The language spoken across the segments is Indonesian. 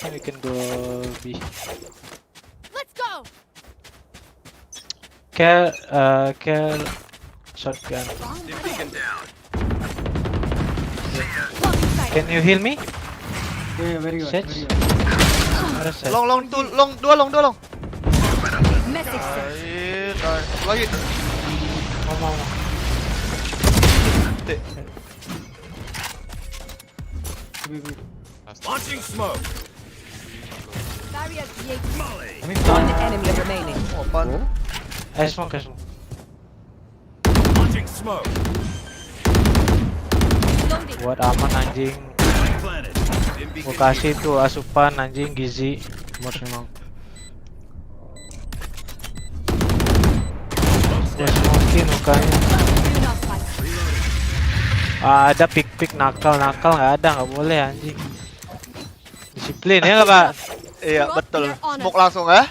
think we can go B. Let's go. Care shotgun. Can you heal me? Yeah, very good. Shit. Very good. Long, dua long. Message sent. Lagi. Mau. Launching smoke. Barrier created. One enemy remaining. Oh, apaan? Smoke. Launching smoke. Loading. Buat aman anjing. Planet. Gua kasih tuh asupan anjing gizi. Bos emang. Mungkin mukanya. Do not fight. Ada pick nakal nggak ada, nggak boleh anjing. Disiplin ya nggak Pak? Iya, betul. Smoke langsung ya.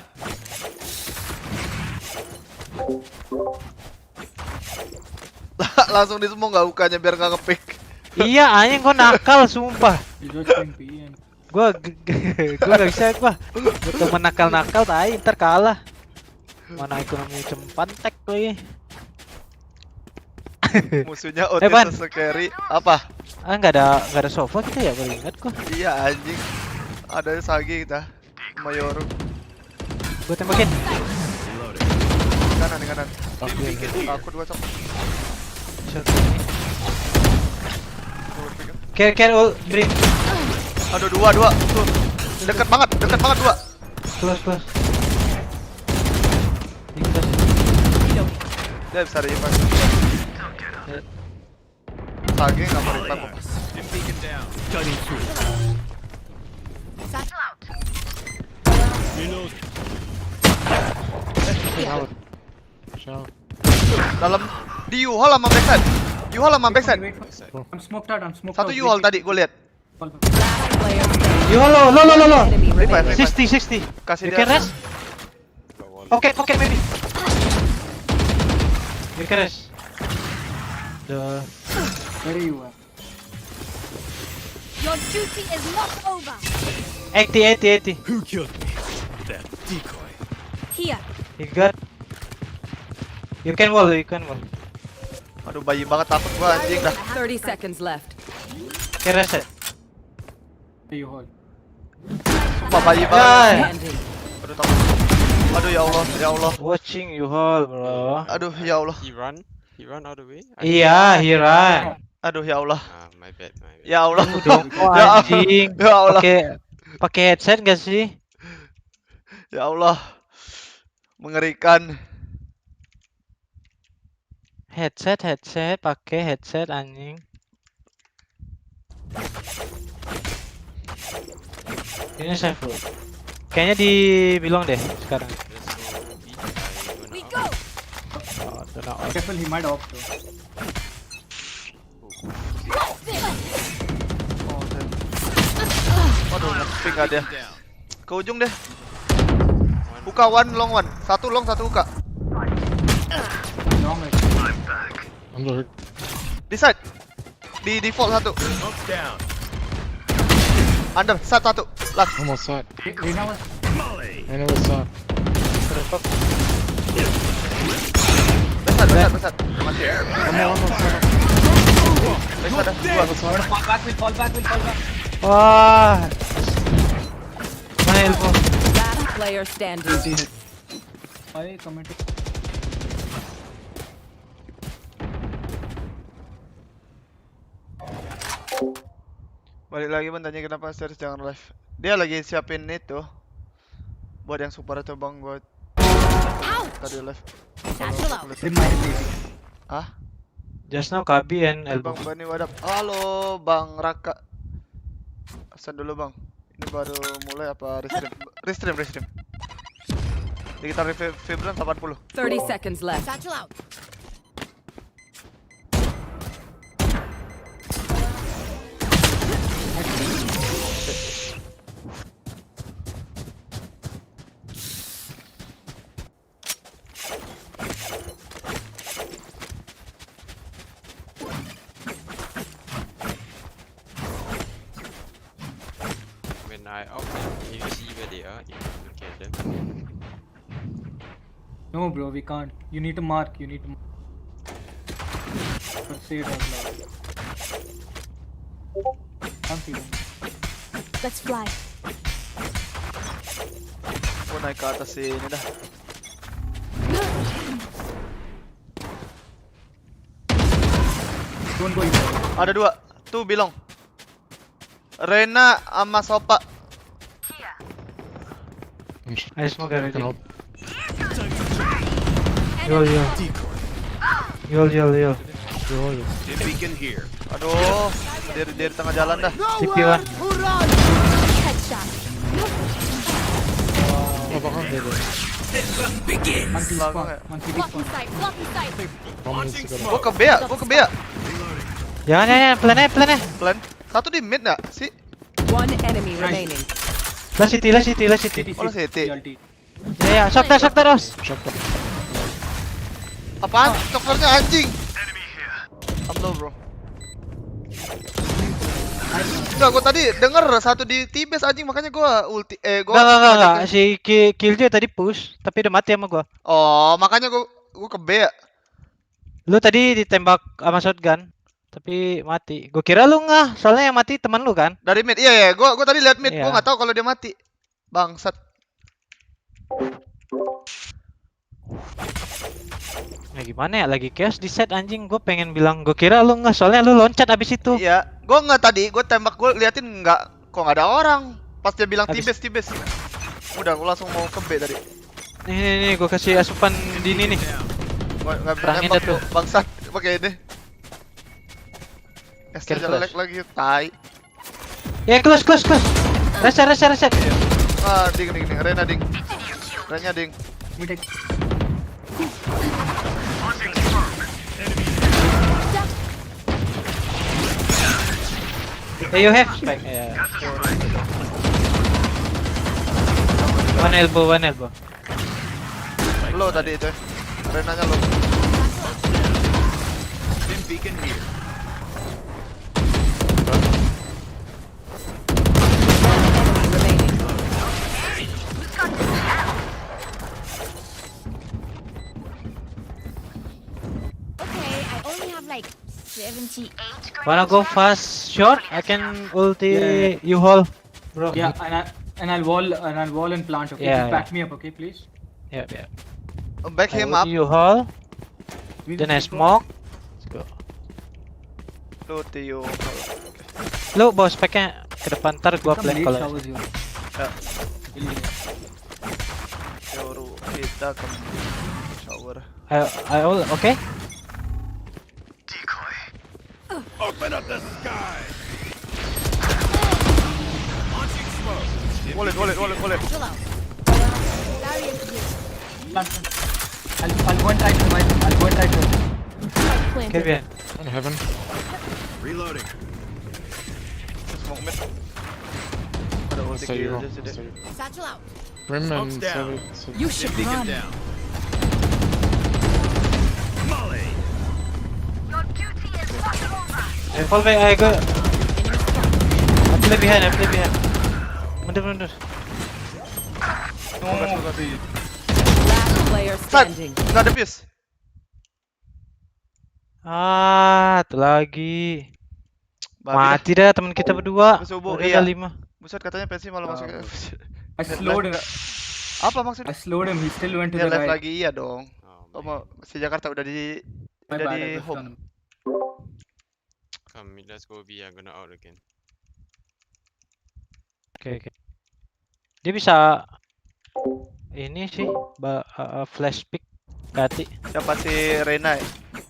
Langsung di smoke nggak bukannya biar nggak ngepick. Iya anjing kok nakal sumpah. You just playing PM. Gua nggak bisa gua temen nakal tai ntar kalah. Mana ekonomi cempantek tuh ya. Musuhnya Ban. OT carry apa? Nggak ada sofa kita ya, baru ingat gua. Iya anjing. Ada Sagi kita. Mayoru. Gua tembakin. Kanan. Takut gua sama. Care all bring. Aduh, dua. Tuh. Dekat banget dua. Close. Dia bisa revive. Sagi nggak mau revive. Beacon down. Cutting through. Satchel out. Reload. Dalam di U-Hall sama backside. Wait for. I'm smoked out. Satu U-Hall tadi gue lihat. Last player standing. Yo lo. Enemy remaining. 60. Kasih You dia. can rest? Okay, maybe. You can rest. Where you are? Your duty is not over. 80. Who killed me? That decoy. Here. You got. You can wall. Aduh, bayi banget takut gua anjing dah. 30 seconds left. Can rest it. Where you hold? Sumpah bayi banget. Standing. Aduh takut. Aduh ya Allah. Watching you all, bro. Aduh ya Allah. He run all the way? Iya, he run. Aduh ya Allah. My bad. Ya Allah. Oh, Ya anjing. Ya Allah. Pakai headset gak sih? Ya Allah. Mengerikan. Headset, pakai headset anjing. Ini safe bro. Kayaknya dibilang deh sekarang. We go. Oh, don't know. Careful, he might off though. Waduh, nge-ping gak dia. Ke ujung deh. Buka one, long one. Satu long, satu buka. Long way. Di side. Di default satu. Smoke down. Under, satu. Last. Almost side. Rina was. Molly. I know it's side. Besar. Mati. Besar dah. Dua. Fall back. Wah. Mana elbow? Last player standing. I committed. Balik lagi Bang, tanya kenapa Asters jangan live. Dia lagi siapin itu buat yang super itu Bang, buat tadi live. Satchel out. They might be. Ah, Just now Kabi and elbow. Bang Bani wadap. Halo Bang Raka. Pesan dulu Bang. Ini baru mulai apa restream? Digital Vibran 80. 30 seconds left. Satchel out. eye out. You see where they are. You can get them. No, bro, we can't. You need to mark. You need to. But say it out loud. Can't see them. Let's fly. Gua naik ke atas sini dah. Don't go inside. Ada dua. Tuh Bilong. Rena sama Sopa. I smoke everything. Enemy. Yol. Dim beacon here. Aduh, dia di tengah jalan dah. TP1. Headshot. Monkey Lagu spawn. nggak? Monkey Blocking spawn. sight. Blocking sight. Launching smoke. Gua ke B. Jangan, plan. Plan. Satu di mid enggak sih? One enemy remaining. Last city. Oh, CT. Ya, shock terus. Apaan? Covernya anjing. I'm low, bro. Enggak, gua tadi denger satu di T-base anjing, makanya gua ulti Enggak. Si Killjoy tadi push, tapi udah mati sama gua. Oh, makanya gua ke B ya. Lu tadi ditembak sama shotgun, tapi mati. Gua kira lu nggak, soalnya yang mati teman lu kan? Dari mid. Iya. Gua tadi lihat mid. Iya. Gua enggak tahu kalau dia mati. Bangsat. Ya gimana ya, lagi chaos di set anjing. Gua pengen bilang, gua kira lu nggak, soalnya lu loncat abis itu. Iya, gua enggak tadi, gua tembak, gua liatin enggak, kok enggak ada orang. Pas dia bilang Habis- T-base. Udah, gua langsung mau ke B tadi. Nih, gua kasih asupan di ini nih. Gua enggak bisa Perangin nembak dah tuh. tuh, bangsat pakai ini. Kill Jelek flash. lagi, tai. Ya close. Reset. Ah, ding. Rena ding. Rena ding. We take. Hey, you have spike. Yeah. One elbow. Low tadi itu. Renanya low. Dim beacon here. Remaining. Okay, I only have like 78. Wanna go fast short? I can ulti Yeah. you haul, bro. Yeah, and I'll wall and plant. Okay, Yeah, just back me up. Okay, please. Yeah. Back I him up. ulti you haul. We Then I just go. smoke. Let's go. Low to you. Lu bawa speknya ke depan, ntar gua Come plan late kalau. showers you. Ya, Really. Yoru kita ke shower. I all okay? Open up the sky. Launching smoke. Dim Wallet. Chill out. Barrier here. Plant. I'll go and try to revive him. I'll go and try to. Planted. Okay, bien. Reloading. Smoke mid. Ada ulti kill aja sih deh. Satchel out. Smoke's down. You should Dim beacon run. down. Molly. I fall back, I go. I play behind. Mundur. Last player standing. Enggak ada fuse. Tuh lagi. Babi dah. Mati dah teman kita berdua. Subuh, Udah iya. 5. Buset, katanya pensi malah masuk ke I slowed him. Apa maksudnya? I slowed him. He still went to Dia the live right. lagi, iya dong. Oh, Oh, si Jakarta udah di My udah bad, di I just home. done. come, let's go B. I'm gonna out again. Oke. Dia bisa ini sih flash pick ganti. Siapa si Rena ya?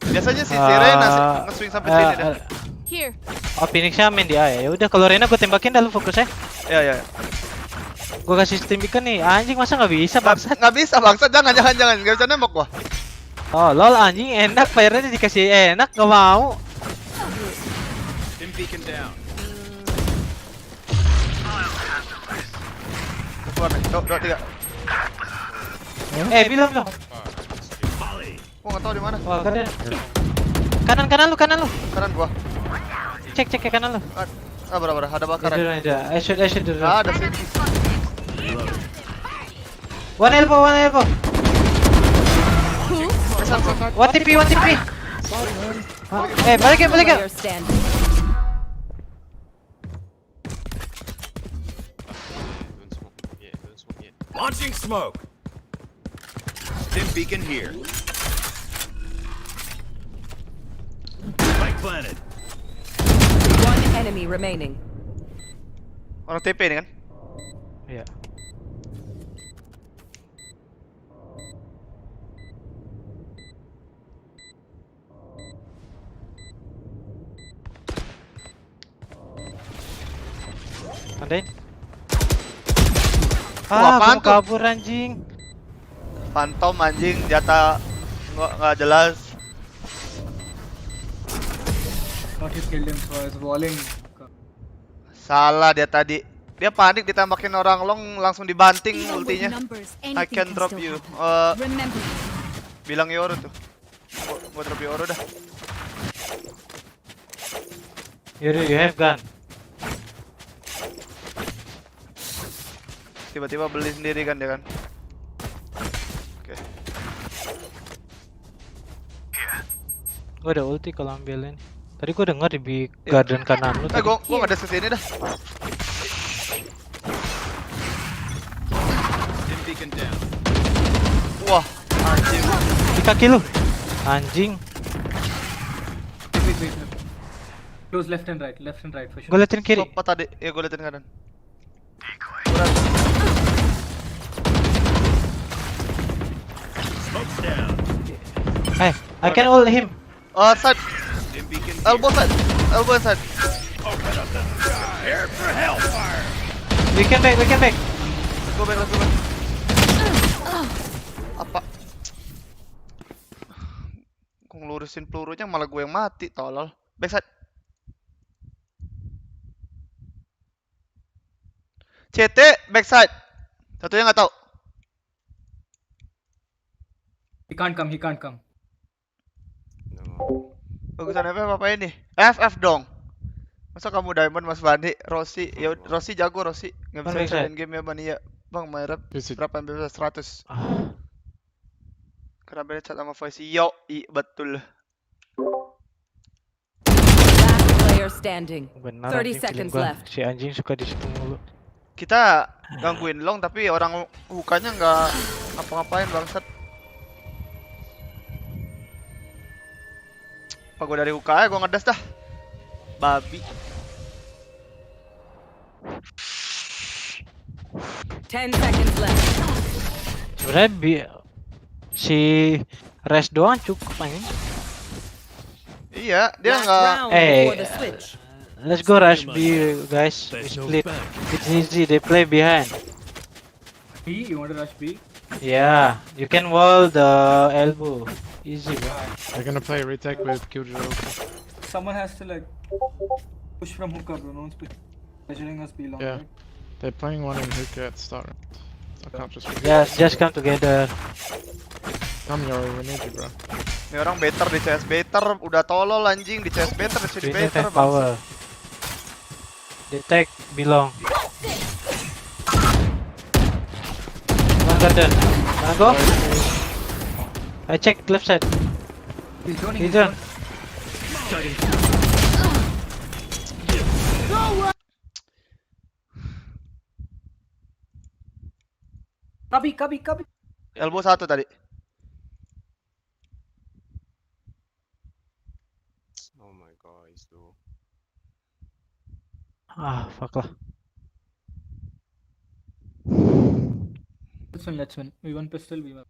Biasanya si Rena nge-swing sampai sini deh. Here. Oh, Phoenix-nya main dia ya. Ya udah kalau Rena gue tembakin dah, lu fokus ya. Ya. Gue kasih steam beacon nih. Anjing masa nggak bisa bangsat? Nggak bisa bangsa, jangan, nggak bisa nembak gua. Oh lol anjing enak, fire-nya dikasih enak nggak mau. Dim beacon down. Keluar nih, 2, 3. Bilang dong. Molly. Gua nggak tahu di mana. Oh kanan lu. Kanan gua. Cek ke kanan lu. Sabar, ada bakaran. I should do Ah, that. ada sini. One elbow. One TP. Balik ya. Player standing. Don't smoke yet, don't smoke yet. Launching smoke. Stim beacon here. Spike planted. One enemy remaining. Orang TP ini kan? Iya. Andain. apaan Gua tuh? kabur anjing. Phantom anjing, jatah nggak jelas. Not he killed him, so I was walling. Salah dia tadi. Dia panik ditembakin orang long langsung dibanting Even with ultinya. numbers, I anything can drop still you. happen. Remember, Bilang Yoro tuh. Gua drop Yoro dah. You have gun. Tiba-tiba beli sendiri kan dia kan. Oke. Gua ada ulti kalau ambilin. Tadi gua denger di garden kanan lu. tadi. Gua nggak ada kesini dah. Stim beacon down. Wah, anjing. Di kaki lu. Anjing. Wait. Close left and right for sure. Gua liatin kiri. Sopa tadi. Ya gua liatin kanan. Smoke's down. Hey, I can ult him. Side. Stim beacon here. Elbow side. Elbow side. Open up the sky. Air for hellfire. We can back. Let's go back. Apa? Gua ngelurusin pelurunya malah gue yang mati, tolol. Backside. CT backside. Satunya nggak tahu. He can't come. No. Bagusan FF apa ini? FF dong. Masa kamu diamond Mas Bani, Rossi, ya Rossi jago Rossi. Nggak bisa Bang, main game ya Bani ya. Bang, main rap berapa MB 100. Ah, Karena beda chat sama voice. Yo, betul. Last player standing. benar 30 anjing feeling seconds gua. left. Si anjing suka di situ mulu. Kita gangguin long tapi orang hukanya nggak ngapa-ngapain bangsat. Apa gua dari huka gua ngedas dah. Babi. 10 seconds left. Sebenarnya si Res doang cukup anjing. Iya, dia Last nggak. round Hey. before the switch. Let's go rush B guys. We There's no split. back. It's easy. They play behind. B, you want to rush B? Yeah, you can wall the elbow. Easy, bro. They're gonna play retake with Killjoy. Someone has to like push from hookah, bro. No one's measuring us B long. Yeah. Right? They're playing one in hookah at start. I can't just Just come together. come Yori, we need you, bro. Ini orang better di CS better, udah tolol anjing di CS better di sini We need better. have power. The tag belong. One garden. Wanna go? I check left side. He's joining. He's done. Copy. Elbow satu tadi. Oh my god, it's low. Ah, fuck lah. Let's win. We won pistol, we won.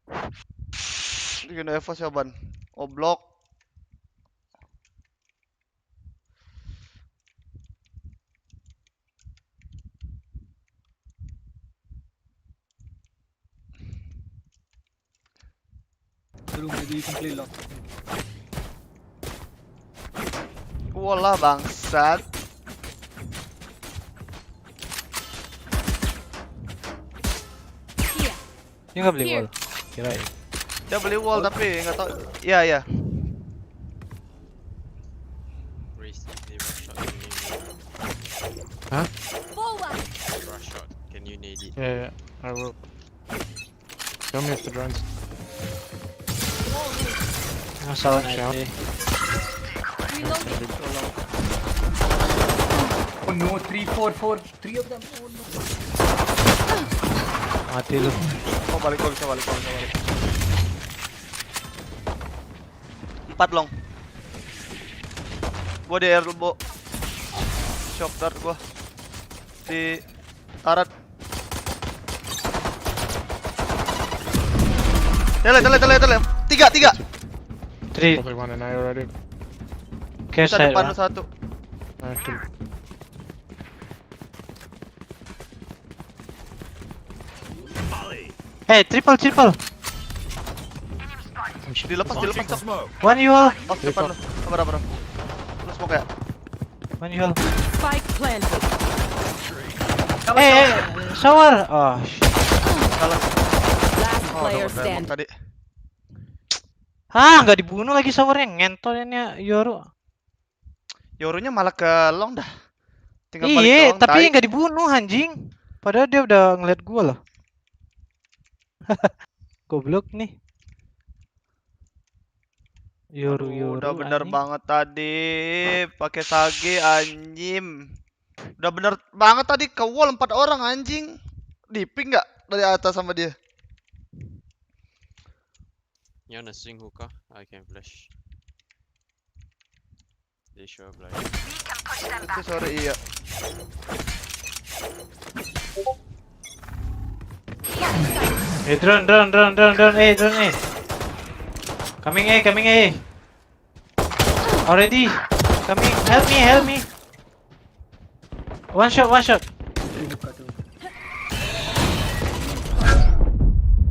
Ini kena Evo siapa ban? Oblok. Maybe you can play long. Walah bangsat. here. Dia nggak beli Here. wall. Kirain. Dia beli wall tapi nggak tahu. Iya. Race, they rush shot me. you need it. Yeah, I will. Tell me if the drones. Masalah Shout. nanti. Oh no, 3, 4, 4. 3 of them. Oh no. Mati lu. Oh balik, gua bisa balik. 4 long. Gua di elbow. Shock dart gua. Di tarat. Tele. 3. 3. Probably one in A already. Cash Bisa side. depan lu 1. I can. Hey, triple. Dilepas. Launching Cok. smoke. One you all. Oh, depan lu. Sabar. Lu smoke ya? One you all. Spike planted. Hey, shower. Oh, shit. Salah. Last Oh, player udah tembak standing. tadi. Nggak dibunuh lagi showernya, ngentolinnya Yoru. Yorunya malah ke long dah. Tinggal balik Iya, doang, tapi tai. nggak dibunuh anjing. Padahal dia udah ngeliat gua loh. Goblok nih. Yoru. Udah bener anjing. banget tadi. Pakai sage anjing. Udah bener banget tadi ke wall 4 orang anjing. Di ping nggak dari atas sama dia? You wanna swing hookah? I can flash. They show up like. Itu sore iya. Hey, drone. Hey, drone. Hey. Coming A. Already. Coming. Help me. One shot.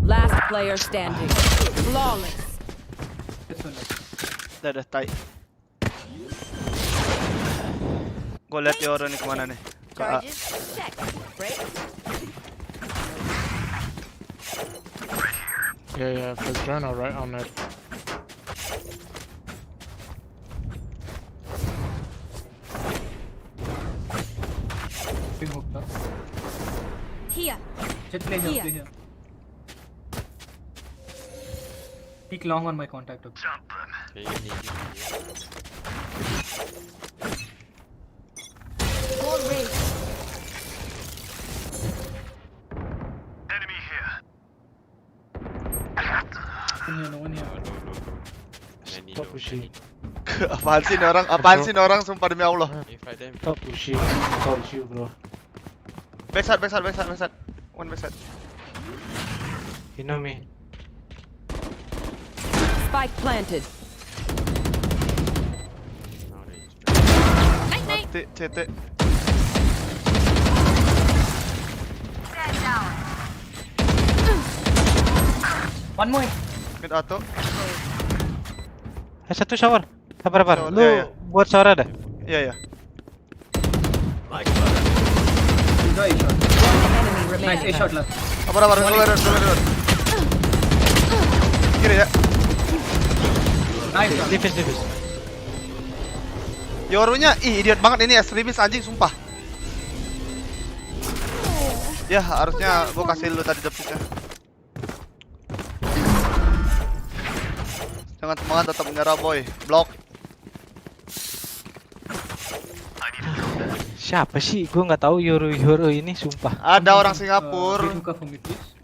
Last player standing. Flawless. This one. Dah tai. Gue liat Yoru nih kemana nih? Ke A. Charges. Check. Break. Yeah, if there's drone, I'll right on it. Big hooked up. Here. Jet play Here. here. Peek long on my contact. Okay. Okay, you need it. More race. No one here. No. Many Stop low, pushing. many. Apaan sih nih orang? Sumpah demi Allah. You fight them. Stop pushing. Told you, bro. Backside. One backside. You know me. Spike planted. Now they just Night. Mati, CT. One more. Mid Ato. Satu shower. Sabar. Shower, Lu iya. buat shower ada? Iya. Like butter. Enjoy a shot. Enemy Nice, remaining. a shot left. Sabar. Keluar. Kiri ya. Nice shot. Defense. Yorunya, idiot banget ini extremis anjing sumpah. Ya harusnya gua kasih lu tadi depitnya. Jangan semangat, tetap menyerah boy. Blok. Siapa sih? Gue nggak tahu Yoru ini, sumpah. Ada orang Big Singapura. hookah for me, please.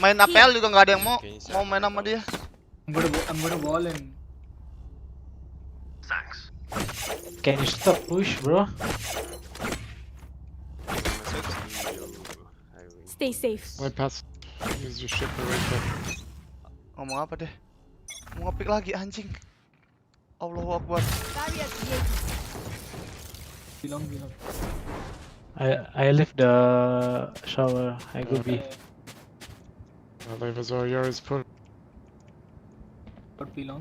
Main APL juga nggak ada yang mau main sama dia. I'm gonna wall and Can you stop push, bro? Stay safe. Way past. Use your ship away from. Ngomong apa deh? Mau ngepick lagi anjing. Allahu Akbar. Barrier created. belong. I leave the shower. I go B. I'll leave as well. Yours put. Not belong.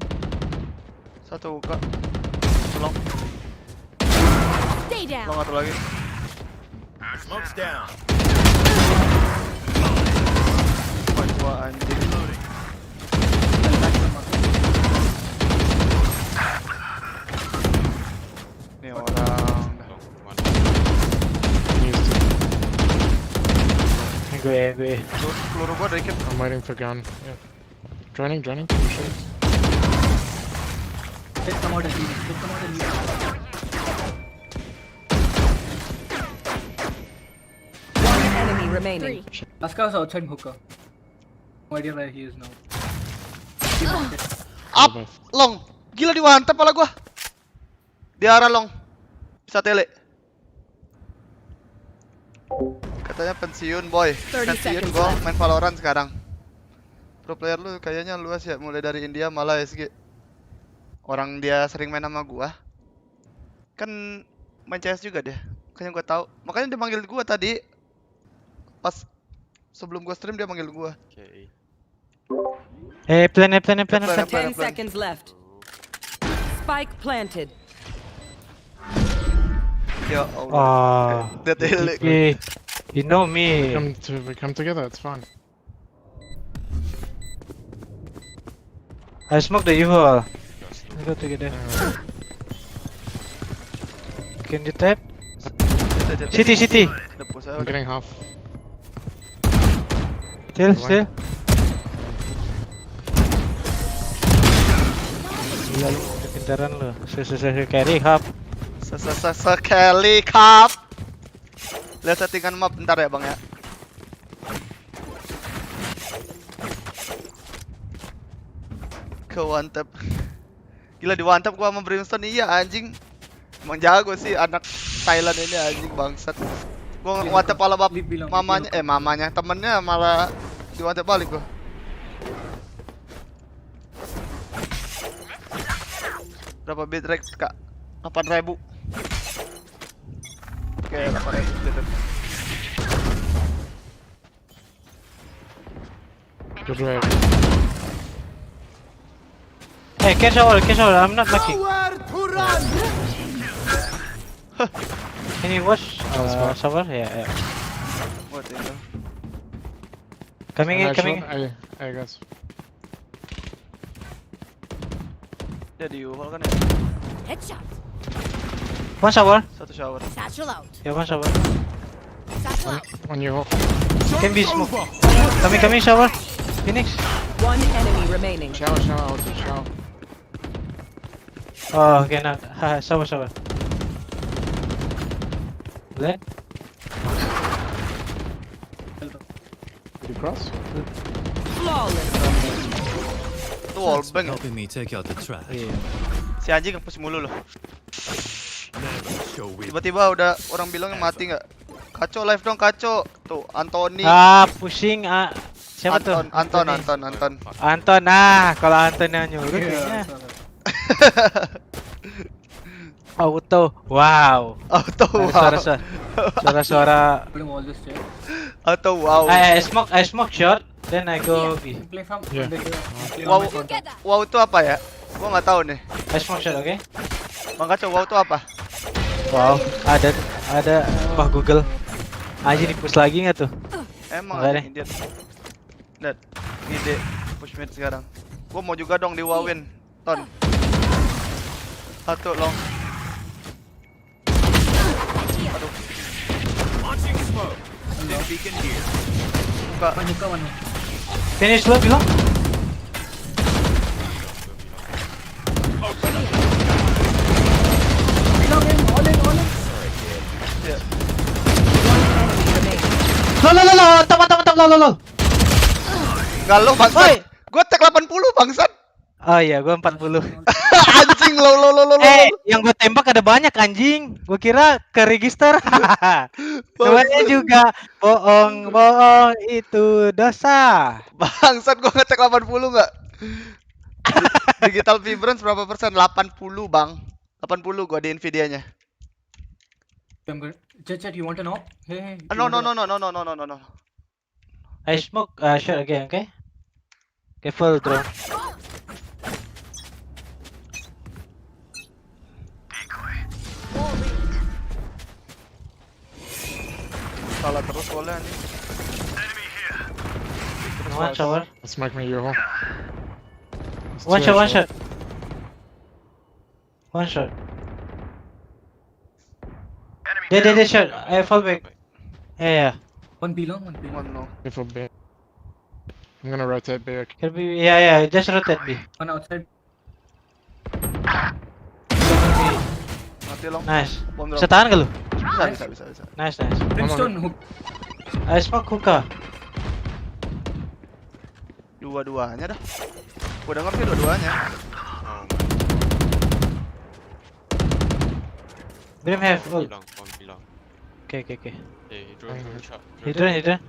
Satu buka. Tolong. Stay down. Tolong satu lagi. Smoke's down. Dua anjing. Ini orang. Used it. Gue. Peluru gua dari kit. I'm waiting for gun. Yeah. Joining. Two shots. Let's come out and leave. One enemy remaining. Last guy was outside hookah. No idea where he is now. Up, long. Gila diwantap pala gua. Di arah long. Bisa tele. Katanya pensiun boy. 30 Pensiun seconds gua left. main Valorant sekarang. Pro player lu kayaknya luas ya, mulai dari India malah SG. Orang dia sering main sama gua. Kan main CS juga dia. Makanya gua tahu. Makanya dia manggil gua tadi. Pas sebelum gua stream dia manggil gua. Okay. Plan. 10 seconds left. Spike planted. Ya Allah. Oh. Dia tele. You know me. We come together. It's fine. I smoke the evil. We go together. Can you tap? City. Udah push aja I'm udah. getting half. Still. Gila lu, pintaran lu. Carry hub. Sekali cup. Lihat settingan map bentar ya bang ya. Ke one tap. Gila di one tap gua sama Brimstone, iya anjing. Emang jago sih anak Thailand ini anjing bangsat. Gua one tap pala mamanya temennya malah di one tap balik gua. Berapa bitrate kak? 8.000. Oke, 8.000 bitrate. Good drive. Hey, catch shower. I'm not lucky. Can you watch shower? Yeah. Buat itu. Coming in. Hey guys. Dia di U-hole kan ya? Headshot. One shower. Satu shower. Satchel out. Yeah, one shower. Satchel out. On your hole. Can be smoke. Coming shower. Phoenix. One enemy remaining. Shower. Ulti, shower. Oh, okay, now. Shower. Left. Did you cross? Flawless. Itu wallbang. Helping me take out the trash. Yeah. Si anjing nge-push mulu loh. Never show weak. Tiba-tiba udah orang bilangnya mati nggak? Kacau live dong kacau. Tuh Anthony. Pushing. Siapa tuh? Anton. Anton. Kalau Anton yang nyuruh kayaknya. Auto. Wow. Auto Ada wow. suara. Putting all this check. Auto wow. I smoke shot. Then I go B. Play from Yeah. Wow. Together. Wow itu apa ya? Gua nggak tahu nih. I smoke shot, okay? Bang Kacau, wow itu apa? Wow. Ada. Wah, Google. Aja di-push lagi nggak tuh? Emang Enggak anjing Indian. Lihat, ide push mid sekarang. Gua mau juga dong di wawin. Ton. Satu long. Launching smoke. Stim beacon here. Buka. One. Finish lo bilang? Ya. Lo. Mantap, lo. Enggak lo Oi. bangsat. Gua tag 80 bangsat. Oh iya, gua 40. Anjing lo. Yang gua tembak ada banyak anjing. Gua kira ke register. Namanya juga bohong itu dosa. Bangsat gua ngetek 80 enggak? Digital vibrance berapa persen? 80 bang. 80 gua di Nvidia-nya. I'm good. Chat, you want to know? Hey. No. I smoke shot again, okay? Careful drone. Salah terus boleh nih. One shower. Let's make me your hole. It's One two shot. actually. One shot. Dead shot. I fall back. Yeah. One B long, one B. One no. Careful B. I'm gonna rotate B. Can be, yeah, just rotate B. One outside. Mati long. Nice. Bom drop. Bisa tahan gak lu? Bisa. Nice. Brimstone hook. I smoke hookah. Dua-duanya dah. Gua denger sih dua-duanya. Oh Brim have ult. one belong. Okay. Hey, he drone shot. Hidran.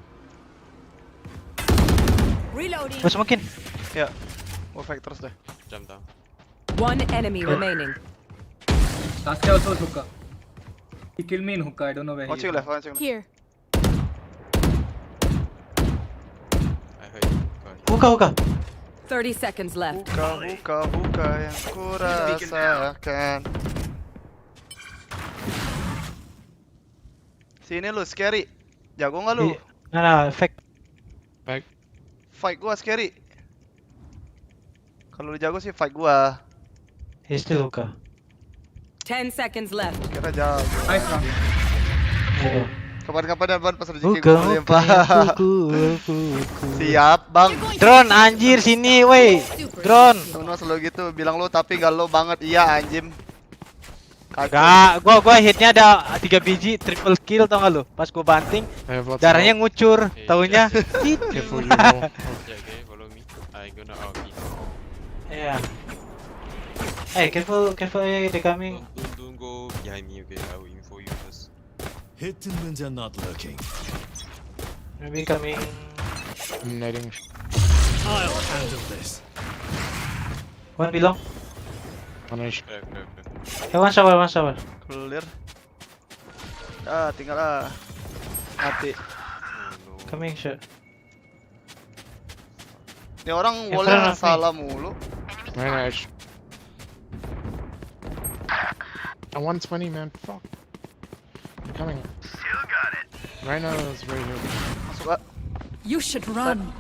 Reloading. Gua smokein. Ya. Gua fake terus deh. Jump down. One enemy remaining. Last guy also was hookah. He killed me in hookah. I don't know where he Watching is. left, watching left. Here. I heard you. Hookah. 30 seconds left. Buka yang kurasakan. Sini lu scary. Jago nggak lu? Nah, fake. Back. Fight gua scary. Kalau lu jago sih fight gua. He's still hookah. 10 seconds left. Kira jago. Nice round. Aduh. Kapan-kapan ya Ban pas rezeki Hookah, gua limpah. pukul. Siap bang. Drone anjir sini, woi. Drone. Temen lu selalu gitu bilang lu tapi gak lu banget. Iya anjim. Gak, gua hitnya ada 3 biji triple kill tau gak lu? Pas gua banting, I have lots darahnya of ngucur, Hey, taunya. Careful you roll. Yeah, okay, follow me. I gonna out me. Yeah. Hey, careful, they coming. Don't go behind me, okay? I will info you first. Hidden when they're not looking. Maybe coming. I'm nading. I'll handle this. One below. Punish. Clear. Hey, one shower. Clear. Ah, tinggal ah. Mati. Oh no. Coming shot. Ini orang Yang boleh front, salah mulu. Right edge. 120, man. Fuck. I'm coming. Rhino is right here. Masuk ah. You should run.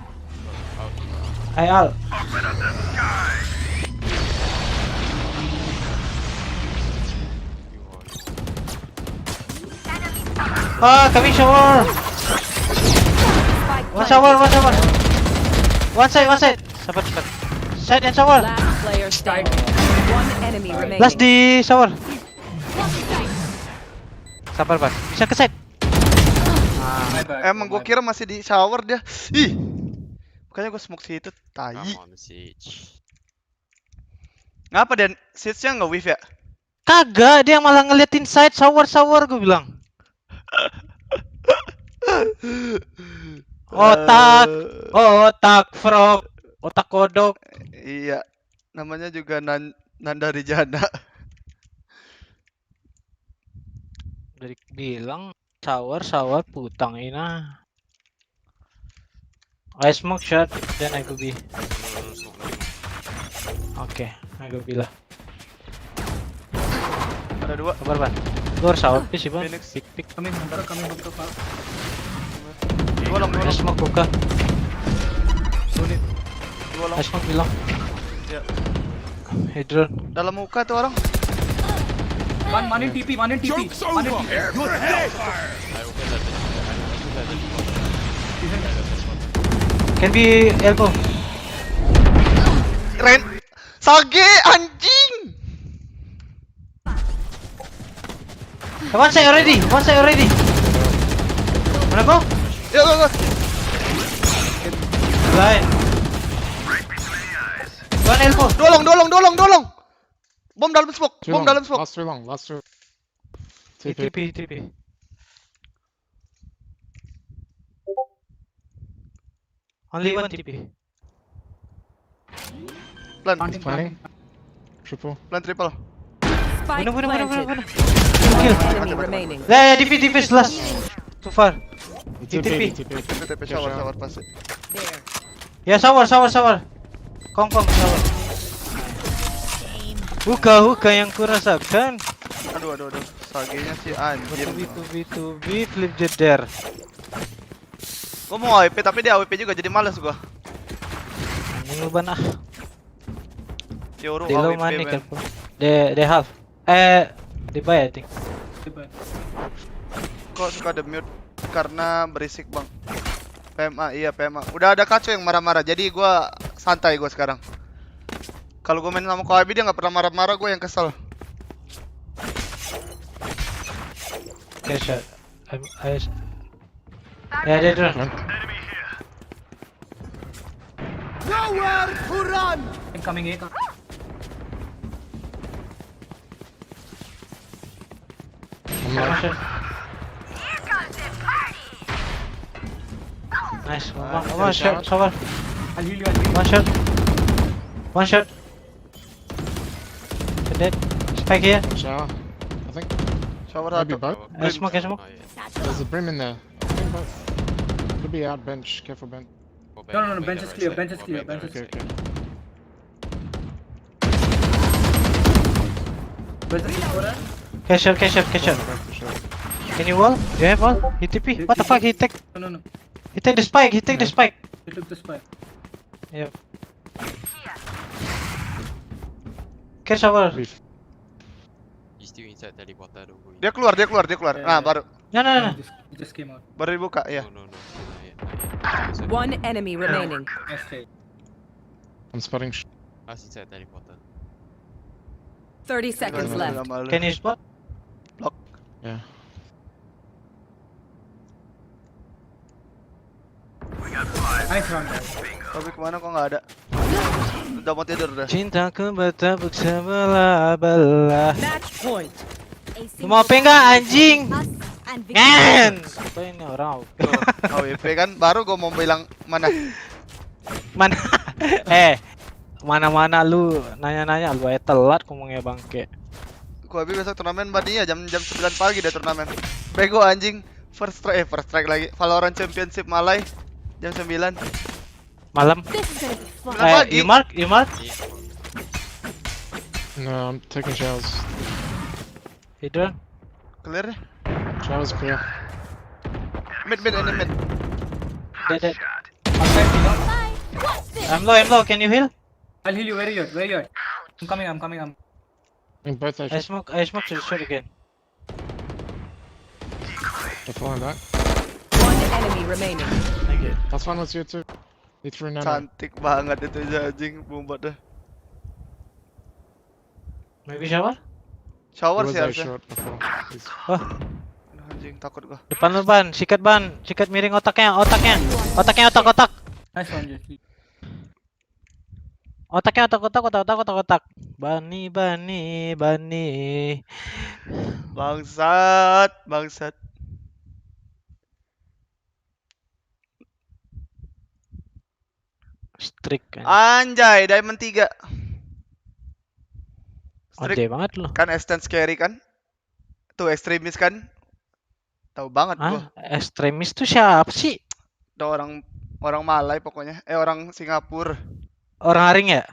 Hey, Al. Coming shower. One shower. One side. Sabar. Side and shower. Last player standing. One enemy remaining. Last di shower. Sabar, Pak. Bisa ke side. My bad. Emang gua kira masih di shower dia. Ih. Bukannya gua smoke situ, tai. Come on, Siege. Ngapa dan siege-nya nggak wave ya? Kagak, dia malah ngeliatin side shower gue bilang. Otak frog, otak kodok. Iya. Namanya juga Nanda Rijana. Dari bilang shower putang ina. I smoke shot, then I go B. Oke, I go B lah. Ada dua. Kabar ban. Gor shower sih ban. Phoenix. Pick. Coming hookah. Dua long. I smoke hookah. Dua long. I smoke bilang. Ya. Hydron. Dalam muka tuh orang. One in TP. Joke's over! Prepare for hellfire! I open that door. Can be elbow. Ren. Sage anjing. One side already. Mana go? Ya go. Lain. One elbow. Dolong. Bom dalam smoke. Too Bom long. dalam smoke. Last two. TP. TP. Only one TP. Plan. Planning. Triple. Plan triple. Spike Bunuh. planted. Kill. Enemy remaining. DP last. Too far. TP. TP shower pasti. There. Ya shower. Kong shower. Buka yang kurasakan. Aduh. Sagenya si anjing. To be flip jeder. Gua mau AWP tapi dia AWP juga jadi males gua. Anjing lu ban ah. Teoro They low AWP. money man. careful. They half. They buy I think. Goodbye. Kok suka ada mute? karena berisik bang. PMA, iya PMA. Udah ada kacau yang marah-marah, jadi gua santai gua sekarang. Kalau gua main sama Koabi dia nggak pernah marah-marah, gua yang kesel. Okay, shot. Yeah, they do. Incoming A. One shot. Nice. One shot. Shower. I'll heal you. I'll heal you. One shot. One shot. Dead. Spike here. Shower. I think. Shower Maybe satu. both. Smoke, smoke. Oh, yeah. There's a brim in there. I think both. Could be out bench. Careful bench. Go back, No, go bench back is the clear, right bench side, is go clear, back the bench is right Okay, side. okay. Where's the scorer? Catch shot, catch shot, catch shot. Back for sure. Can you wall? Do you have wall? He TP. What the fuck? He take No. the spike. He take the spike. He took the spike. Yep. Catch shower. Beef. He's still inside teleporter though. Going. Dia keluar. Nah, baru No. He just came out. baru dibuka, ya. No. Not yet, not yet. One enemy remaining. Nice trade. I'm spotting. Us inside teleporter. 30 seconds left. Can you spot? Yeah. Nice round, guys. Tapi kemana kok nggak ada? Udah mau tidur udah. Cintaku bertepuk sebelah-belah. Match point. Lu mau apa enggak anjing? Us and Ngen. Apa ini orang? AWP kan baru gua mau bilang mana. Mana? Mana-mana lu nanya-nanya lu aja telat ngomongnya bangke. Koabi besok turnamen Badia jam 9 pagi deh turnamen. Bego anjing. First strike lagi. Valorant Championship Malai jam 9. Malam. this is gonna be fun. Pagi. You mark? No, I'm taking showers. Tidur. Clear deh. Showers clear. Mid ini mid. Dead. Outside, you know? Bye. What's this? I'm low. Can you heal? I'll heal you. Where are you? I'm coming. I think both I actually. smoke to shoot again. They're falling back. One enemy remaining. Thank you. Last one was here too. He threw nano. Cantik banget itu anjing bumbot dah. Maybe shower? He Shower was sih A harusnya. short before. He's- Oh, Aduh, anjing takut gua. depan lu ban. Sikat miring otaknya. Otak. Nice one, Jesse. Otaknya otak. Bani. Bangsat. Strik kan. Anjay, Diamond 3. Strik Anjay banget lu. kan extend scary kan? Tuh extremis kan? Tahu banget gua. Ekstremis tuh siapa sih? Itu orang Malay pokoknya. Orang Singapura. Orang Haring ya?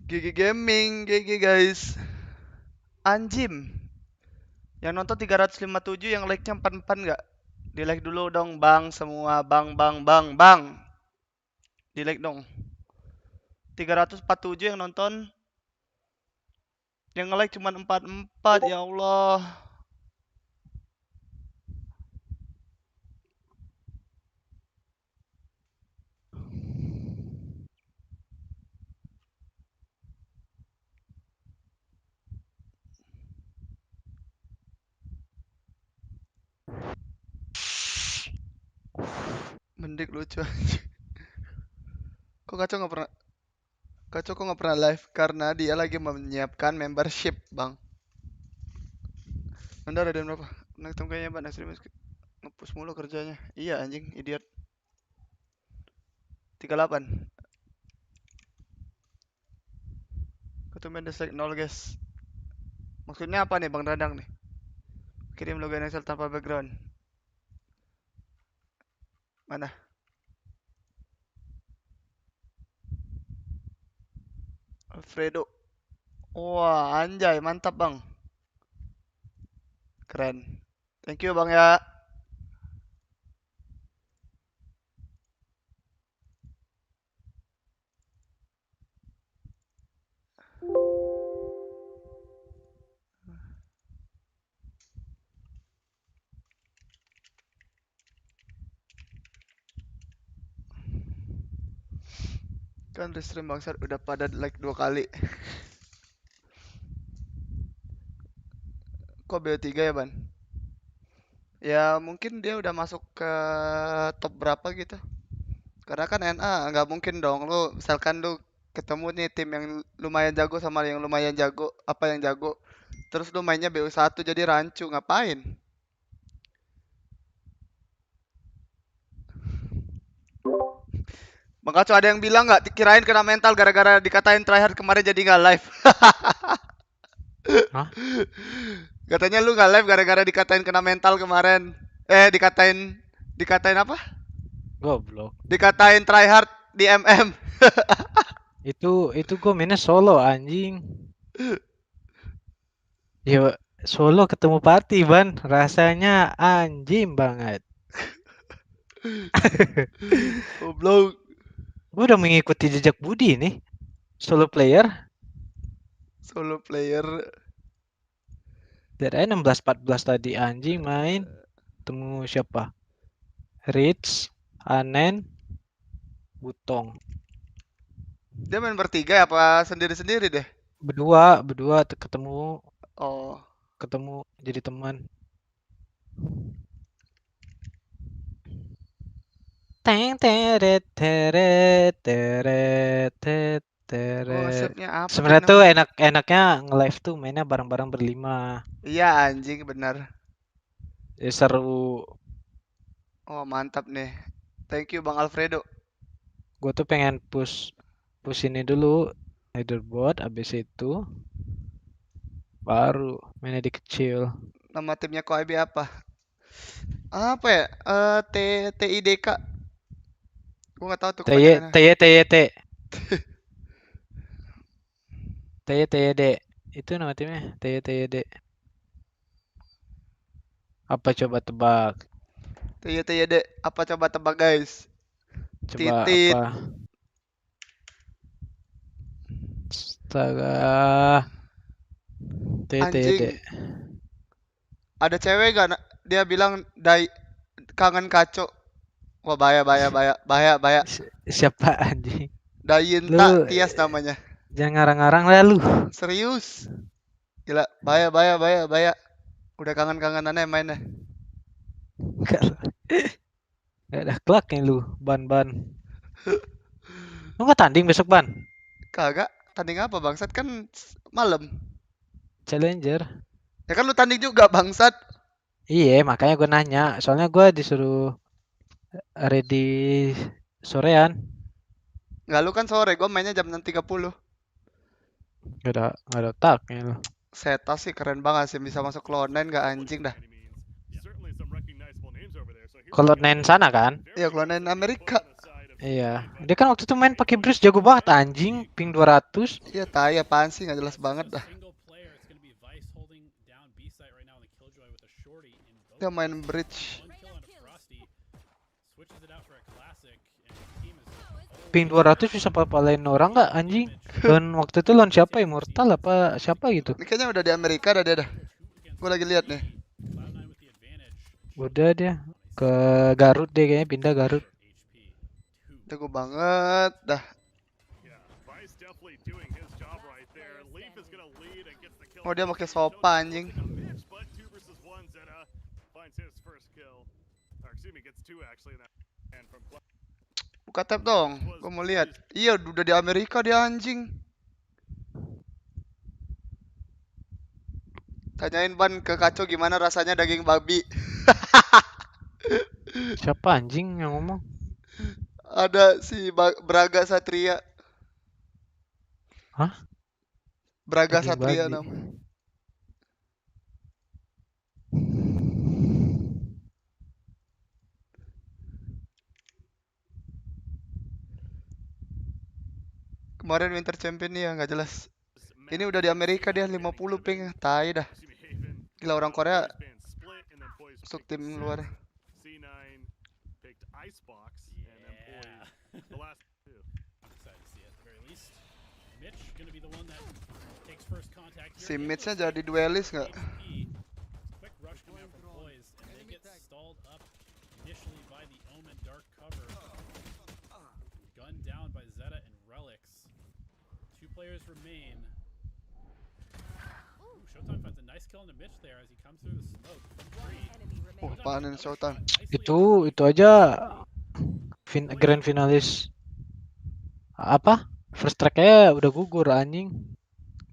GG Gaming, GG guys. Anjim. Yang nonton 357, yang like-nya 44 nggak? Di like dulu dong bang semua, bang. Di like dong. 347 yang nonton. Yang nge-like cuma 44, ya Allah. Mendik lucu aja. Kok Kacau nggak pernah live karena dia lagi menyiapkan membership, Bang. Anda ada berapa? Naik kayaknya Bang Nasri ngepush mulu kerjanya. Iya anjing, idiot. 38. Ketumben dislike 0 guys. Maksudnya apa nih Bang Dadang nih? Kirim logo NXL tanpa background. Mana? Alfredo. Wah, anjay, mantap bang. Keren. Thank you bang ya. Kan restream bangsat udah pada like 2 kali. Kok BO3 ya ban? Ya mungkin dia udah masuk ke top berapa gitu. Karena kan NA nggak mungkin dong lu misalkan lu ketemu nih tim yang lumayan jago sama yang lumayan jago, apa yang jago. Terus lu mainnya BO1 jadi rancu, ngapain? Makanya ada yang bilang nggak dikirain kena mental gara-gara dikatain tryhard kemarin jadi nggak live. Hah? Katanya lu nggak live gara-gara dikatain kena mental kemarin. Dikatain apa? Goblok. Dikatain tryhard di MM. Itu gue mainnya solo anjing. Ya solo ketemu party ban, rasanya anjing banget. Goblok. Gue udah mengikuti jejak Budi nih. Solo player. Solo player. Dari 16-14 tadi anjing main. Temu siapa? Rich, Anen, Butong. Dia main bertiga apa sendiri-sendiri deh? Berdua Oh, ketemu jadi teman. Teng teret teret teret teret oh teret. nge-save-nya apa tadi Sebenarnya tuh namanya? enaknya nge-live tuh mainnya bareng-bareng berlima. Iya anjing benar. Ya, seru. Oh mantap nih. Thank you Bang Alfredo. Gue tuh pengen push ini dulu leaderboard, abis itu baru mainnya di kecil. Nama timnya KOIB apa? Apa ya? TIDK. Gue nggak tahu tuh TY kepanjangannya. TY TY T TY TY D itu nama timnya TY TY D. Apa coba tebak? TYD. Apa coba tebak guys? Coba Titit. apa? Astaga. TY TY D. Anjing. Ada cewek gak? Dia bilang kangen kaco. Wah bahaya bahaya bahaya bahaya bahaya. Siapa anjing? Dayinta Lu Tias namanya. jangan ngarang-ngarang lah lu. Serius. Gila, bahaya bahaya bahaya bahaya. Udah kangen-kangenannya mainnya. Gak ada kelaknya lu, ban. Lu nggak tanding besok ban? Kagak, tanding apa bangsat kan malam. Challenger. Ya kan lu tanding juga bangsat. Iya, makanya gue nanya. Soalnya gue disuruh ready sorean. Nggak lu kan sore, gua mainnya jam 6.30. Gak ada otaknya lu. Seta sih keren banget sih bisa masuk ke online nggak anjing dah. Kalau main sana kan? Iya kalau online Amerika. Iya. Dia kan waktu itu main pakai bridge jago banget anjing, ping 200. Iya tai apaan sih nggak jelas banget dah. Dia main bridge. Ping 200 bisa palain orang nggak anjing? Dan waktu itu lawan siapa? Immortal apa siapa gitu? Ini kayaknya udah di Amerika dah dia dah. Gua lagi lihat nih. Udah dia ke Garut deh kayaknya pindah Garut. Jago banget dah. Oh dia pakai sopa anjing. Buka tab dong, gua mau lihat. Iya udah di Amerika dia anjing. Tanyain ban ke Kaco gimana rasanya daging babi. Siapa anjing yang ngomong? Ada si Braga Satria. Hah? Braga Daging Satria babi. namanya. Kemarin Winter Champion nih ya nggak jelas. Ini udah di Amerika dia 50 ping, tai dah. Gila orang Korea masuk tim luar. C9 picked Icebox and then Poi the last two. Excited to see it at the very least. Mitch gonna be the one that takes first contact here. Si Mitch-nya jadi duelis nggak? Quick rush coming out from Boys and they get stalled up initially by the Omen dark cover. Gunned down by Zeta and Relics. 2 players remain. Ooh, Showtime finds a nice kill on the Mitch there as he comes through the smoke from 3. Oh, panen Showtime. Itu aja grand finalis apa? First track-nya udah gugur anjing.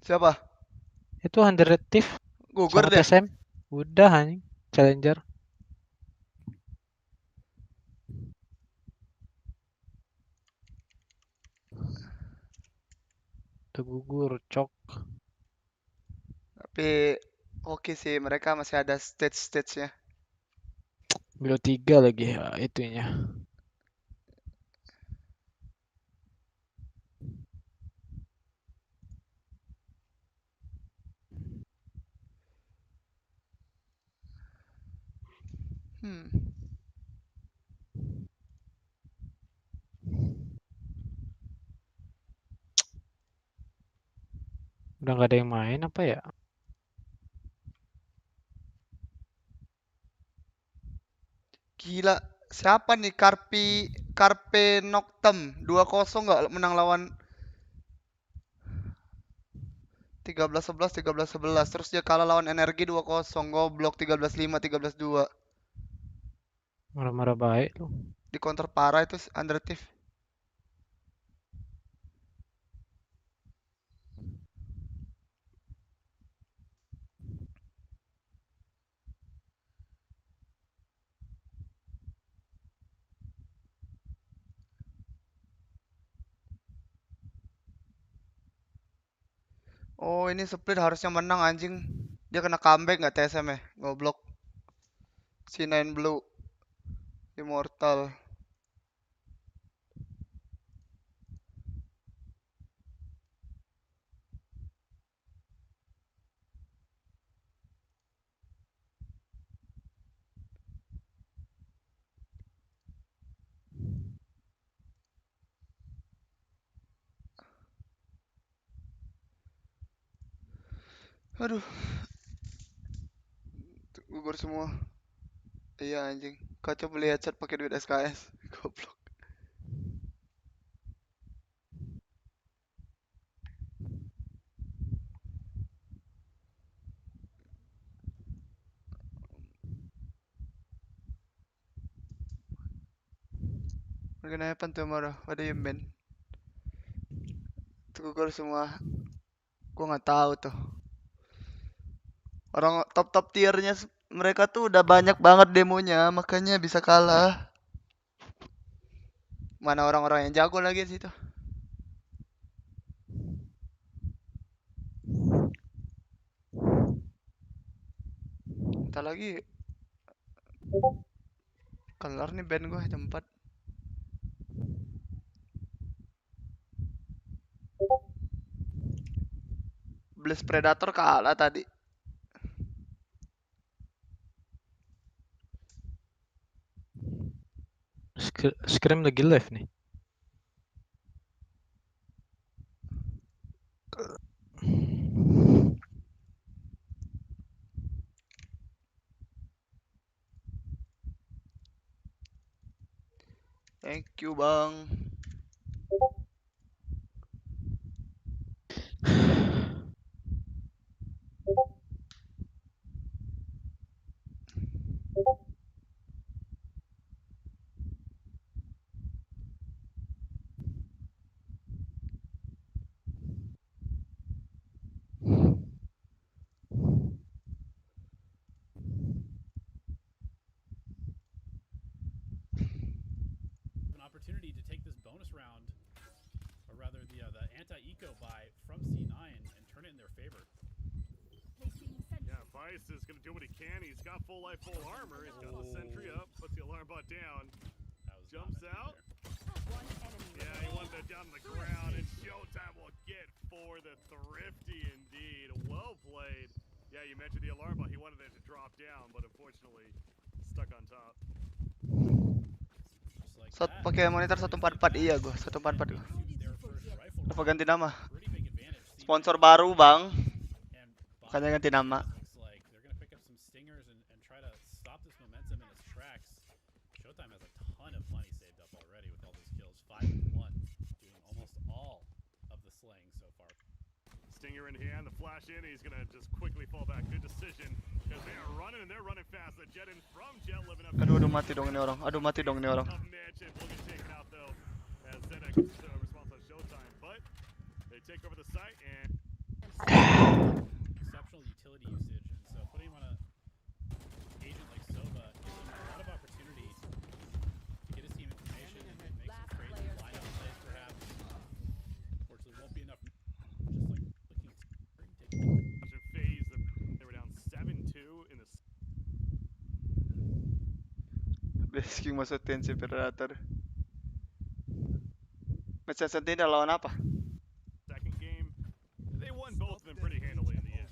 Siapa? Itu Underrative Gugur sama deh. TSM. Udah anjing, Challenger. Udah gugur, cok. Tapi oke sih, mereka masih ada stage-stage-nya. Beliau 3 lagi ya, itunya. Udah nggak ada yang main apa ya? Gila, siapa nih Carpe Noctem 2-0 nggak menang lawan 13-11 13-11 terus dia kalah lawan Energi 2-0 goblok 13-5 13-2. Marah-marah baik tuh. Di counter parah itu Underrative. Oh ini split harusnya menang anjing. Dia kena comeback nggak TSM ya? Goblok. C9 Blue Immortal. Aduh. Gugur semua. Iya anjing. Kacau beli headset pakai duit SKS. Goblok. We're gonna happen tomorrow. What do you mean? Itu gugur semua. Gua nggak tahu tuh. Orang top tiernya mereka tuh udah banyak banget demonya, makanya bisa kalah. Mana orang-orang yang jago lagi situ. Entar lagi kelar nih band gue jam 4. Blast Predator kalah tadi. Scream lagi live nih. Thank you, Bang. An opportunity to take this bonus round, or rather the anti-eco buy from C9 and turn it in their favor. Yeah, Vice is gonna do what he can. He's got full life, full armor. He's got the sentry up, puts the alarm bot down, That was jumps not meant out. there. One enemy Yeah, he wanted that down on the ground, and Showtime thrifty indeed. Well played. Yeah, you mentioned the alarm bot. He wanted it to drop down, but unfortunately, stuck on top. Just like Sat that. pakai monitor 144 iya gua, 144 gua. Their first rifle Apa ganti nama? pretty big advantage. Sponsor baru, Bang. And Makanya ganti nama. looks like they're gonna pick up some stingers and try to stop this momentum in its tracks. Showtime has a ton of money saved up already with all those kills. 5 and 1, doing almost all of the slaying so far. Stinger in hand, the flash in, he's gonna just quickly fall back. Good decision, because they are running and they're running fast. The jet in from Jet living up. Aduh mati dong ini orang. Aduh mati dong ini orang. Of Mansion will get taken out though, as Zedek gets response on Showtime, but they take over the site and Exceptional utility usage, and so putting him on a agent like Sova gives him a lot of opportunity to get his team information and make some crazy lineup plays perhaps. Unfortunately, won't be enough. Just like looking phase, they were down 7-2 in the Basking masukin si Predator. Match Sentinel lawan apa? second game. They won both of them pretty handily in the end.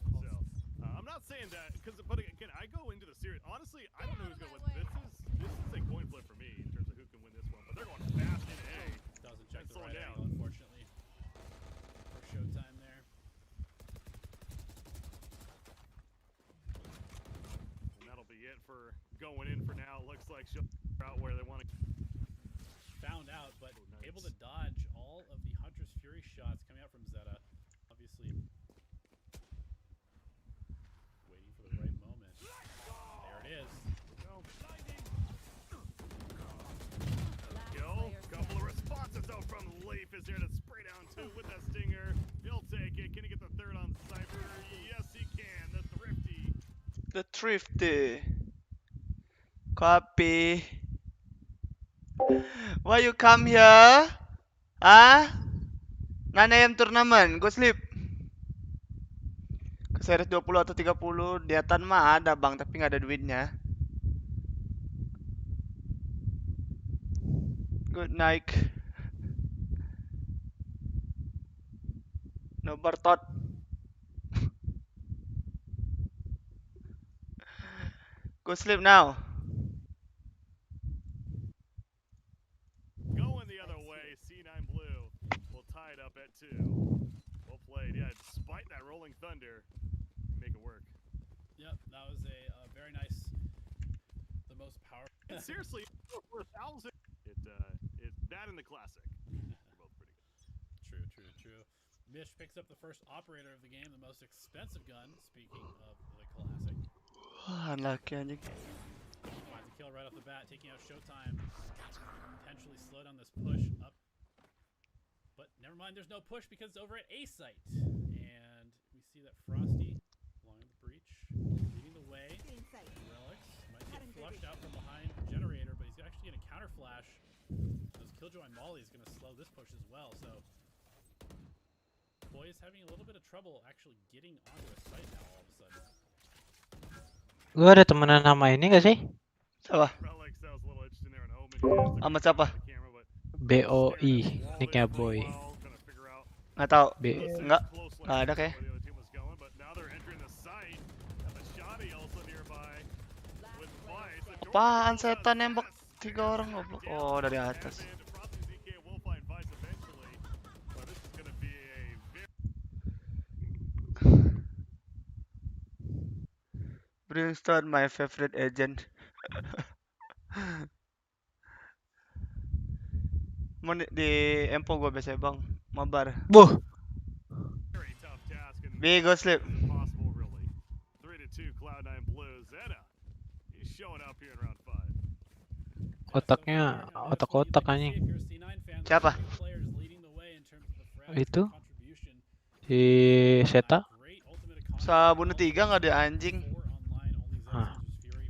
So I'm not saying that because, but again, I go into the series. Honestly, I don't know who's gonna win. This is a coin flip for me in terms of who can win this one. But they're going fast in A. doesn't check the Slow right down. angle, unfortunately, for Showtime there. And that'll be it for going in for now. It looks like she'll out where they want to. Found out, but nice. able to dodge all of the Hunter's Fury shots coming out from Zeta. Obviously, waiting for the right moment. There it is. Kill. Couple of responses though from Leaf is there to spray down two with that stinger. He'll take it. Can he get the third on Cypher? Yes, he can. The thrifty. The Thrifty. Copy. Why you come here? Ah? 9 AM turnamen, go sleep. Ke series 20 atau 30, niatan mah ada bang, tapi nggak ada duitnya. Good night. No Bartot. Go sleep now. Going the other way. C9 Blue will tie it up at 2. Well played. Yeah, despite that rolling thunder, make it work. Yep, that was a very nice, the most powerful. And seriously, for 1,000, it's that in the classic. They're both pretty good. True. Mish picks up the first operator of the game, the most expensive gun, speaking of the classic. Unlucky anjing. Finds a kill right off the bat, taking out Showtime. Potentially slow down this push up. But never mind, there's no push because it's over at A site. And we see that Frosty, along the breach, leading the way. Relics might get flushed out from behind Generator, but he's actually going to counter flash. Those Killjoy Molly is going to slow this push as well, so Boy is having a little bit of trouble actually getting onto a site now all of a sudden. Gua ada temenan sama ini gak sih? Siapa? Relics, that was a little itched in there, and Omen. Sama siapa? BOI, nicknya Boy. Nggak tahu. B. Nggak ada kayak. Apaan setan nembak 3 orang goblok. Oh, dari atas. Brimstone, my favorite agent. Di Empo gua biasanya bang, mabar. Buh. B, go sleep. Otaknya otak-otak anjing. Siapa? Itu si Seta. Sa bunuh 3 nggak ada anjing.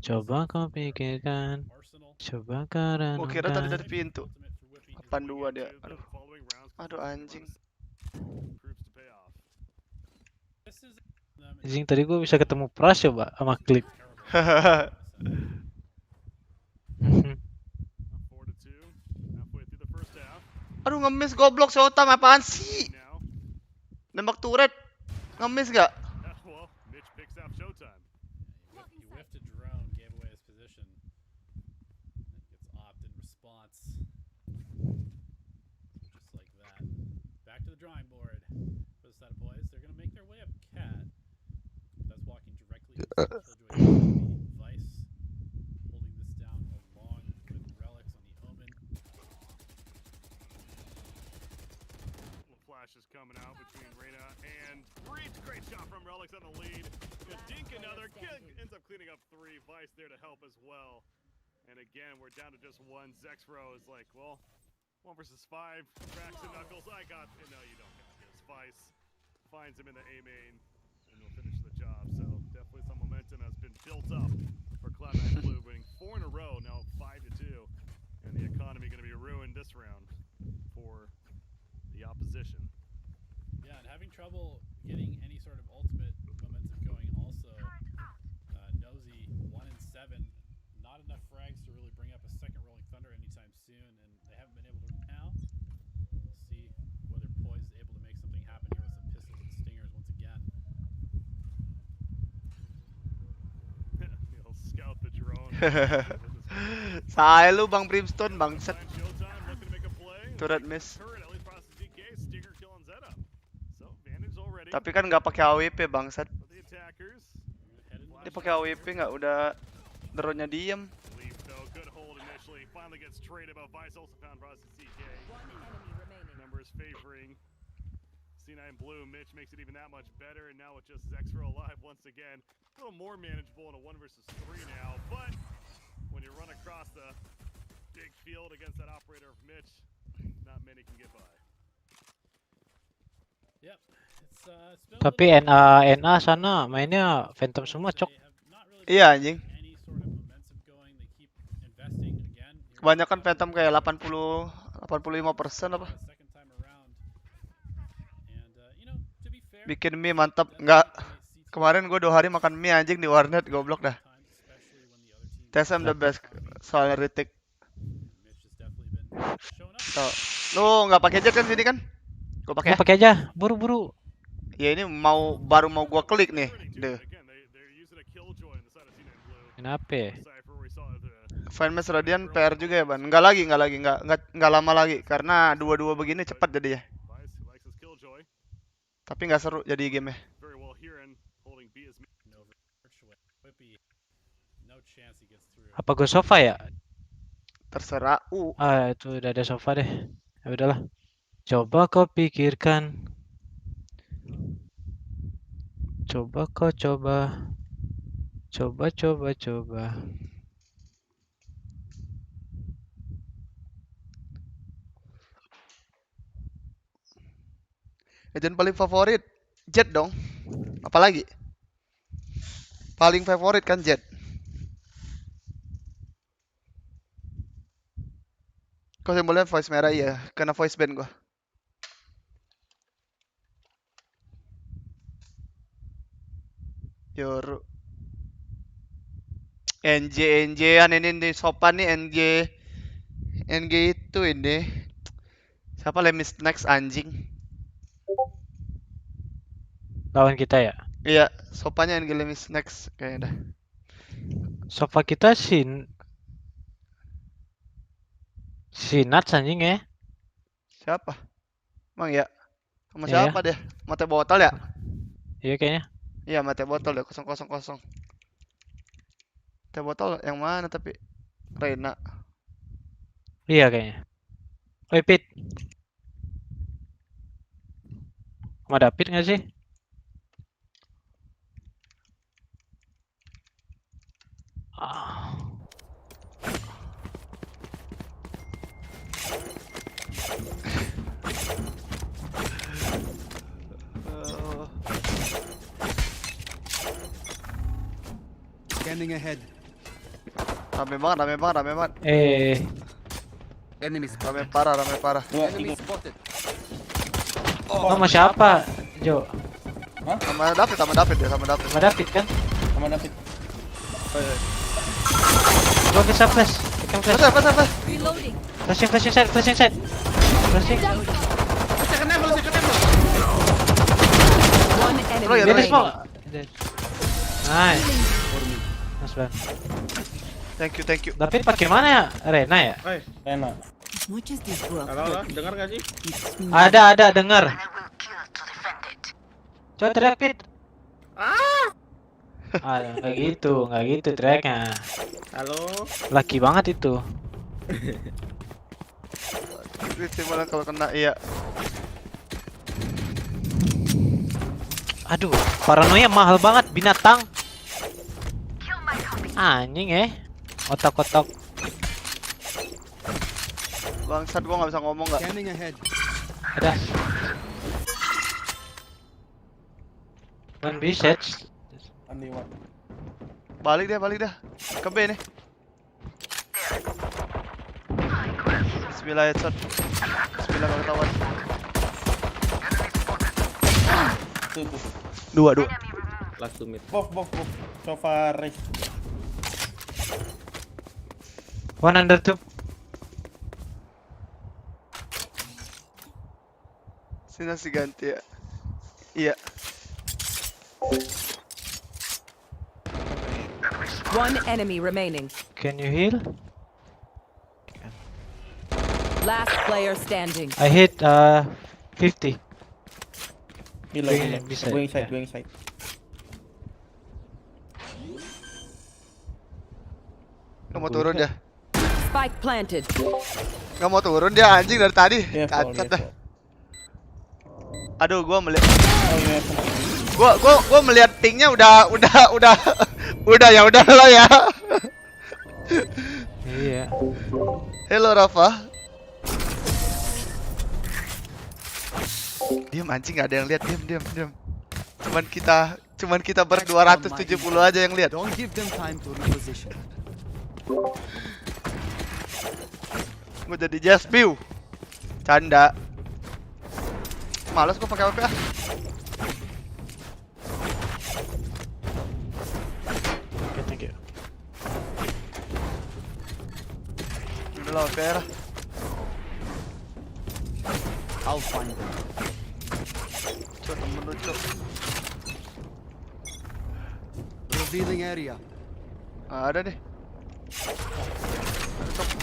Coba kau pikirkan. Coba kau Gua kira tadi dari pintu. 82 dia. Aduh anjing. Anjing tadi gua bisa ketemu Pras coba sama Clip. Aduh ngemis goblok Showtime apaan sih? Nembak turret. Ngemis gak? Well, Mitch picks out showtime. He whiffed a drone, gave away his position. Gets opt in response. Just like that. Back to the drawing board. For the set of boys, they're gonna make their way up Cat. That's walking directly to Killjoy. Vice holding this down along with Relics on the Omen. Little flashes coming out between Reyna and Breach. Great shot from Relics on the lead. Dink another. Kill ends up cleaning up 3. Vice there to help as well. And again, we're down to just 1. Zexro is like, well, 1 versus 5. Cracks and knuckles. I got. No, you don't got this. Vice finds him in the A main, and we'll finish the job. So definitely some momentum has been built up for Cloud9 Blue, winning 4 in a row, now 5-2, and the economy going to be ruined this round for the opposition. Yeah, and having trouble getting any sort of ultimate momentum going also. Nosy 1 and 7. Not enough frags to really bring up a second Rolling Thunder anytime soon, and they haven't been able to now. We'll see whether Poise is able to make something happen here with some pistols and stingers once again. He'll scout the drone. Say lu Bang Brimstone bangsat. Showtime looking to make a play. Turret miss. Turret at least process DK. Stinger killing Zeta. So advantage already Tapi kan nggak pakai AWP bangsat. for the attackers. Dia pakai AWP nggak udah drone-nya diem. Leaf though, good hold initially. Finally gets traded, but Vice also found process DK. Numbers favoring C9 Blue. Mitch makes it even that much better, and now with just Zexro alive once again, a little more manageable in a 1 versus 3 now. But when you run across the big field against that operator of Mitch, not many can get by. Yep. It's been a Tapi little NA sana mainnya Phantom semua, they cok. have not really Iya anjing. any sort of momentum going. They keep investing again. Kebanyakan Phantom kayak 85% apa. Second time around. And you know, to be fair, Bikin mie mantap. Nggak. Kemarin gue 2 hari makan mie anjing di warnet, goblok dah. especially when the other team TSM the best soalnya retake. Mitch has definitely been showing up. Tuh. Lu nggak pakai jet kan sini kan? Gue pakai. Pakai aja, buru-buru. Ya ini baru mau gua klik nih. Deh. Again, they're using a killjoy on the side of C9 Blue. Kenapa? Cypher we saw the Finemax Radiant PR juga ya, Ban. Enggak lama lagi karena dua-dua begini cepat jadi ya. Vice who likes his killjoy. Tapi nggak seru jadi game-nya. Very well here and holding B as Nova, Archway, Whippy, no chance he gets through. Apa gue sofa ya? Terserah. Itu udah ada sofa deh. Ya udahlah. Coba kau pikirkan. Coba. Agent paling favorit Jet dong. Apalagi? Paling favorit kan Jet. Kau simbolnya voice merah ya, kena voice ban gua. Yoru. NJ-an ini nih sopan nih NG itu ini. Siapa Lemis next anjing? Lawan kita ya. Iya, sopannya NG Lemis next kayaknya dah. Sofa kita si Nats anjing ya. Siapa? Emang ya? Sama Iya. siapa deh? Mate botol ya? Iya kayaknya. Iya, mate botol ya 000. Mate botol yang mana tapi? Reina. Iya kayaknya. Oi Pit. Sama David nggak sih? Scanning ahead. Rame banget. Enemy Rame parah. Enemy spotted. Sama siapa? Jo. Sama David ya. Sama David kan? Sama David. Gua bisa flash. Tekan flash. Pas. Reloading. Flashing side. Flashing. enemy Dia remaining. smoke. Nice. Nice banget. Thank you. David pakai mana ya? Rena ya? Enak. As much as this world Halo, dengar gak sih? keeps me Ada dengar. Coba teriak Pit. Nggak gitu teriaknya. Halo. Laki banget itu. Itu malah kalau kena iya. Aduh, paranoia mahal banget binatang. Anjing otak-otak. Bangsat gua nggak bisa ngomong nggak. Scanning ahead. Ada. One B sets. Balik dah. Ke B nih. Bismillah headshot. Bismillah kalau ketahuan. Dua. Last 2 mid. Bof. So far. One under two. Sini nasi ganti ya. Iya. One enemy remaining. Can you heal? Last player standing. I hit 50. Below. Bisa. Going Ya. side. Nggak mau turun dia. Spike planted. Nggak mau turun dia anjing dari tadi. Iya, Cacat dah. Careful. Aduh, gua melihat. Oh iya. Gua melihat pingnya udah ya udahlah ya. Iya. Halo Rafa. Diam anjing, nggak ada yang lihat. Diam. Cuman kita ber 270 aja yang lihat. Don't give them time to reposition. Gua jadi just view. Canda. Males gua pakai WP ah. Oke, thank you. Udah lah WP lah. I'll find them. Cok, temen lu cok. Revealing area. Ada deh.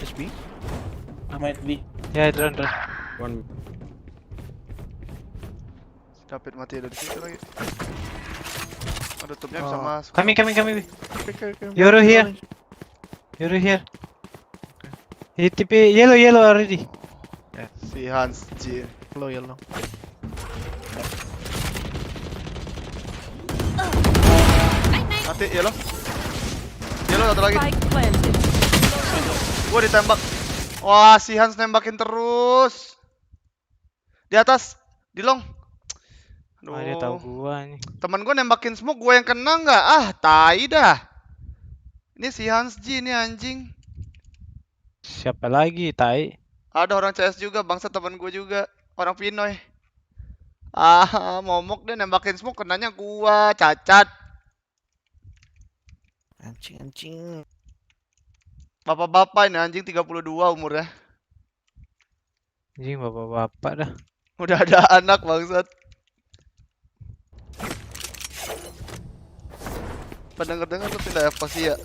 HP? Might be. Ya, drone. One. Dapat mati dari situ lagi. Ada tutupnya bisa masuk. Coming. Okay. You're here. He TP yellow already. Si Hans J. Yellow. Mati yellow. Yellow satu lagi. Spike planted. Gua ditembak. Wah, si Hans nembakin terus. Di atas, di long. Aduh. Dia tahu gua nih. Temen gua nembakin smoke, gua yang kena nggak? Ah, tai dah. Ini si Hans J ini anjing. Siapa lagi, tai? Ada orang CS juga, bangsa temen gua juga. Orang Pinoy. Ah, momok dia nembakin smoke, kenanya gua, cacat. Anjing. Bapak-bapak ini anjing 32 umurnya. Anjing bapak-bapak dah. Udah ada anak bangsat. Pendengar-dengar lu pindah apa sih ya?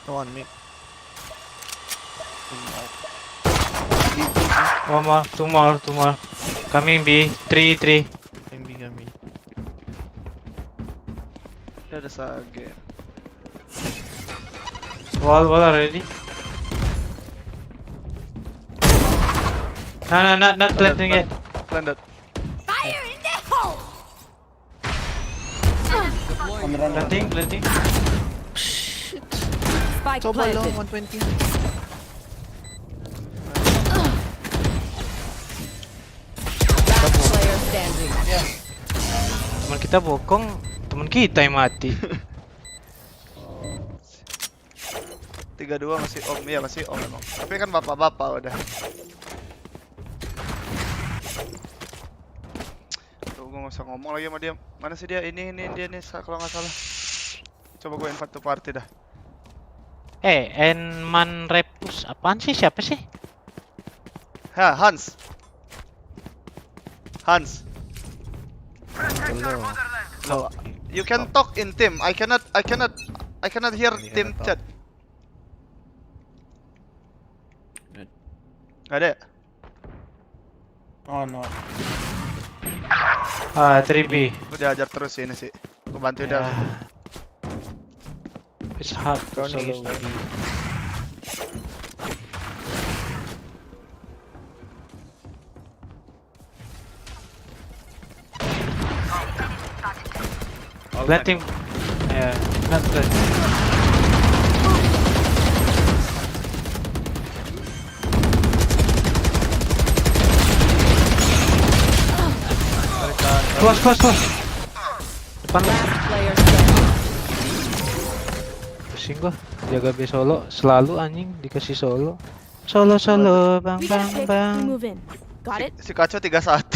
One mid. One more, two more. Coming B, 3. Kami. Dia ada sage. Wall already. No, not planting it. Landed. fire in the hole. Planting. Spike planted. 120. Last player standing. Teman kita bokong, teman kita yang mati. 32 masih om, iya masih om emang. Tapi kan bapak-bapak udah. Tuh gua nggak usah ngomong lagi sama dia. Mana sih dia? Ini dia nih kalau nggak salah. Coba gue invite to party dah. Enman Repus apaan sih? Siapa sih? Ha, Hans. No, you can talk in team. I cannot hear team chat. Ada. Oh no. 3B. Gue diajar terus sih ini sih. Gue bantu dia. Yeah. It's hard to Turning solo. is Planting. Yeah, not good. Close. Depan lu. Last player standing. Pusing gua. Jaga B solo selalu anjing dikasih solo. Solo bang. We move in. Got it? Si Kaco 31.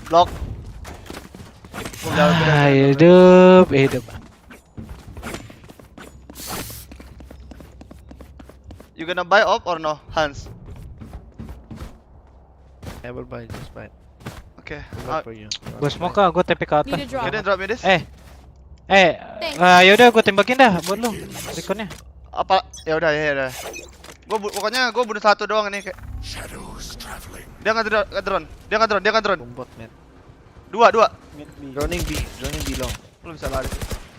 Blok. Hidup. You gonna buy op or no, Hans? Never buy, just buy. Okay. Good for you. Gua smoke ah, gua TP ke atas. Need a drop. Can you drop me this? Yaudah gua tembakin dah buat lu. Rekonnya. Apa? Ya udah. Pokoknya gua bunuh satu doang nih kayak. Dia nge-drone. Bombot, man. Dua. mid B. Droning B long. Lu bisa lari.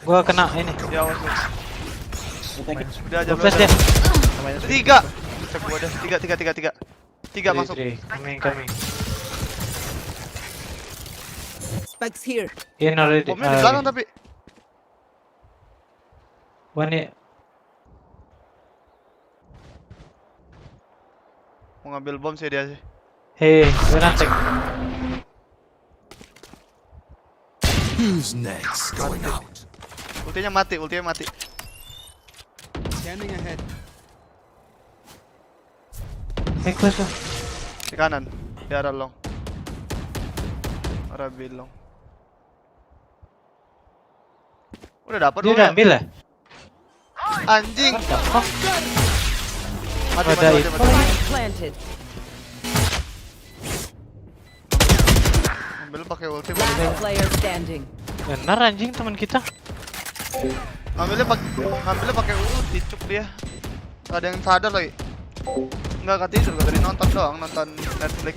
Gua kena ini. Ya awas lu. Retakes. Udah aja Gua flash deh. Tiga. Cek gua dah. Tiga masuk. Coming. Spikes here. In already. Bomnya di belakang tapi. One hit. Mau ngambil bom sih dia sih. Hey, we're not take. Who's next? Going out. Ultinya mati. Scanning ahead. Hey, close lah. Di kanan. Di arah long. Arah bilong. Udah dapat Dia udah ambil lah. Anjing. Mati. Spike planted. Ambil pakai ulti. Last player standing. Benar anjing teman kita. Ngambilnya pakai ulti, cuk dia. Ada yang sadar lagi. Enggak tidur, tadi nonton doang, nonton Netflix.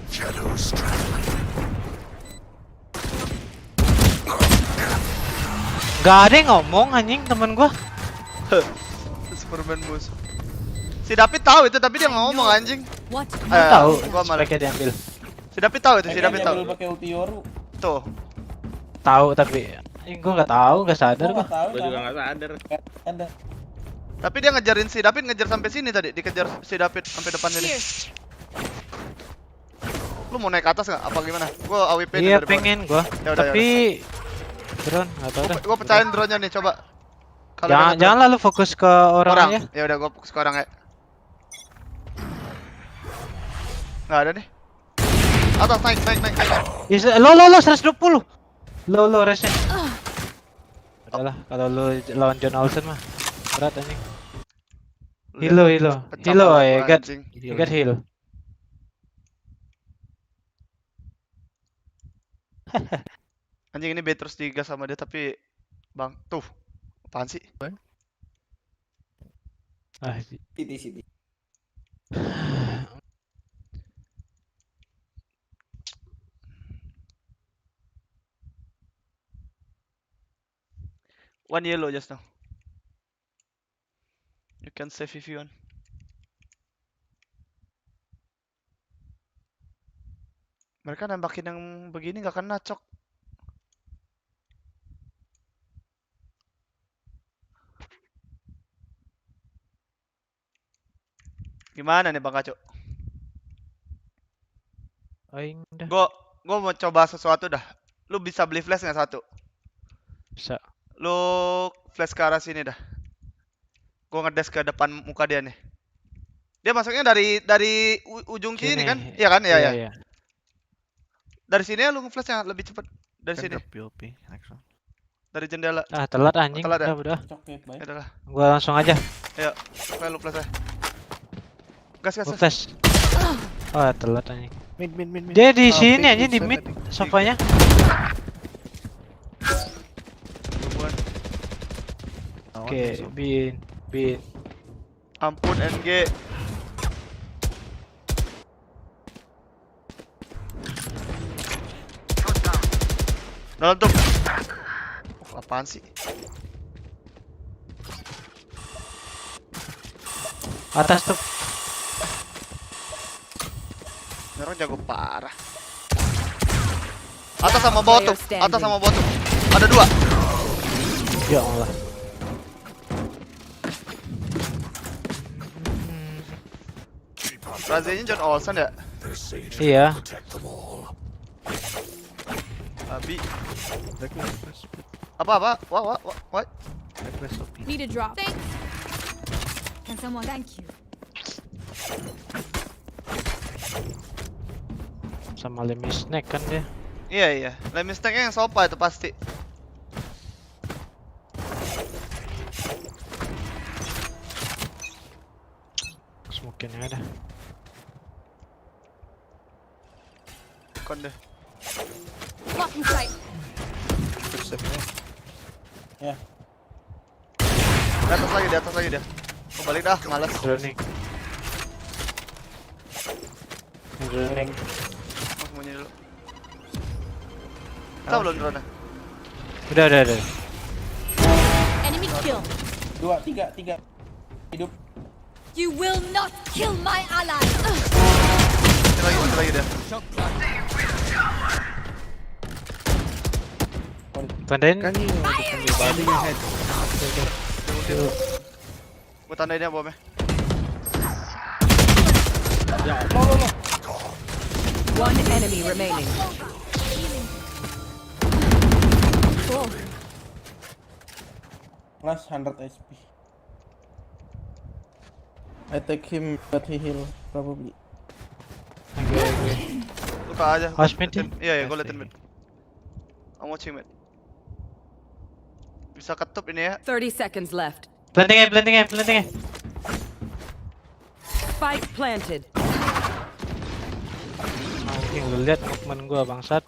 Shadows traveling. Gak ada yang ngomong anjing temen gua. Superman bus. Si David tahu itu tapi dia nggak ngomong anjing. What? Tahu. Gua malah. Spike-nya diambil. Si David tahu itu, si David tahu. Pakai ulti Yoru. Tuh. Tahu tapi gua nggak tahu, nggak sadar gua. Gua juga enggak sadar. Ada. Tapi dia ngejarin si David, ngejar sampai sini tadi, dikejar si David sampai depan sini. Here. Lu mau naik ke atas nggak? Apa gimana? Gua AWP Iya dari bawah. pengen gua. Ya udah, Tapi drone nggak tahu dah. Gua pecahin drone-nya nih, coba. Jangan lalu fokus ke orangnya. Ya udah, gua fokus ke orang ya. Nggak ada nih. Atas, naik. Lo 120. Lo resnya. Udahlah, kalau lu lawan John Olsen mah berat anjing. Hilo ya, get heal. Anjing ini B terus digas sama dia tapi bang, tuh apaan sih? City. One yellow just now. You can save if you want. Mereka nembakin yang begini gak kena, cok. Gimana nih Bang Kaco? Aing dah. Gua mau coba sesuatu dah. Lu bisa beli flash nggak satu? Bisa. Lu flash ke arah sini dah. Gua ngedes ke depan muka dia nih. Dia masuknya dari ujung sini kan? Iya kan? Iya. Dari sini ya lu nge-flashnya lebih cepat. Dari sini. Dari jendela. Ah, telat anjing. Telat ya? Udah. Oke, baik. Ya udah lah. Gua langsung aja. Ayo, lu flash aja. Gas. Flash. Oh, telat anjing. Mid. Dia di sini Big aja di side mid tadi. sofanya. Hubungan. Oke, bin. Ampun NG. Dalam tuh. Apaan sih? Atas tuh. Ini orang jago parah. Atas sama bottom. Ada 2. Ya Allah. Razenya John Olsen ya? Iya. Abi. Apa? What? Need a drop. Thanks. Can someone thank you? Sama Lemmy Snake kan dia. Iya. Lemmy Snake yang sopa itu pasti. Mungkin ada. Kon deh. Blocking sight. Ya. Di atas lagi dia. Mau balik dah, malas. Droning. Mau sembunyi dulu. Tahu belum drone? Udah. Enemy kill. 2, 3. Hidup. You will not kill my ally. Ini lagi dia. Tandain. Kan you body your head. Gua tandain ya bomnya. One enemy remaining. Cool. Plus 100 HP. I take him but he heal probably. Oke. Luka aja. House mid ya? Iya, gua liatin mid. I'm watching mid. Bisa ketup ini ya. 30 seconds left. Planting. Spike planted. Anjing lu lihat movement gua bangsat.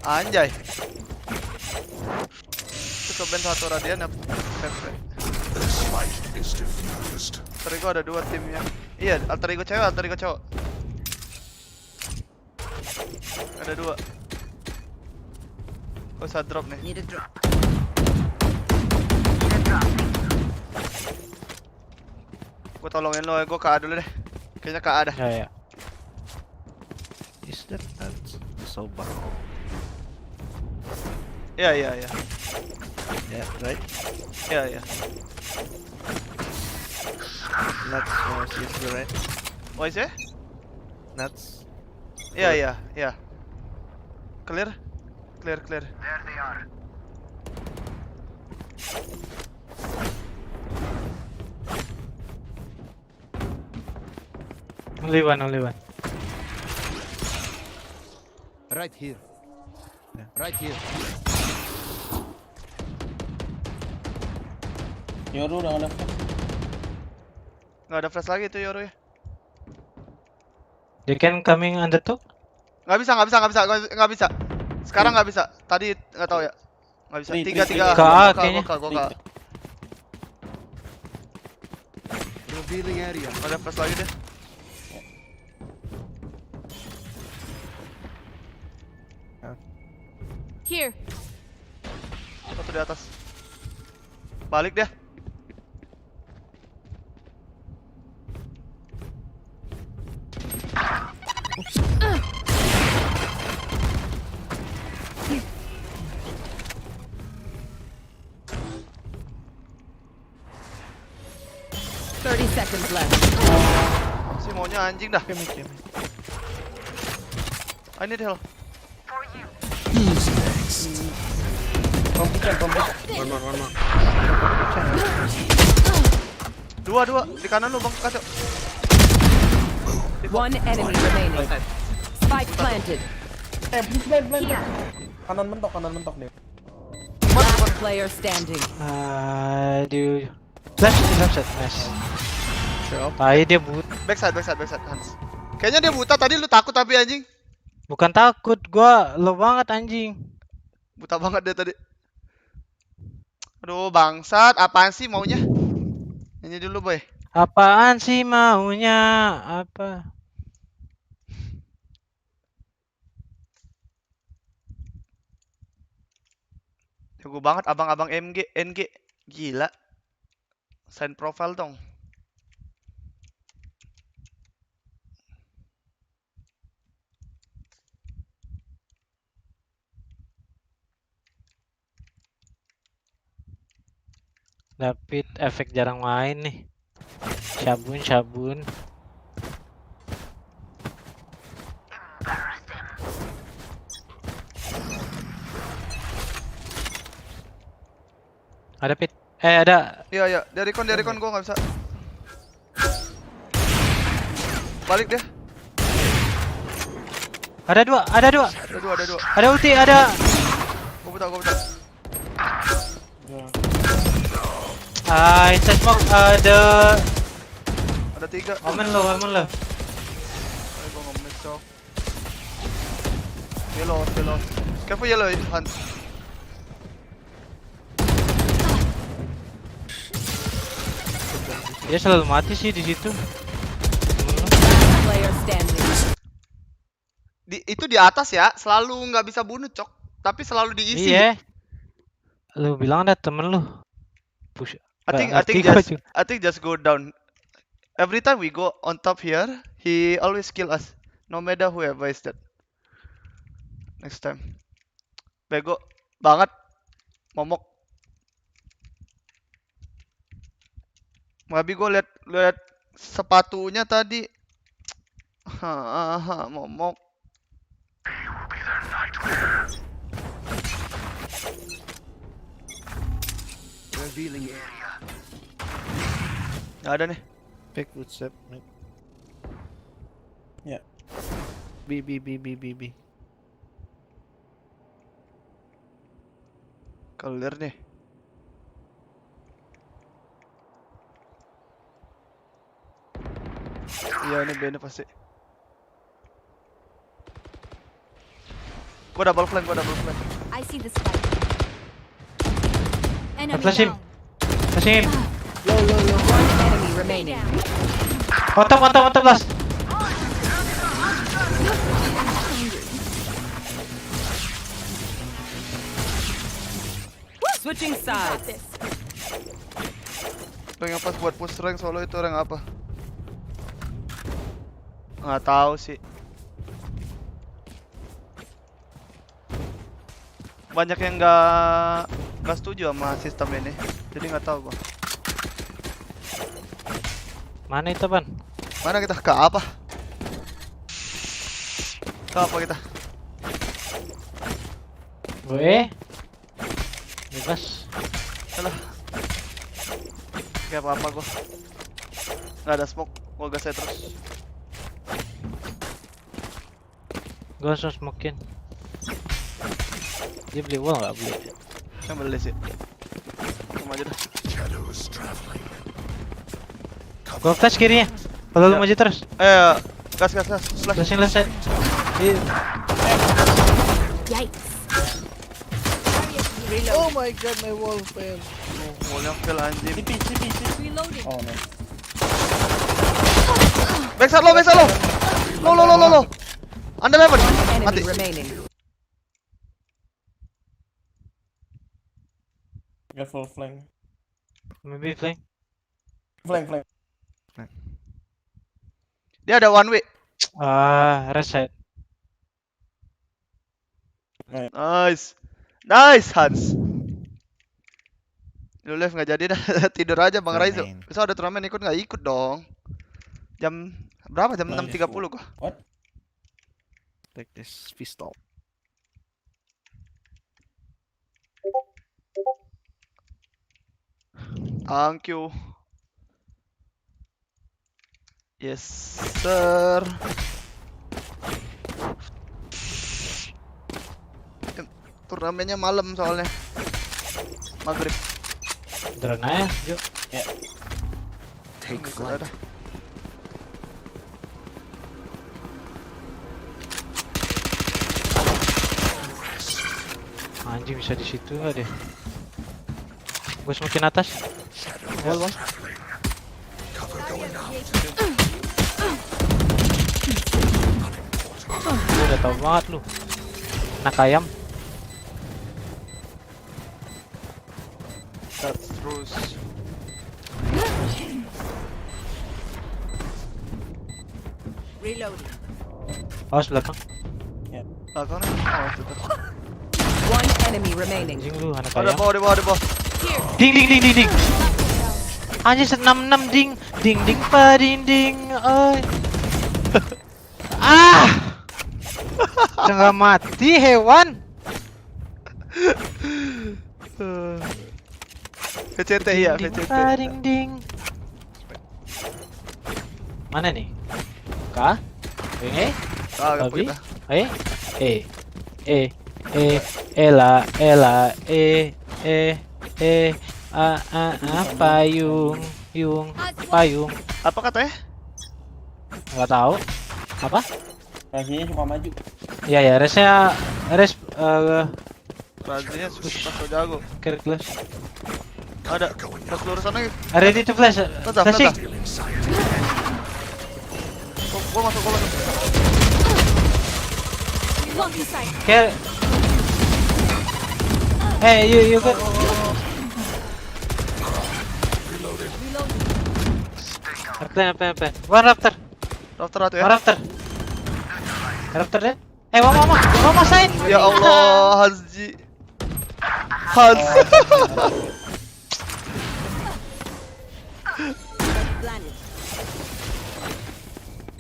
Anjay. Itu keban satu radian ya. Alter ego ada 2 timnya. Iya, alter ego cowok. Ada 2. Gua bisa drop nih. Need a drop. Gua tolongin lo, gua ke A dulu deh. Kayaknya ke A dah. Ya. Is that so bad? Iya. Yeah, right? Iya. Nuts seriously right? What is it? Nuts. Iya. Clear. There they are. Only one. Right here. Right here. Yoru udah ada flash. Nggak ada flash lagi tuh Yoru ya. They can coming under top. Nggak bisa. Sekarang nggak bisa. Tadi nggak tahu ya. Nggak bisa. 3. Ke A kayaknya. Gua ke A. Revealing area. Ada flash lagi deh. Here. Satu di atas. Balik dia. Seconds left. Si maunya anjing dah. I need help. Who's next? Kompikan. One more. Dua di kanan lu bang kacau. One enemy remaining. Spike planted. Blind. Kanan mentok nih. Last player standing. Aduh. Left shot, nice. Shop. Tai dia but. Backside Hans. Kayaknya dia buta tadi, lu takut tapi anjing. Bukan takut, gua low banget anjing. Buta banget dia tadi. Aduh bangsat, apaan sih maunya? Nyanyi dulu boy. Apaan sih maunya? Apa? Jago banget abang-abang NG. Gila. Sign profile dong. David efek jarang main nih. Sabun. Ada Pit. Ada. Iya, dari kon gua nggak bisa. Balik dia. Ada dua. Ada dua. Ada ulti, ada. Gua buta. Inside smoke ada. Ada 3. Omen lo. Ayo gua nge-miss cok. Yellow. Careful yellow, Hans. Dia selalu mati sih di situ. Player standing. Itu di atas ya, selalu nggak bisa bunuh cok, tapi selalu diisi. Iya. Lu bilang ada temen lu. Push. I think just go down. Every time we go on top here, he always kill us. No matter whoever is that. Next time. Bego banget. Momok. Tapi gue lihat sepatunya tadi. Momok. Revealing area. Nggak ada nih. Pick footstep, mate. Yeah. B. Clear nih. Iya ini B-nya pasti. Gua double flank. I see the spike. Enemy Flash him. down. Flashing him. One enemy remaining. Mantap blast. Switching Got sides. this. Rank yang pas buat push rank solo itu rank apa? Nggak tahu sih. Banyak yang nggak setuju sama sistem ini, jadi nggak tahu gua. Mana itu, Ban? Mana kita ke apa? Ke apa kita? Gue bebas. Alah. Gak apa-apa gua. Nggak ada smoke, gua gas aja terus. Gue langsung smokein. Dia beli wall nggak beli? Yang beli sih. Cuma aja dah. Gue flash kirinya. Kalau lu maju terus. Gas. Flash. Flashing left side. Yikes. Oh my god, my wall failed. Wallnya fail anjing. Reloading. Oh no. Backside lo. Lo. Under heaven. Enemy Mati. remaining. Careful flank. Maybe flank. Flank. Dia ada one way. Right side. Nice Hans. Lu live nggak jadi dah. Tidur aja Bang Raizo. Besok ada turnamen ikut nggak? Ikut dong. Jam berapa? Jam 6.30 gua. What? Take this pistol. Thank you. Yes sir. Turnamennya malam soalnya. Maghrib. Drone aja, yuk. Take flight. Anjing bisa di situ nggak deh? Gue semakin atas. Wall. Lu udah tau banget lu. Anak ayam. Terus. Reloading. Awas belakang. Belakang nih. Oh, tuh. One enemy remaining. Anjing lu anak Ada ayam. bawah, di bawah. Ding. Anjing 66 ding. Ding pa ding. Oi. Nggak mati hewan. VCT iya, VCT. Ding. Mana nih? Kah? Ah, Babi? kita. Ela, payung. Apa katanya? Nggak tahu. Apa? Kakinya suka maju. Ya, resnya Razia suka jago. careless. Ada. Pas lurusan lagi. Ready to flash. Flashing. Gua masuk. Blocking sight. Care. Hey, you got. Plan. One raptor. Raptor atuh ya. One raptor deh. Mama side. Ya Allah, Hanji.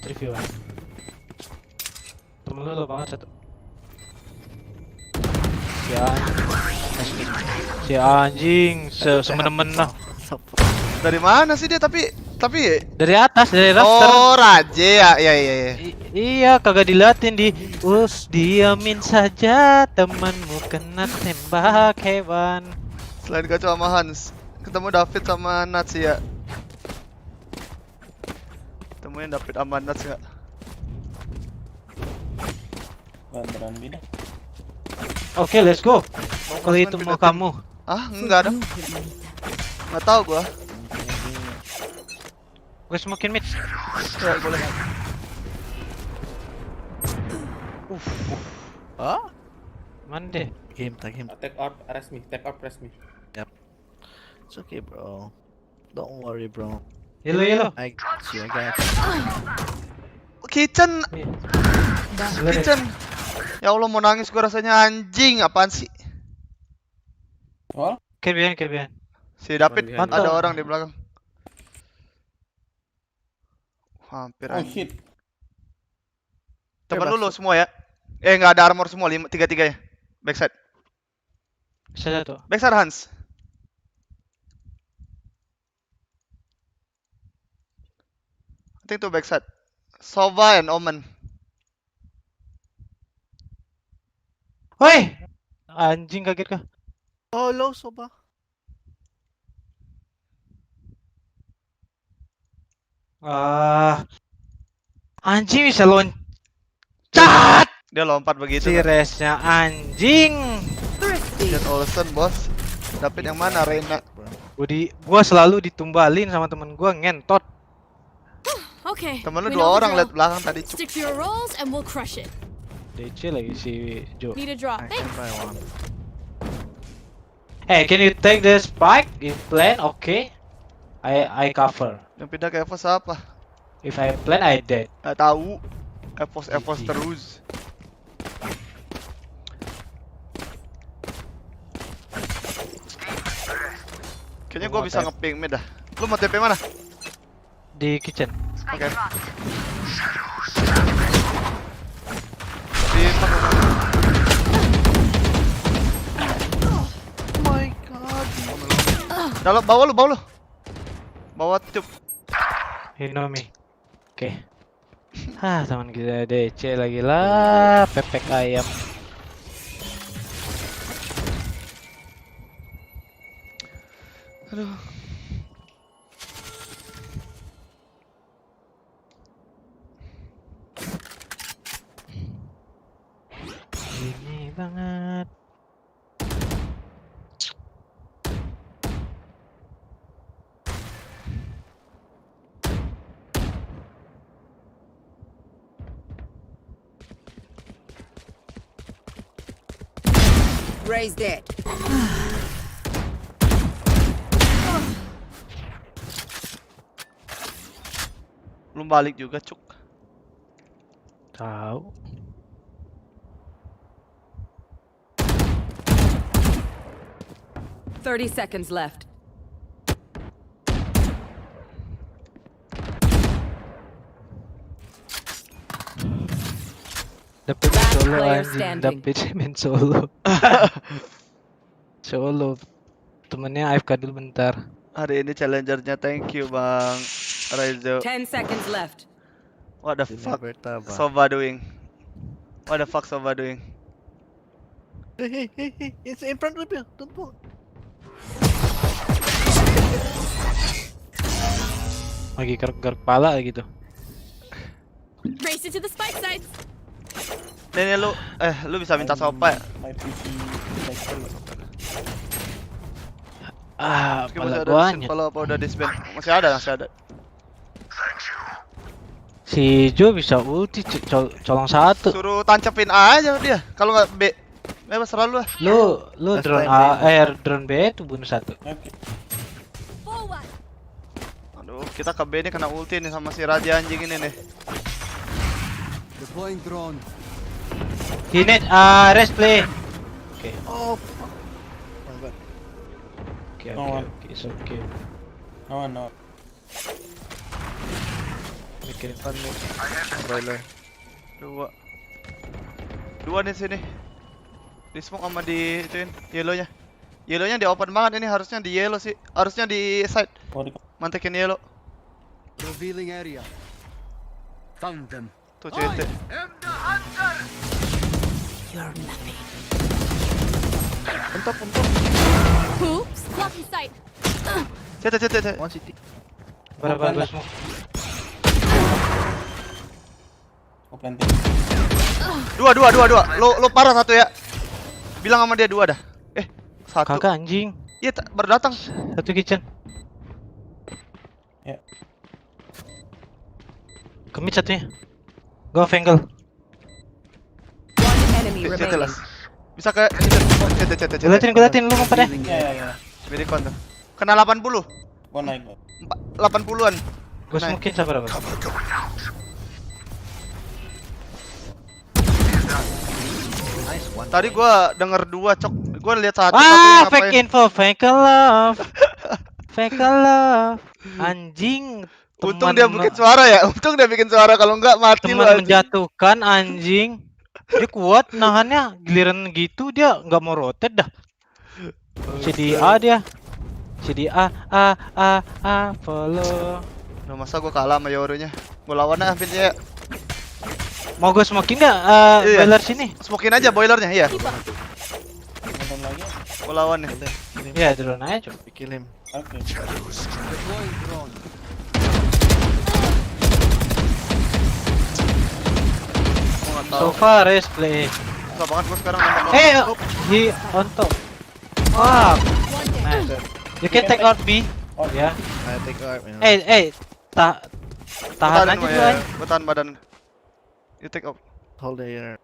Review. Temen lu banget satu. Si anjing semen-men lah. Dari mana sih dia tapi Dari atas, dari raptor. oh, Raja ya. Iya, kagak dilatin diamin saja temanmu kena tembak hewan. Selain kacau sama Hans, ketemu David sama Nats ya. Temuin David sama Nats enggak? Beneran beda. Oke, let's go. Kalau itu mau kamu. Ah, enggak ada. Enggak tahu gua. Gue smokin mid. Ya, boleh. Mana deh? Take out, press me. Yep. It's okay, bro. Don't worry, bro. Yellow. I got you. Kitchen. Iya. Kitchen. Ya Allah, mau nangis gua rasanya anjing. Apaan sih? Wall? Kebian. Si David, Mantap. ada orang di belakang. Hampir Oh anjing. shit. Temen lu semua ya? Nggak ada armor semua, 3-3 ya. Backside. Bisa satu. Backside Hans. I think to backside. Sova and Omen. Woi! Anjing kaget kah? Oh, low soba. Anjing bisa loncat. Dia lompat begitu. Si resnya anjing. Jet Olsen, bos. David yang mana, Reina? Gua selalu ditumbalin sama temen gua ngentot. Okay. Temen lu we 2 know the orang drill. liat belakang tadi. Stick to your roles and we'll crush it. DC lagi si Jo. Need a drop. I can Thanks. try one. Hey, can you take the spike in plan? Okay. I cover. Yang pindah ke Evos apa? If I plan, I dead. Nggak tahu. Evos terus. Kayaknya gua bisa nge-ping mid dah. Lu mau TP mana? Di kitchen. Oke. Di My god. dalam bawah lu. Bawah cup. You know me. Oke. Teman kita DC lagi lah, pepek ayam. Aduh. Ini banget. Ray's dead. Belum balik juga, Cuk. Tahu. Thirty seconds left. Dapat Last solo player anjing, standing. dapat main solo. Solo. Temennya AFK dulu bentar. Hari ini challengernya thank you, Bang Raizo. 10 seconds left. What the fuck Bertambah. Soba doing? What the fuck Soba doing? Hey, it's in front of you. Don't pull. Lagi garuk-garuk kepala gitu. Race into the spike sites. Nih lu bisa minta Sopa ya? My PC Ah, Meski kepala masih ada banyak. kalau apa udah disband? Masih ada. Si Jo bisa ulti colong satu. Suruh tancepin aja dia. Kalau nggak B, bebas selalu lah. Lu drone drone B itu bunuh satu. Oke. Forward. Aduh, kita ke B ini kena ulti nih sama si Raja anjing ini nih. Deploying drone. He need rest play. Oke. Oh. Oke, No. it's okay. No. Mikirin pan nih. Broiler. Dua nih sini. Di smoke sama di ituin yellownya. Yellownya di open banget ini, harusnya di yellow sih. Harusnya di side. Mantekin yellow. Revealing area. Found them. Tuh CT. You're nothing. Untuk. Oops. Blocking sight. CT. One city. Berapa gua smoke? Dua. Lo parah satu ya. Bilang sama dia dua dah. Satu. Kakak anjing. Iya, baru datang. Satu kitchen. Ya. Commit satunya. Go off angle. One enemy CT remaining. las. Bisa ke CT. Gulatin lu ngumpet ya. Ya. Medicon tuh. Kena 80. Gua naik. 80-an. Gua smokein siapa berapa? Tadi gua denger dua, Cok. Gua lihat satu Fake info, fake love. Fake love. Anjing. Untung dia bikin suara ya. Untung dia bikin suara, kalau enggak mati lu. Teman menjatuhkan anjing. Dia kuat nahannya, giliran gitu dia nggak mau rotate dah. CDA dia. CDA follow. Nah, masa gua kalah sama Yorunya. Gua lawannya Afin ya. Mau gue smokin nggak boiler sini? Smokin aja boilernya, iya. Nonton lagi. Gua lawan nih. Ya drone aja coba. Kill him. Oke. Deploying drone. Gua nggak tahu. So far rest play. Susah banget gua sekarang nembak. He on top. Wah. Nice. You can take out B. Ya. I take out. You know. Tahan aja dulu aja. Gua tahan badan. You take off. Hold there.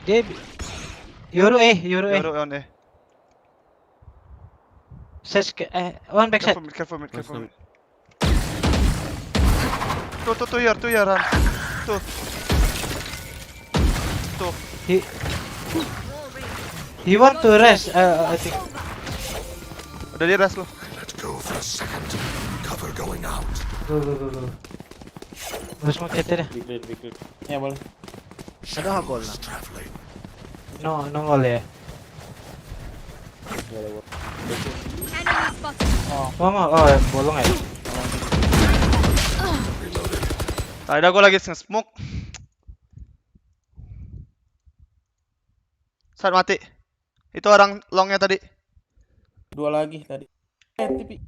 Dia Euro A. Yoru on deh. Ses one backside. Careful mid. Tuh ya Ran. Tuh. He want to rest. I think. Udah di rest lu. Go. Gue smoke CT deh. Big clear. Ya boleh. Ada gol lah. No gol ya. Enemy spotted. Bolong ya. Ada gua lagi nge-smoke. Saat mati. Itu orang longnya tadi. Dua lagi tadi. TV.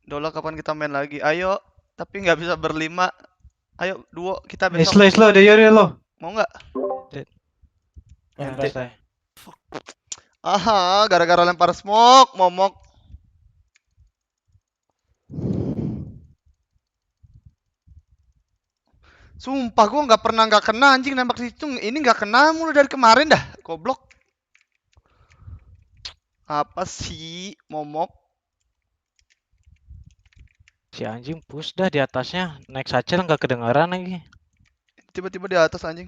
Dola kapan kita main lagi? Ayo, tapi nggak bisa berlima. Ayo duo kita besok. Slow deh Yuri lo. Mau nggak? Ya, Aha, gara-gara lempar smoke, momok. Sumpah gua nggak pernah nggak kena anjing nembak situ. Ini nggak kena mulu dari kemarin dah, goblok. Apa sih, momok? Si anjing push dah di atasnya. Naik sacel nggak kedengaran lagi. Tiba-tiba di atas anjing.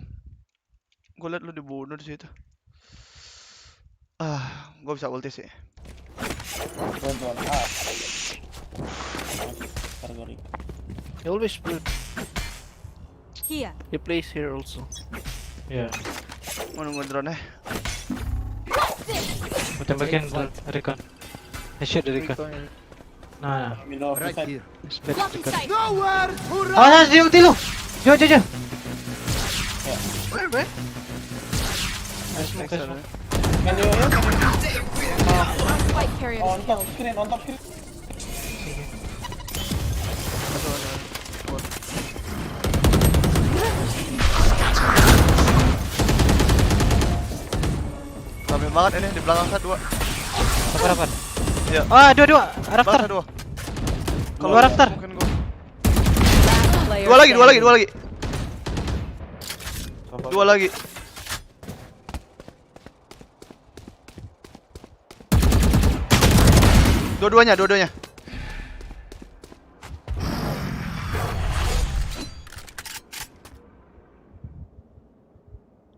Gue liat lu dibunuh di situ. Gue bisa ulti sih. Don't run up. Category. He always split. Here. He plays here also. Ya. Mau nunggu drone ya. Mau tembakin recon. Headshot dari recon. Nah. Right here. Split Blocking recon. sight. Nowhere to run! Oh, dia ulti lu. Jo. Where? Smoke. Can you heal? Spike carrier On top killed. screen, on top screen. Rame banget ini di belakang saya 2. Rapat. Iya. Ah, dua. Rafter. Belakang 2. Keluar rafter. Mungkin gua. Player Dua lagi. standing. Dua lagi. Dua-duanya.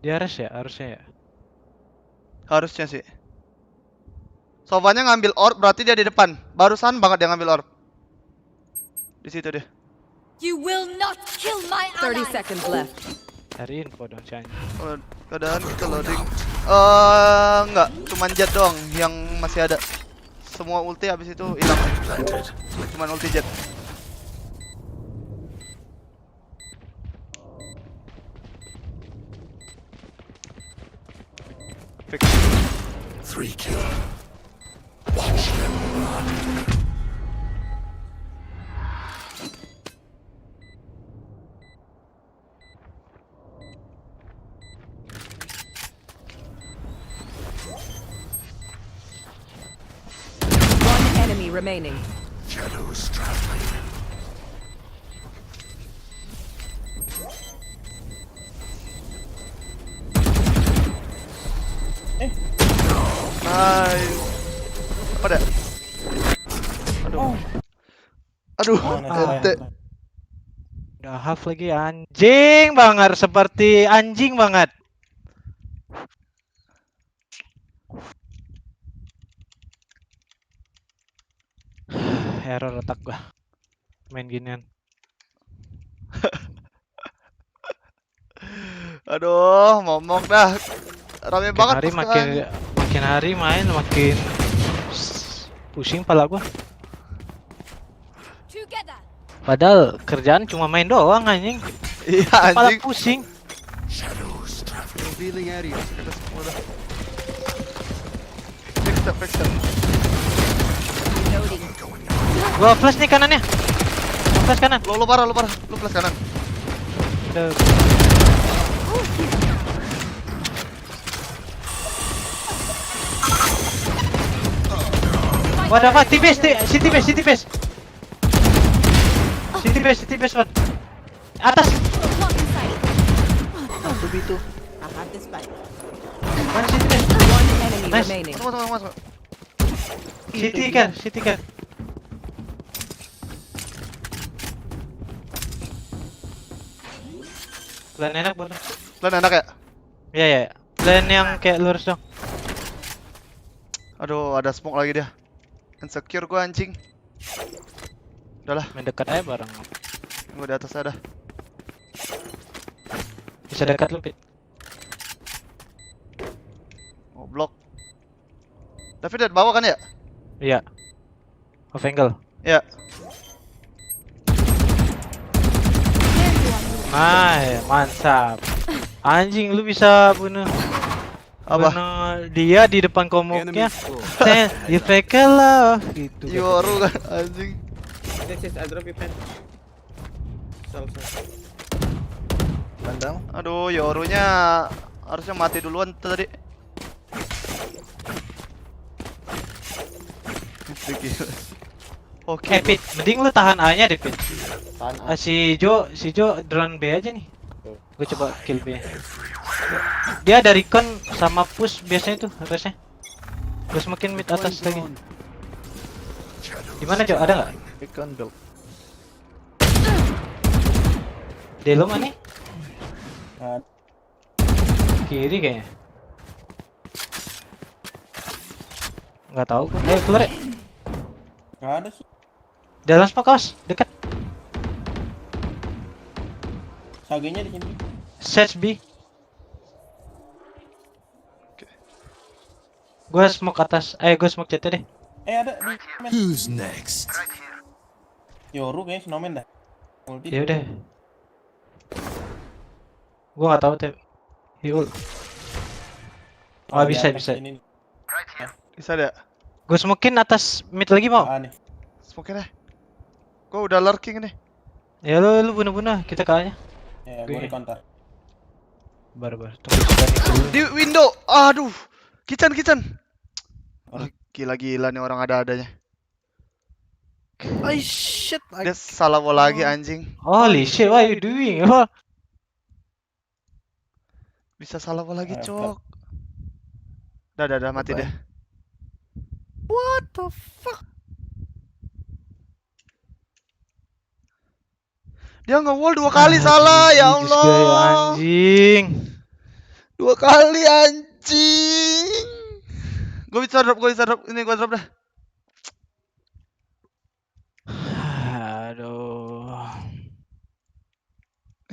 Dia harusnya ya. Harusnya sih. Sovanya ngambil orb berarti dia di depan. Barusan banget dia ngambil orb. Di situ dia. You will not kill my 30 ally. seconds left. Cari info dong si anjing. Kalau keadaan kita loading. Enggak, cuman jet doang yang masih ada. Semua ulti habis itu hilang. Cuman ulti jet. Fix. 3 kill. Watch them run. One enemy remaining. Shadows traveling. Nice. Apa dah? Aduh, ente. Udah half lagi anjing banget, seperti anjing banget. Error otak gua main ginian. Aduh, momok dah. Rame banget Hari pasukan. makin hari main makin pusing pala gua. Together. Padahal kerjaan cuma main doang anjing. Iya Kepala anjing. pusing. Shadows traveling. Revealing area. Kita semua dah. Fix up. Reloading. Gua flash nih kanannya. Flash kanan. Lu parah. Lu flash kanan. Udah. Wadah apa? City base. One. Atas. Blocking sight. B2. Mana city base? One enemy Nice. remaining. Masuk. City kan. Plan enak boleh. Plan enak ya? Iya. Plan yang kayak lurus dong. Aduh, ada smoke lagi dia. Insecure gua anjing. Udahlah, Main dekat aja bareng. gua di atas ada. Bisa dekat lu, Pit. Goblok. David dari bawah kan ya? Iya. Off angle. Ya. Mantap. Anjing lu bisa bunuh dia di depan komuknya. You fake love gitu. Yoru kan anjing. I drop your pen. Pandang. Aduh, Yorunya harusnya mati duluan tadi. Oke. Pit, mending lu tahan A-nya deh, Pit. Tahan A. Si Jo drone B aja nih. Gue coba kill B. Dia ada recon sama push biasanya tuh harusnya. Gue semakin mid atas lagi. Di mana, Cok? Ada nggak? Pick on build. Di lo mana? Nah, Kiri kayaknya. Nggak tahu. Ayo keluar ya. nggak ada sih. Dalam smoke kaos, dekat. Sagenya di sini. Search B. Gue smoke atas. Gue smoke CT deh. Ada di men. Who's next? Yoru kayaknya snowman dah. Ulti. Ya udah. Gue nggak tahu tapi. Hiul. Oh, di bisa atas bisa. Ini. Bisa deh. Gue smokein atas mid lagi mau. Nih. Smoke deh. Gua udah lurking nih. Ya lu bunuh-bunuh kita kalahnya. Ya, gue counter. Bar. Tunggu sekali dulu. Di window. Aduh. Kitchen. Gila-gila nih orang ada-adanya. Oh shit. Dia salah wall lagi anjing. Holy shit, what are you doing? Oh. Bisa salah wall lagi, Cok. Dah mati deh. What the fuck? Dia nge-wall 2 kali salah, ya This guy, Allah. anjing. 2 kali anjing. Gue bisa drop. Ini gue drop dah. Aduh.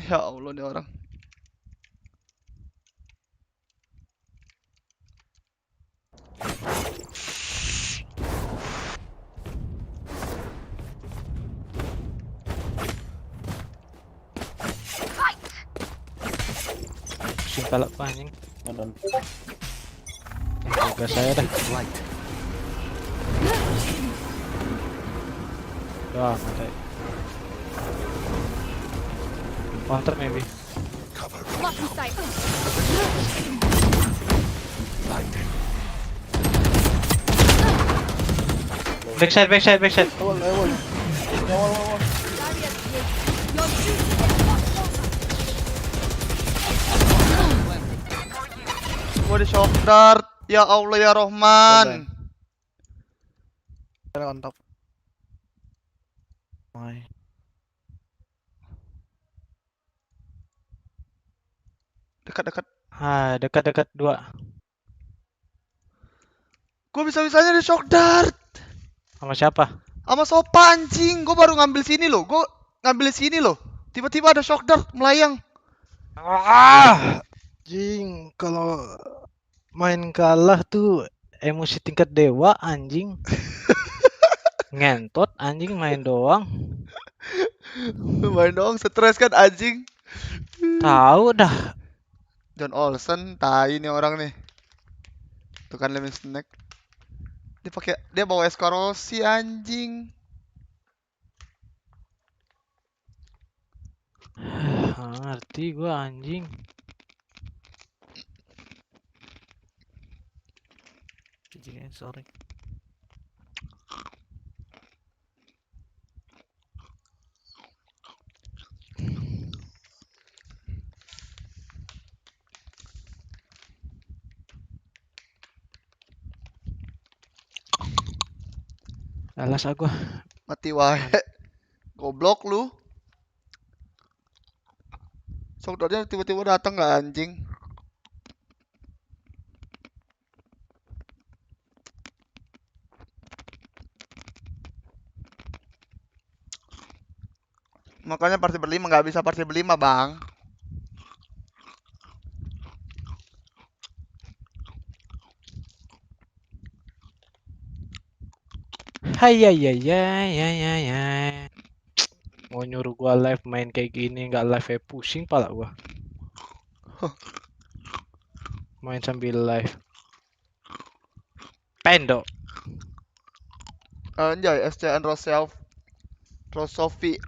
Ya Allah nih orang. Simpel apa anjing? Nodon. Jaga saya dah. Wah, mati. Counter maybe. Lucky sight. Backside. Wall. Gue di shock dart. Ya Allah ya Rahman. On top. My. Dekat. Dekat 2. Gue bisa-bisanya di shock dart. Sama siapa? Sama Sopa anjing. Gue baru ngambil sini loh. Tiba-tiba ada shock dart melayang. Anjing, kalau main kalah tuh emosi tingkat dewa anjing. Ngentot anjing main doang. Main doang stres kan anjing. Tahu dah. John Olsen, tai nih orang nih. Tuh kan lemon snack. Dia bawa Escarosi anjing. Ngerti gua anjing. Sorry. Alas aku. Mati wae. Goblok lu. Shockdartnya tiba-tiba datang nggak anjing? Makanya party berlima nggak bisa party berlima bang. Hai ya. Mau nyuruh gua live main kayak gini nggak live pusing pala gua. Main sambil live. Pendo. Anjay, SCN Rosofi.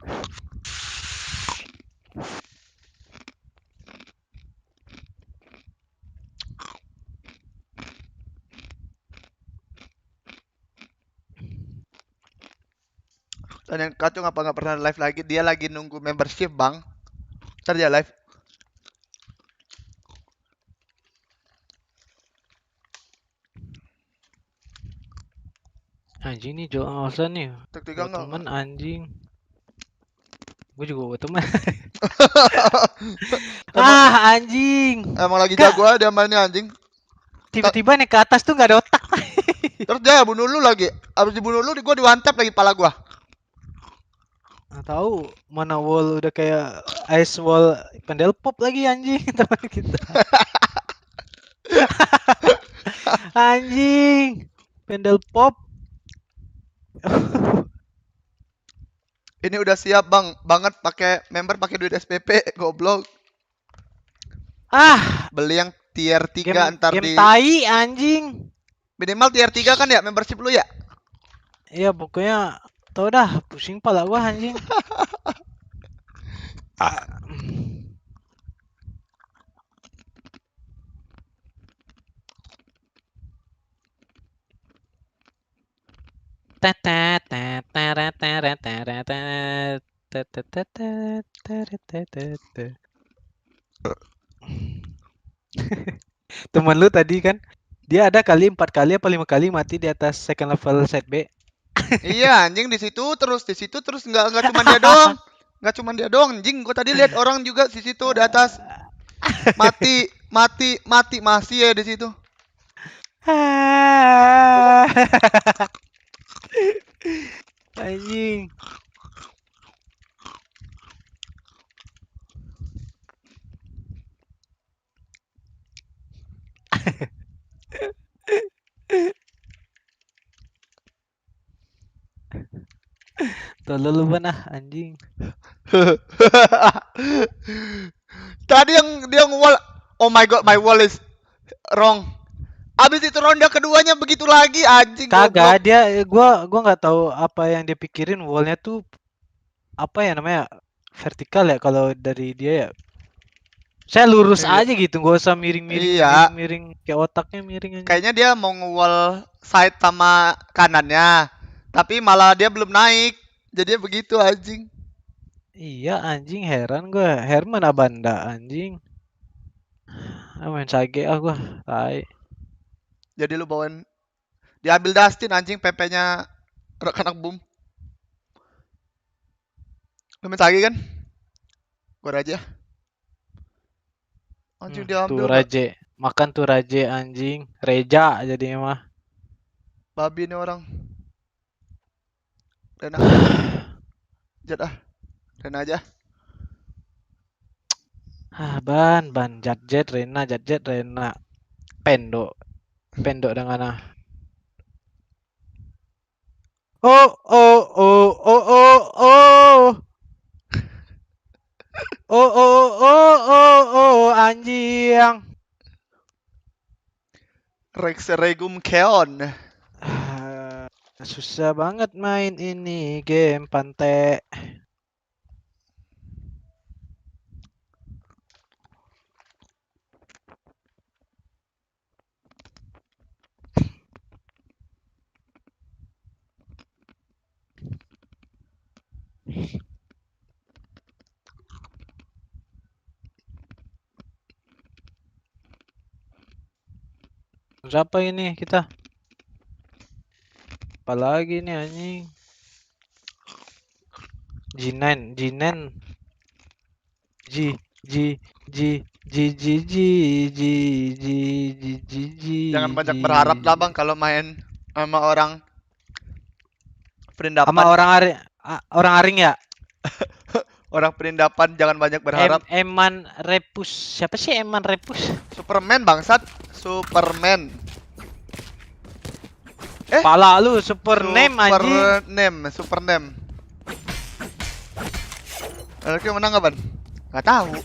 Dan yang kacau nggak pernah live lagi, dia lagi nunggu membership bang. Ntar dia live. Anjing nih Johnson nih. Tek 3 enggak? Temen anjing. Gue juga buat temen. Anjing. Emang lagi jago aja dia mainnya anjing. Tiba-tiba nih ke atas tuh nggak ada otak. Terus dia bunuh lu lagi. Abis dibunuh lu, gua di one tap lagi pala gua. Nggak tahu mana wall udah kayak ice wall pendel pop lagi anjing teman kita. Anjing. Pendel pop. Ini udah siap banget pakai member pakai duit SPP, goblok. Beli yang tier 3 ntar game di tai anjing. minimal tier 3 kan ya membership lu ya? Iya pokoknya tau dah pusing pala gua anjing. Temen lu tadi kan dia ada 4 kali apa 5 kali mati di atas second level set B. Iya anjing di situ terus nggak cuma dia doang. Nggak cuma dia doang anjing. Gua tadi lihat orang juga di situ di atas. Mati masih ya di situ. Anjing. Tolol lu banah anjing. Tadi yang dia wall. Oh my god, my wall is wrong. Abis itu ronde keduanya begitu lagi anjing. Kagak dia gua nggak tahu apa yang dia pikirin wallnya tuh apa ya namanya vertikal ya kalau dari dia ya. Saya lurus aja gitu, gak usah miring kayak otaknya miring aja. Kayaknya dia mau nge-wall side sama kanannya. Tapi malah dia belum naik. Jadi begitu anjing. Iya anjing heran gue. Herman Abanda anjing. Main sage gua. Tai. Jadi lu bawain diambil Dustin anjing PP-nya anak boom. Lu main sage kan? Gua aja. Anjing diambil. Tuh Raje. Makan tuh Raje anjing. Reja jadinya mah. Babi nih orang. Rena. Jat ah. Rena aja. Ban jet Rena Rena. Pendok dengan anjing. Rex Regum Keon. Susah banget main ini game pantai. Siapa ini kita? Apalagi nih anjing. G9 Jangan banyak berharap lah bang kalau main sama orang perindapan. Sama orang aring ya? Orang perindapan jangan banyak berharap. Eman Repus. Siapa sih Eman Repus? Superman bangsat. Superman. Pala lu Supername anjing. Supername. Oke menang gak ban? Gak tahu.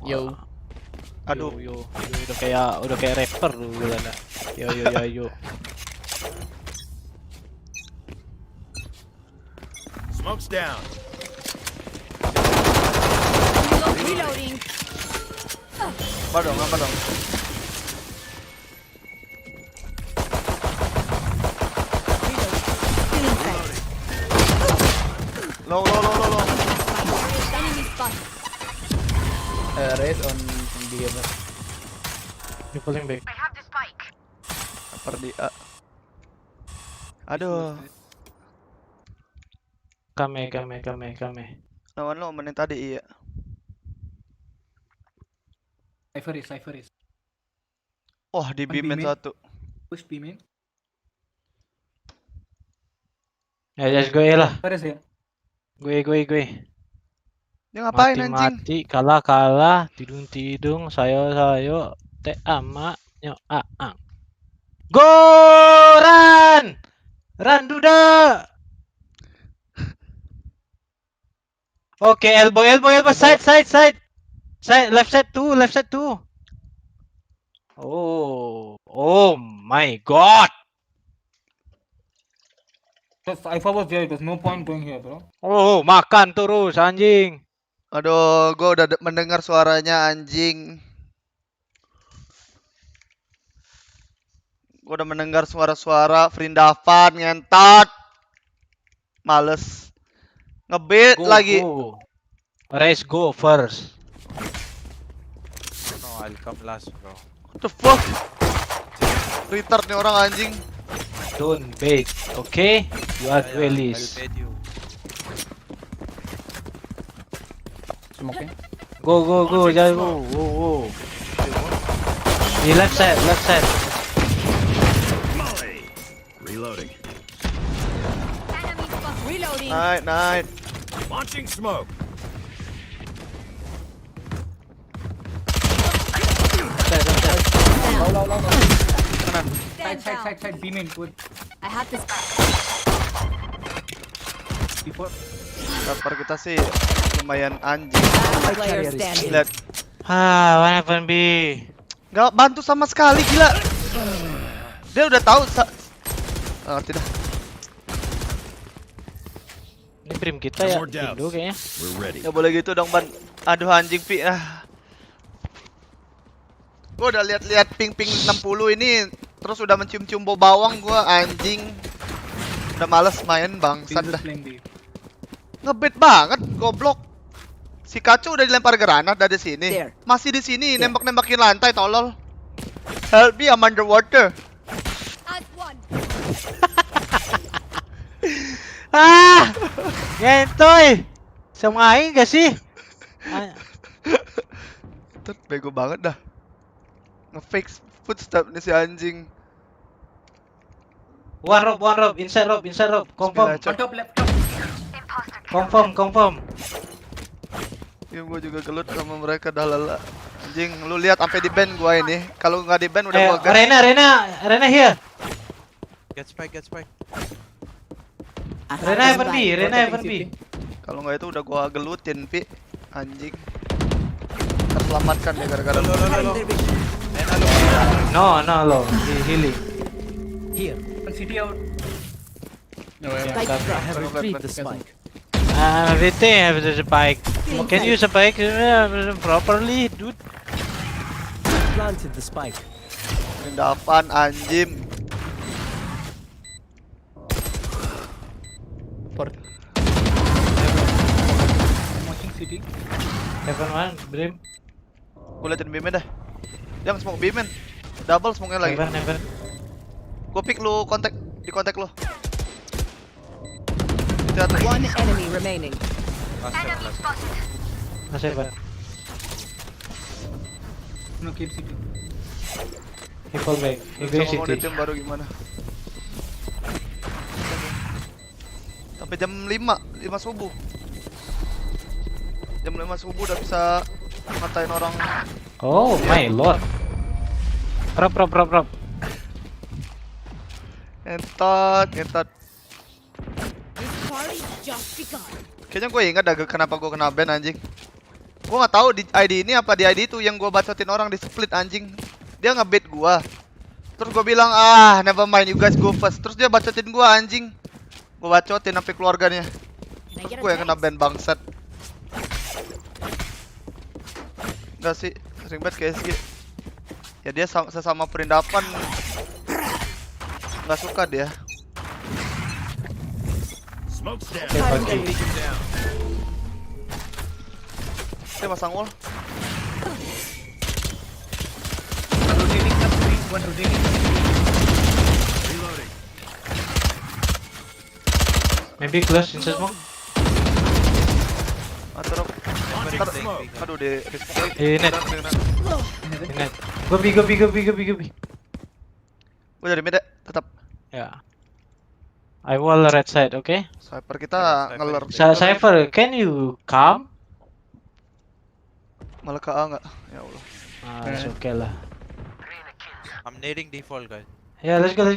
Yo. Aduh. Yo. Udah kayak rapper lu gila. Yo. Smoke's down. Reloading. Apa dong? Low. Enemy spot. Raise on dia. Dia paling baik. Per di A. Aduh. Kame. Lawan lo omen yang tadi iya. Cypher is. Wah, di One B-main B-main. satu. Push B main. Ya, just gue lah. Cypher ya. Gue. Dia ngapain anjing? Mati, kalah, tidung, sayo, te ama, nyo aang. Go, run duda. Oke, elbow, side, left side two. Oh my god. Cypher was there. There's no point going here, bro. Oh, makan terus anjing. Aduh, gua udah mendengar suaranya anjing. Gua udah mendengar suara-suara Frindavan ngentot. Males. Ngebit lagi. Go. Race go first. No, I'll come last, bro. What the fuck? Retard nih orang anjing. Don't bait, okay? You are duelist. I'll bait you. Smoking. Go, just go. The left side. Molly. Reloading. Enemy spot. Reloading. Night. Launching smoke. Stand down. Side. B main. Good. I have this. Before. Rapper kita sih lumayan anjing. Last player standing. Lihat. What happened, B? Gak bantu sama sekali, gila. Dia udah tahu ngerti dah. Ini prim kita ya, Indo kayaknya. We're ready. Gak boleh gitu dong, Ban. Aduh anjing, Pi. Gua udah lihat ping 60 ini terus udah mencium-cium bau bawang gua anjing. Udah males main bangsat dah. Ngebet banget, goblok. Si Kacu udah dilempar granat dari sini. Masih di sini nembak-nembakin lantai tolol. Help me, I'm underwater. As one. Ngentoy. Samain gak sih? Tuh, bego banget dah. Nge-fake footstep nih si anjing. One rope, inside rope. Confirm. On top left top. Confirm. Ya gua juga gelut sama mereka dah lala. Anjing, lu lihat sampai di ban gua ini. Kalau nggak di ban udah gua gas. Rena here. Get spike. Rena Evan B. Kalau nggak itu udah gua gelutin, Pi. Anjing. Terselamatkan ya gara-gara lu. No, healing. Here. One city out. I have retrieved the spike. Everything have the spike. Can you spike properly, dude? Planted the spike. Frindavan anjing. Watching city. Heaven one, Brim. Gua liatin B-main dah. Yang smoke B-main. Double smoke-nya lagi. Heaven. Gua pick lu di kontak lu. One enemy remaining. Masih Heaven. No, keep city. He fall back. He go Sama mau di city. tim baru gimana? Sampai jam 5 subuh. Jam 5 subuh udah bisa ngatain orang. Oh my lord. Prop. Ngentot. This party just begun. Kayaknya gue ingat dah kenapa gue kena ban anjing. Gue nggak tahu di ID ini apa di ID itu yang gue bacotin orang di split anjing. Dia ngebait gue. Terus gue bilang never mind you guys go first. Terus dia bacotin gue anjing. Gue bacotin sampai keluarganya. Terus gue yang kena ban bangsat. Enggak sih, sering banget ke SG. Ya dia sesama Frindavan. Nggak suka dia. Smoke's down. Dia pasang wall. One rotating top three. One rotating. Reloading. Maybe close inside smoke. Antara aduh di Net. Go B. Gue dari mid ya, tetap. Yeah. I wall right side, okay? Sniper kita ngeler. Cypher, can you come? Malah ke A nggak? Ya Allah. It's okay lah. I'm nading default, guys. Yeah, let's go.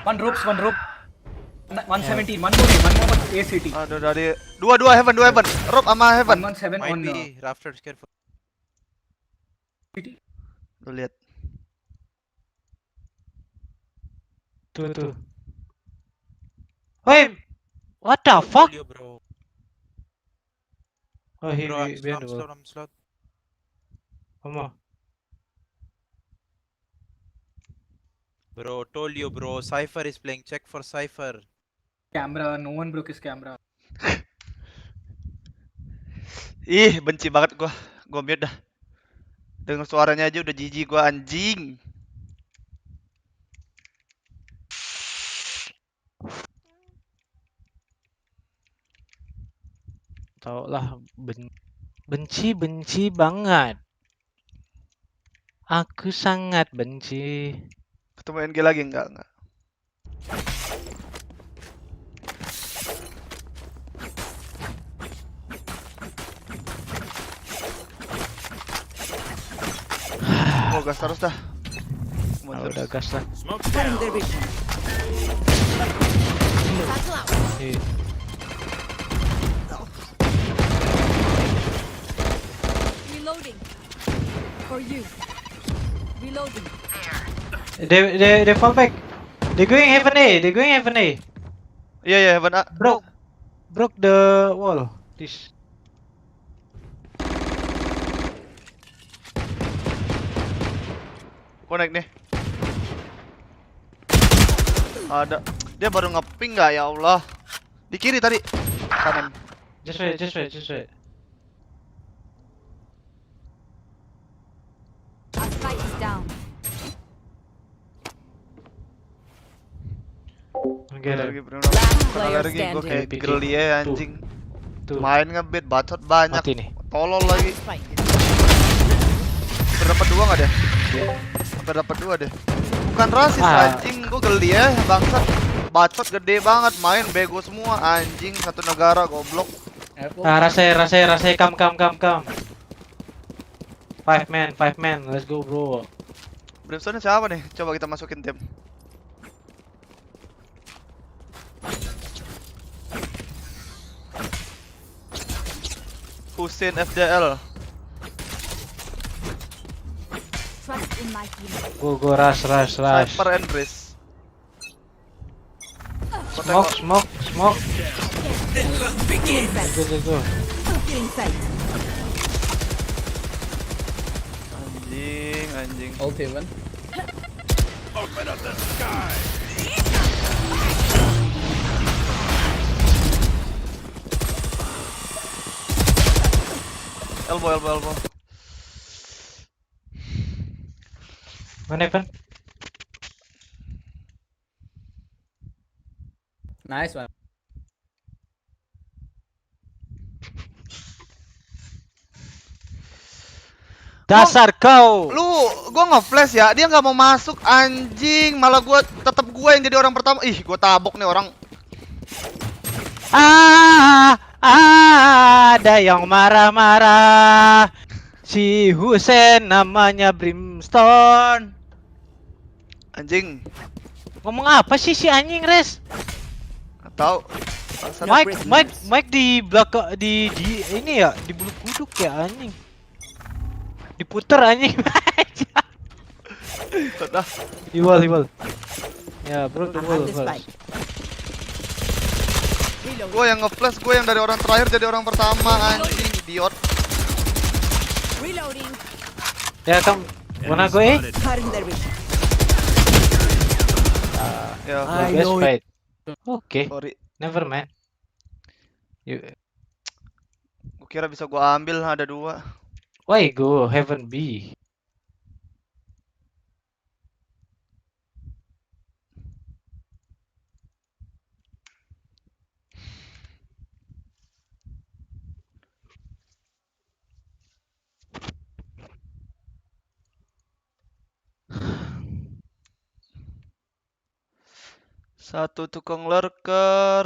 One rope. 117. One more ACT. Aduh dari dua heaven. Rob sama heaven. 117 Might on be rafters, careful. Lu lihat. Tuh. Wait, what the fuck? You, bro. Oh, he Bro, I'm behind the slow, wall. I'm slow. Come on. Bro, told you, bro. Cypher is playing. Check for Cypher. Camera, no one broke his camera. Ih, benci banget gua. Gua mute dah. Dengar suaranya aja udah jijik gua anjing. Tau lah, benci banget. Aku sangat benci. Ketemu NG lagi enggak? Oh, gas terus dah. Udah gas lah. Reloading. For you. Reloading. They fall back. They're going heaven A. Iya, heaven A. Broke the wall. This. Connect nih. Ada. Dia baru ngeping nggak ya Allah? Di kiri tadi. Kanan. Just wait. Our spike is down. Lagi player gue kayak standing. geli ya anjing. Main ngebet bacot banyak. Mati nih. Tolol lagi. Berdapat dua nggak deh? Berdapat dua deh. Bukan rasis anjing, gue geli ya bangsat. Bacot gede banget, main bego semua anjing, satu negara goblok. Rasai come. 5 man, let's go bro. Brimstone siapa nih? Coba kita masukin tim. Husin FDL. Trust in my team. Go rush. Sniper and Breeze. Smoke. Go. Getting sight. Anjing. Ult heaven. Open up the sky. Elbow. One heaven. Nice one. Dasar kau. Gua nge-flash ya, dia nggak mau masuk anjing, malah tetap gua yang jadi orang pertama. Ih, gua tabok nih orang. Ada yang marah-marah. Si Husen namanya Brimstone. Anjing. Ngomong apa sih si anjing, Res? Tahu. Mike di belakang di ini ya, di bulu kuduk ya anjing. Diputer anjing. Sudah. Di wall. Ya, bro, the wall first. Gue yang nge-flash, gue yang dari orang terakhir jadi orang pertama anjing, idiot. Reloading. Ya, kamu wanna go eh? Ya, Best fight. Oke. sorry. Never mind. Gue kira bisa gue ambil, ada dua. Why go heaven B? Satu tukang lurker.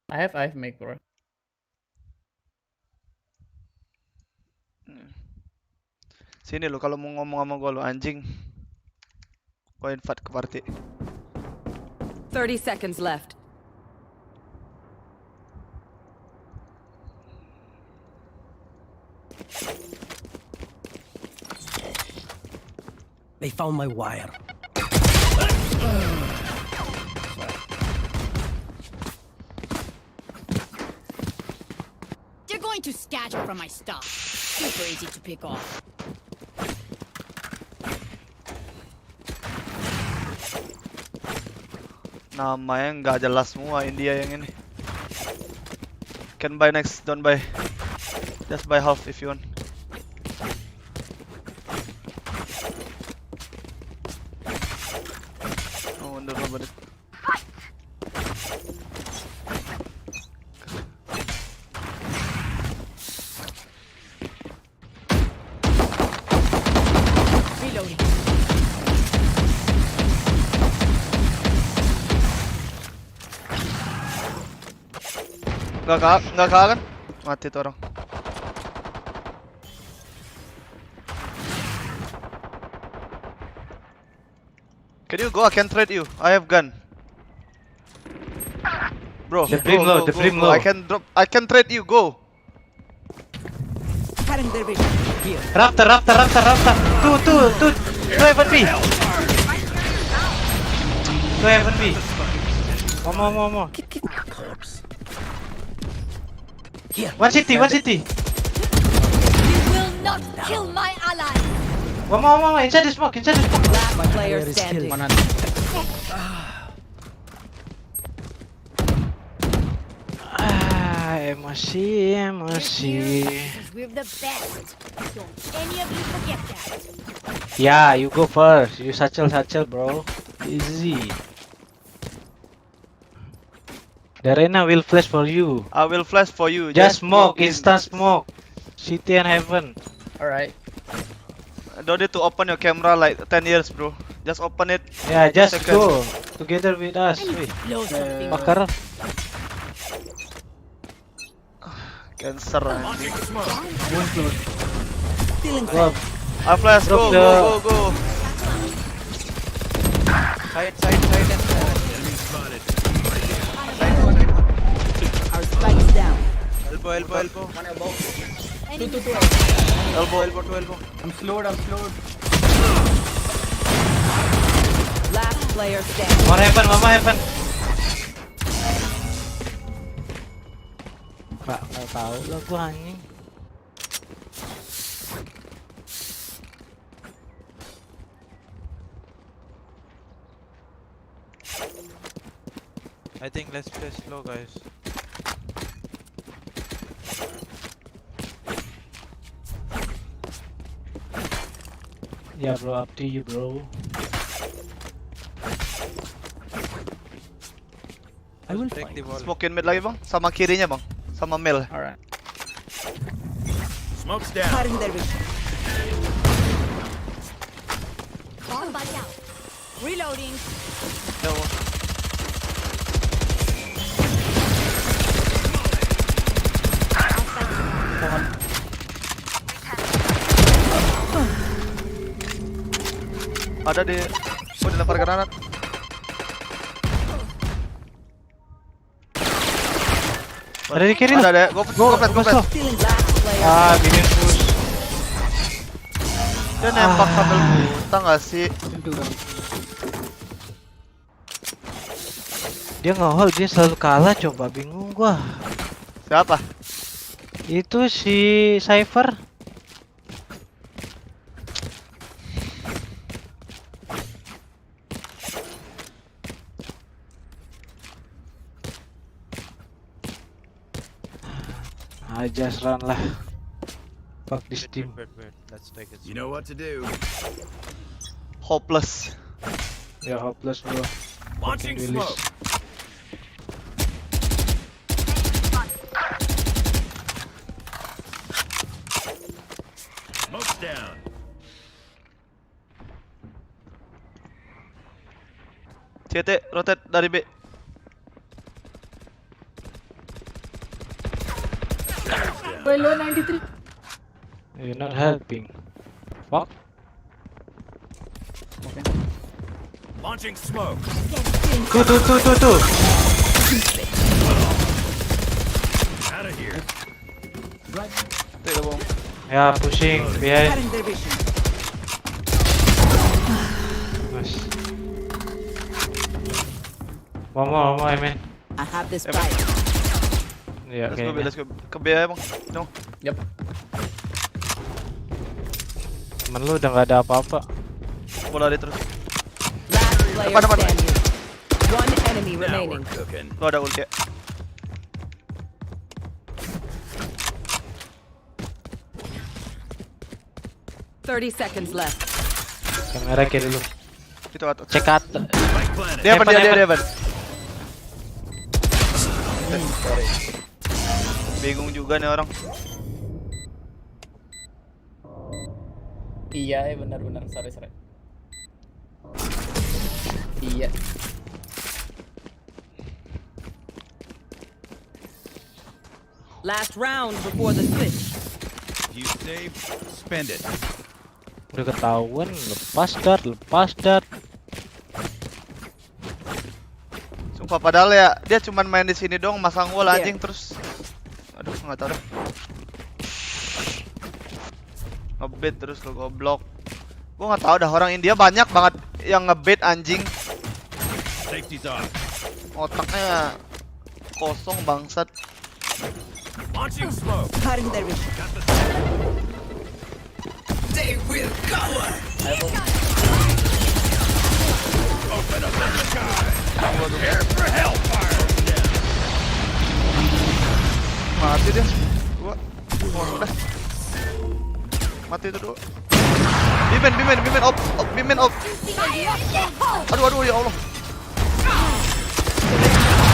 I have make bro. Sini lo kalau mau ngomong sama gua lo anjing. Gua invite ke party. 30 seconds left. They found my wire. They're going to scatter from my stuff. Super easy to pick off. Namanya nggak jelas semua India yang ini. Can buy next, don't buy. Just buy half if you want. Oh, wonder about it. Reloading. Nggak kan? Mati tuh orang. Can you go? I can trade you. I have gun. Bro, The brim low, the brim low. I can drop. I can trade you. Go. Cutting their vision. Here. Raptor. Two heaven B. Two heaven B. One more. Here. One city. You will not kill my ally. One more. Inside the smoke. Last player standing. Emosi. We're the best. Don't any of you forget that. Yeah, you go first. You satchel, bro. Easy. The arena will flash for you. I will flash for you. Just smoke, in. instant smoke. City and heaven. Alright. Don't need to open your camera like 10 years, bro. Just open it. Yeah, just Second. go together with us. Wait, Bakar. Cancer. Launching smoke. Go. I flash. Go. Side and Enemy spotted. Our spike is down. elbow. One elbow. Enemy. Two. Elbow. I'm slowed. Last player standing. More heaven. Pak, nggak tahu lah gua anjing. I think let's play slow, guys. Ya bro, up to you bro. I will Break find. the wall. Smokein mid lagi bang, sama kirinya bang, sama mil. Alright. Smoke's down. Cutting their vision. Somebody out. Reloading. Ada di, dilempar granat. Ada di kiri. Ada. Go pet. Stealing last player. Binin push. Dia nembak sambil buta nggak sih? Dia nge-hold, dia selalu kalah coba, bingung gua. Siapa? Itu si Cypher. I just run lah. Fuck this team. Wait. Let's take it. You know what to do. Hopeless. Ya hopeless bro. Launching Fucking smoke. Smoke's down. CT rotate dari B. Well, 93. You're not helping. Fuck. Launching smoke. Tuh. Out of here. Tidak bohong. Ya, pushing behind. Cutting their vision. Nice. One more, I mean. I have this spike. Iya, Let's go B, kayaknya. let's go. Ke B ya bang. No. Yep. Temen lu udah nggak ada apa-apa. Bola dia terus. Last player Depan. standing. One enemy Now we're remaining. cooking. Lo ada ulti ya. 30 seconds left. Kamera kiri dulu. Itu atas. Cek atas. Spike planted. Dia apa? Dia Heaven. apa? Bingung juga nih orang. Iya, benar. Sorry. Iya. Last round before the switch. You save, spend it. Udah ketahuan, lepas dart. Sumpah padahal ya dia cuman main di sini dong, masang wall Iya. anjing terus. Aduh, nggak tahu dah. Ngebait terus lo goblok. Gua nggak tahu dah, orang India banyak banget yang ngebait anjing. Safety's off. Otaknya kosong bangsat. Launching smoke. Cutting their vision. They will go. Open up the sky. Prepare for hellfire. Mati dia. Dua. Oh, udah. Mati itu dua. Bimen op. Aduh ya Allah.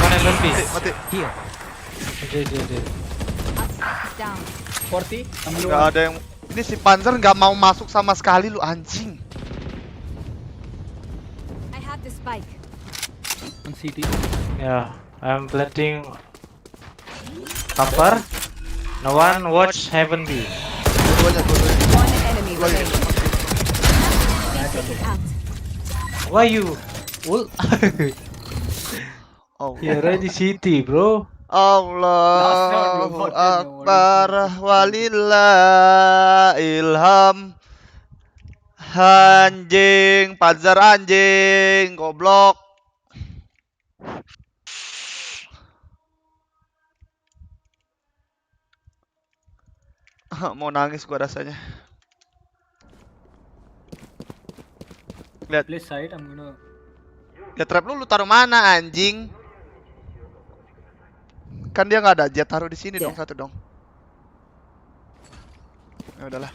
Mana yang lebih? Mati. Dia. 40. Gak ada yang. Ini si Panzer nggak mau masuk sama sekali lu anjing. I have the spike. On CT. Ya, I'm planting cover. No one watch heaven B. Dua-duanya. One enemy remaining. Take it out. Why you? Oh. You're ready city, bro. Allahu Akbar walillah ilham. Anjing, Panzer anjing, goblok. Mau nangis gua rasanya. Lihat, Play side, I'm gonna. lihat trap lu taruh mana anjing? Kan dia nggak ada jet, taruh di sini dong, satu dong. Ya udahlah.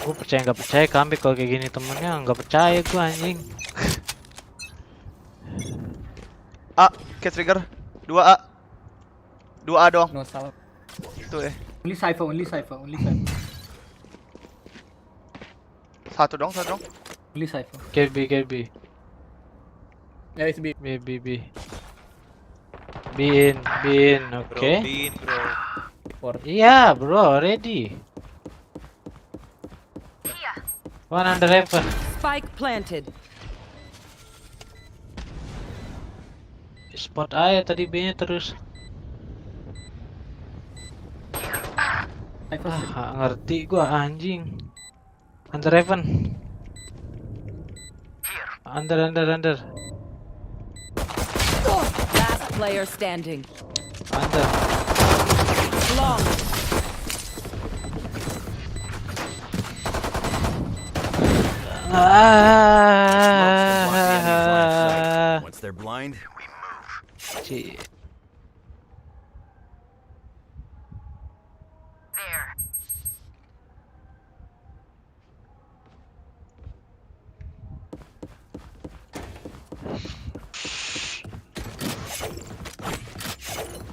Gue percaya nggak percaya comeback kalau kayak gini temennya nggak percaya gue anjing. A, catch trigger. 2A. 2A dong. No salah. Tuh Only cipher. Satu dong. Only cipher. KB. Yeah, it's B. B. Be in, okay. Bin, bro. 40. Iya, bro, ready. One under heaven. Spike planted. Spot aja tadi B-nya terus. Cipher. Ngerti gua anjing. Under heaven. Under. Last player standing. Under. Long. Once they're blind, we move. Ci.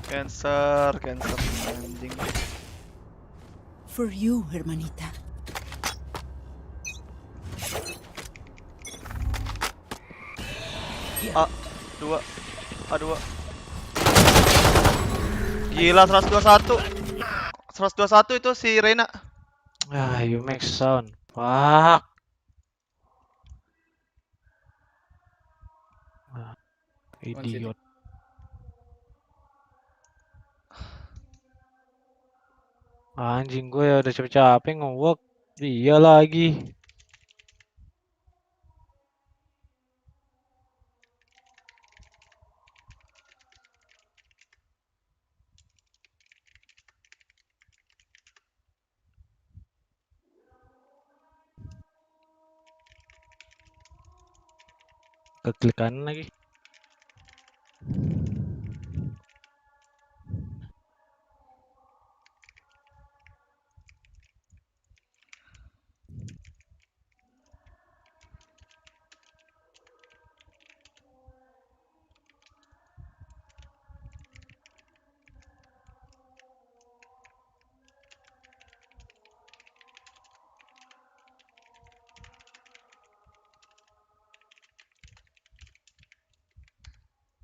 Cancer anjing. For you, hermanita. A2. A2. Gila 121. 121 itu si Reina. Ah, you make sound. Fuck. Idiot. Anjing gue ya udah capek-capek nge-work. Dia lagi. Keklik kanan lagi.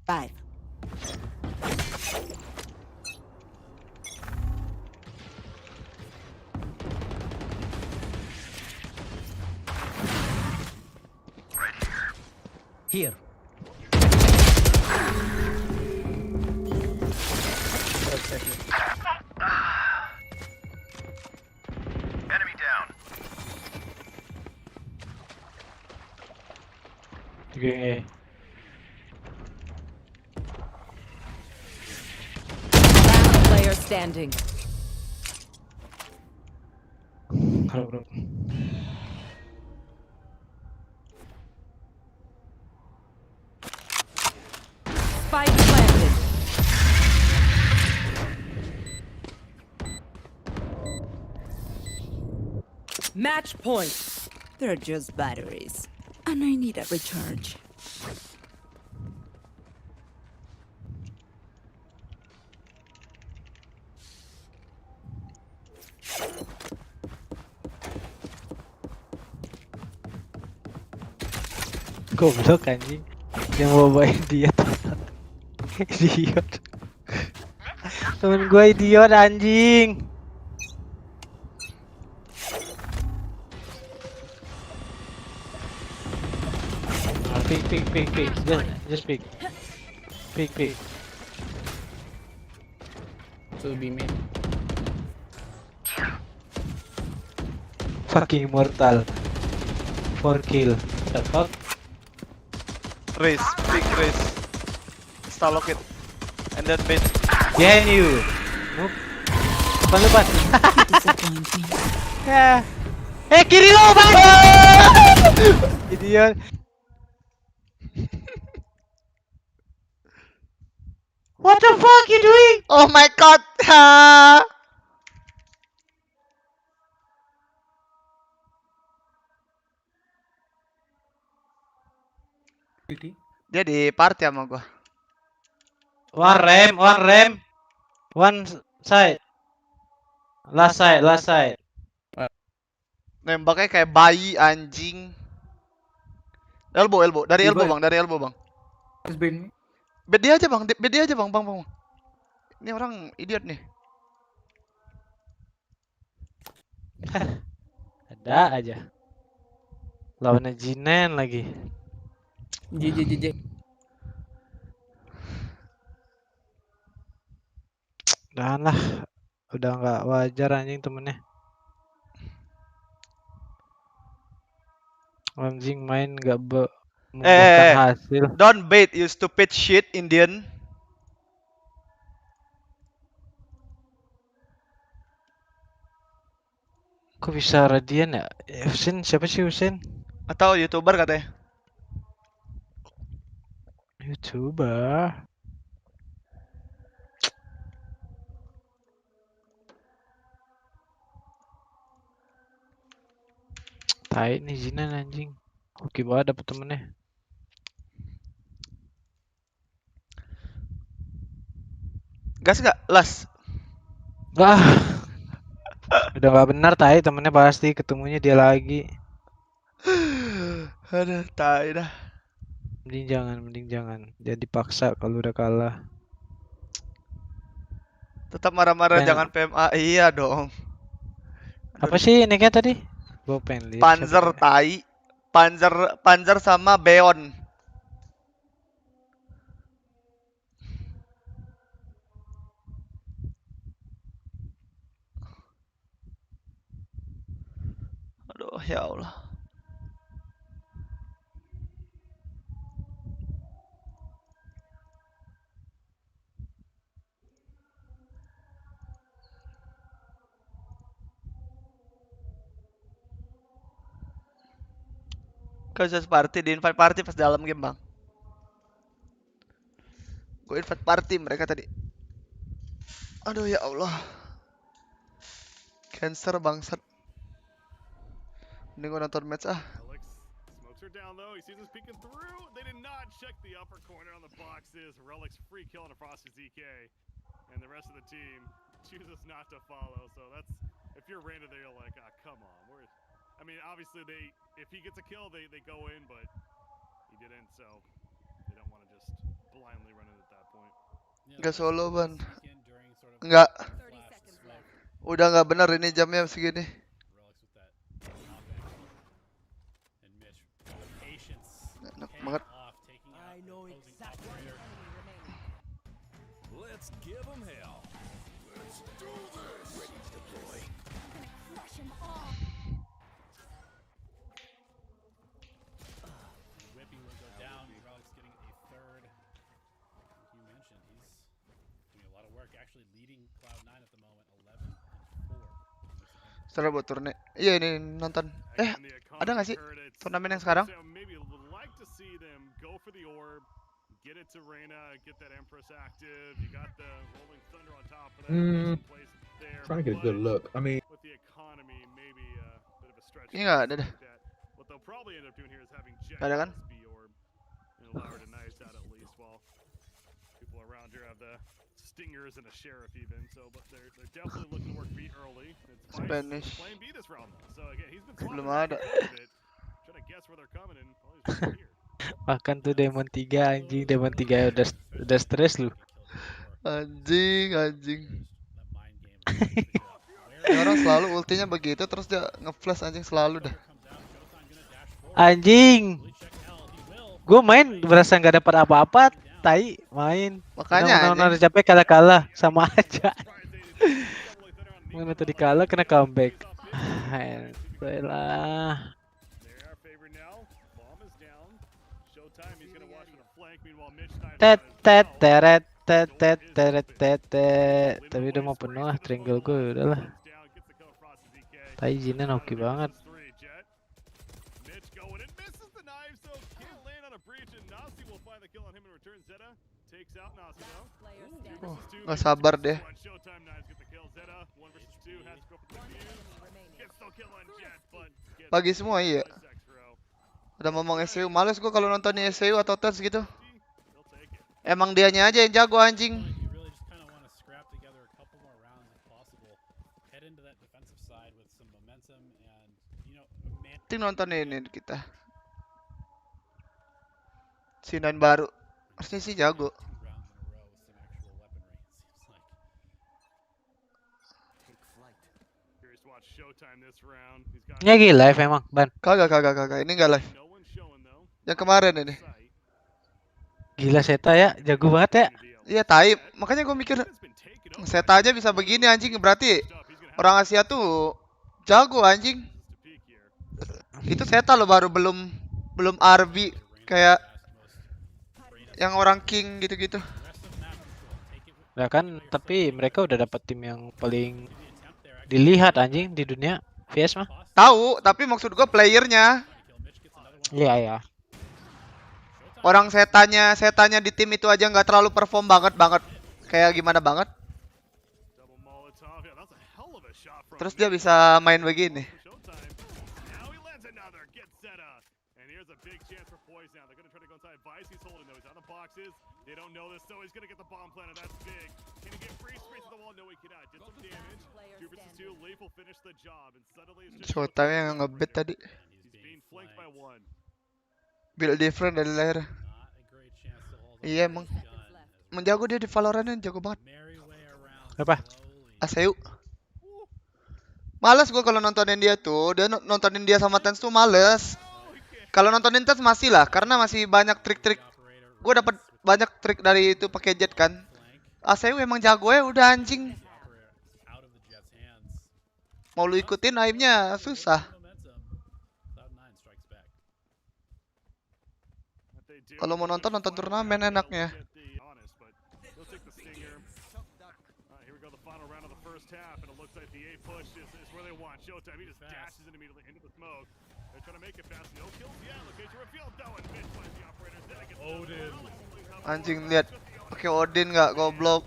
Five. Here. Enemy down. Okay. Last player standing. Bro. Spike planted. Match point. They're just batteries, and I need a recharge. Goblok anjing. Yang mau bawain dia tuh. Idiot. Temen gue idiot anjing. Pick. Just pick. Pick. To be made. Fucking immortal. 4 kill. What the fuck? Race, big race. Stallock it. And then bait. Behind you. Nope. Depan. Disappoint me. Ya. Kiri lo, Bang. Idiot. What the fuck you doing? Oh my god. Dia di party sama gua. One ram. One side. Last side. Nembaknya kayak bayi anjing. Elbow. Dari elbow, Bang. Just bait me. Bet dia aja, Bang. Ini orang idiot nih. Ada aja. Lawannya Jinen lagi. JJ. Udahan lah. Udah nggak wajar anjing temennya. Anjing main nggak membuahkan hasil. Don't bait, you stupid shit, Indian. Kok bisa Radian ya? Husin, siapa sih Husin? Atau YouTuber katanya. YouTuber. Tai nih Jinan anjing. Oke banget dapet temennya. Gas gak? Las. Wah. Udah gak benar tai temennya pasti ketemunya dia lagi. Aduh, tai dah. Mending jangan. Jangan dipaksa kalau udah kalah. Tetap marah-marah, Pengen- jangan PMA. Iya dong. Apa sih nicknya tadi? Gue pengen lihat. Panzer tai. Panzer sama Beon. Aduh, ya Allah. Khusus party, di invite party pas dalam game bang. Gue invite party mereka tadi. Aduh ya Allah. Cancer bangsat. Mending gue nonton match ah. Smokes are down though. He sees us peeking through. They did not check the upper corner on the boxes. Relic's free kill on a Frosty ZK. And the rest of the team chooses not to follow. So that's, if you're Randa there, you're like, ah, come on. I mean, obviously if he gets a kill, they go in, but he didn't, so they don't want to just blindly run in at that point. Enggak solo ban. Enggak. Udah nggak bener ini jamnya segini. Enak banget. Let's give them hell. Let's do this. Ready to deploy. Crush 'em all. Whippy will go down. Relic's getting a third. You mentioned he's doing a lot of work, actually leading Cloud9 at the moment, 11 and 4. Setelah buat turne. Iya ini nonton. Ada nggak sih turnamen yang sekarang? Get it to Reyna, get that Empress active. You got the Rolling Thunder on top of that. Trying to get a good look. I mean, with the economy, maybe a bit of a stretch. Ini nggak ada deh. What they'll probably end up doing here is having Jet Ada kan? B orb and allow her to knife out at least while people around here have the stingers and a sheriff even. So, but they're definitely looking to work B early. It's Spanish. playing B this round though. So again, he's been Belum ada. trying to guess where they're coming and probably just right here. Bahkan tuh Demon 3 anjing, Demon 3 udah stres lu. Anjing. Ini orang selalu ultinya begitu terus dia nge-flash anjing selalu dah. Anjing. Gue main berasa nggak dapat apa-apa, tai main. Makanya udah capek kalah sama aja. Mana tadi kalah kena comeback. Lah. Teret. Tapi udah mau penuh ah triangle gue udahlah. Tai Jinan oke banget. Nggak sabar deh. Pagi semua iya. Udah ngomong SEU, males gua kalau nonton SEU atau TERS gitu. Emang dianya aja yang jago anjing. Ting nonton ini kita. Sinan baru. Harusnya sih jago. Ini lagi live emang, Ban? Kagak. Ini enggak live. Yang kemarin ini. Gila Seta ya, jago banget ya. Iya, tai. Makanya gue mikir Seta aja bisa begini anjing, berarti orang Asia tuh jago anjing. Itu Seta loh, baru belum RB kayak yang orang King gitu-gitu. Ya kan, tapi mereka udah dapat tim yang paling dilihat anjing di dunia VS mah. Tahu, tapi maksud gue playernya. Iya. Orang setanya di tim itu aja nggak terlalu perform banget. Kayak gimana banget. Terus dia bisa main begini. Showtime yang ngebet tadi. Build different dari lahir. Iya emang. Menjago dia di Valorant jago banget. Apa? Aseu. Males gue kalau nontonin dia tuh. Dia nontonin dia sama Tens tuh males. Kalau nontonin Tens masih lah, karena masih banyak trik-trik. Gue dapat banyak trik dari itu pakai jet kan. Aseu emang jago ya udah anjing. Mau lu ikutin aimnya susah. Kalau mau nonton turnamen enaknya. Anjing lihat pakai Odin nggak goblok.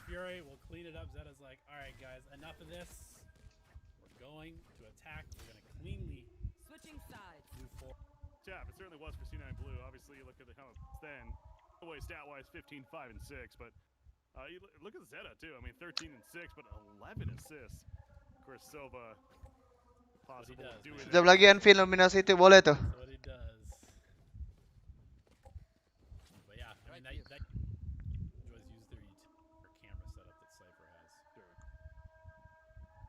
Fury will clean it up. Zeta's like, all right, guys, enough of this. We're going to attack. We're going to cleanly Switching sides. move forward. Yeah, it certainly was for C9 Blue. Obviously, you look at the how it's then. Away stat-wise, 15, 5, and 6. But you look at Zeta too. I mean, 13 and 6, but 11 assists. Of course, Sova possible doing that. Sekejap lagi Envy nominasi itu boleh tuh. That's what he does. But yeah, I mean, that was used their camera setup that Cypher has. Sure.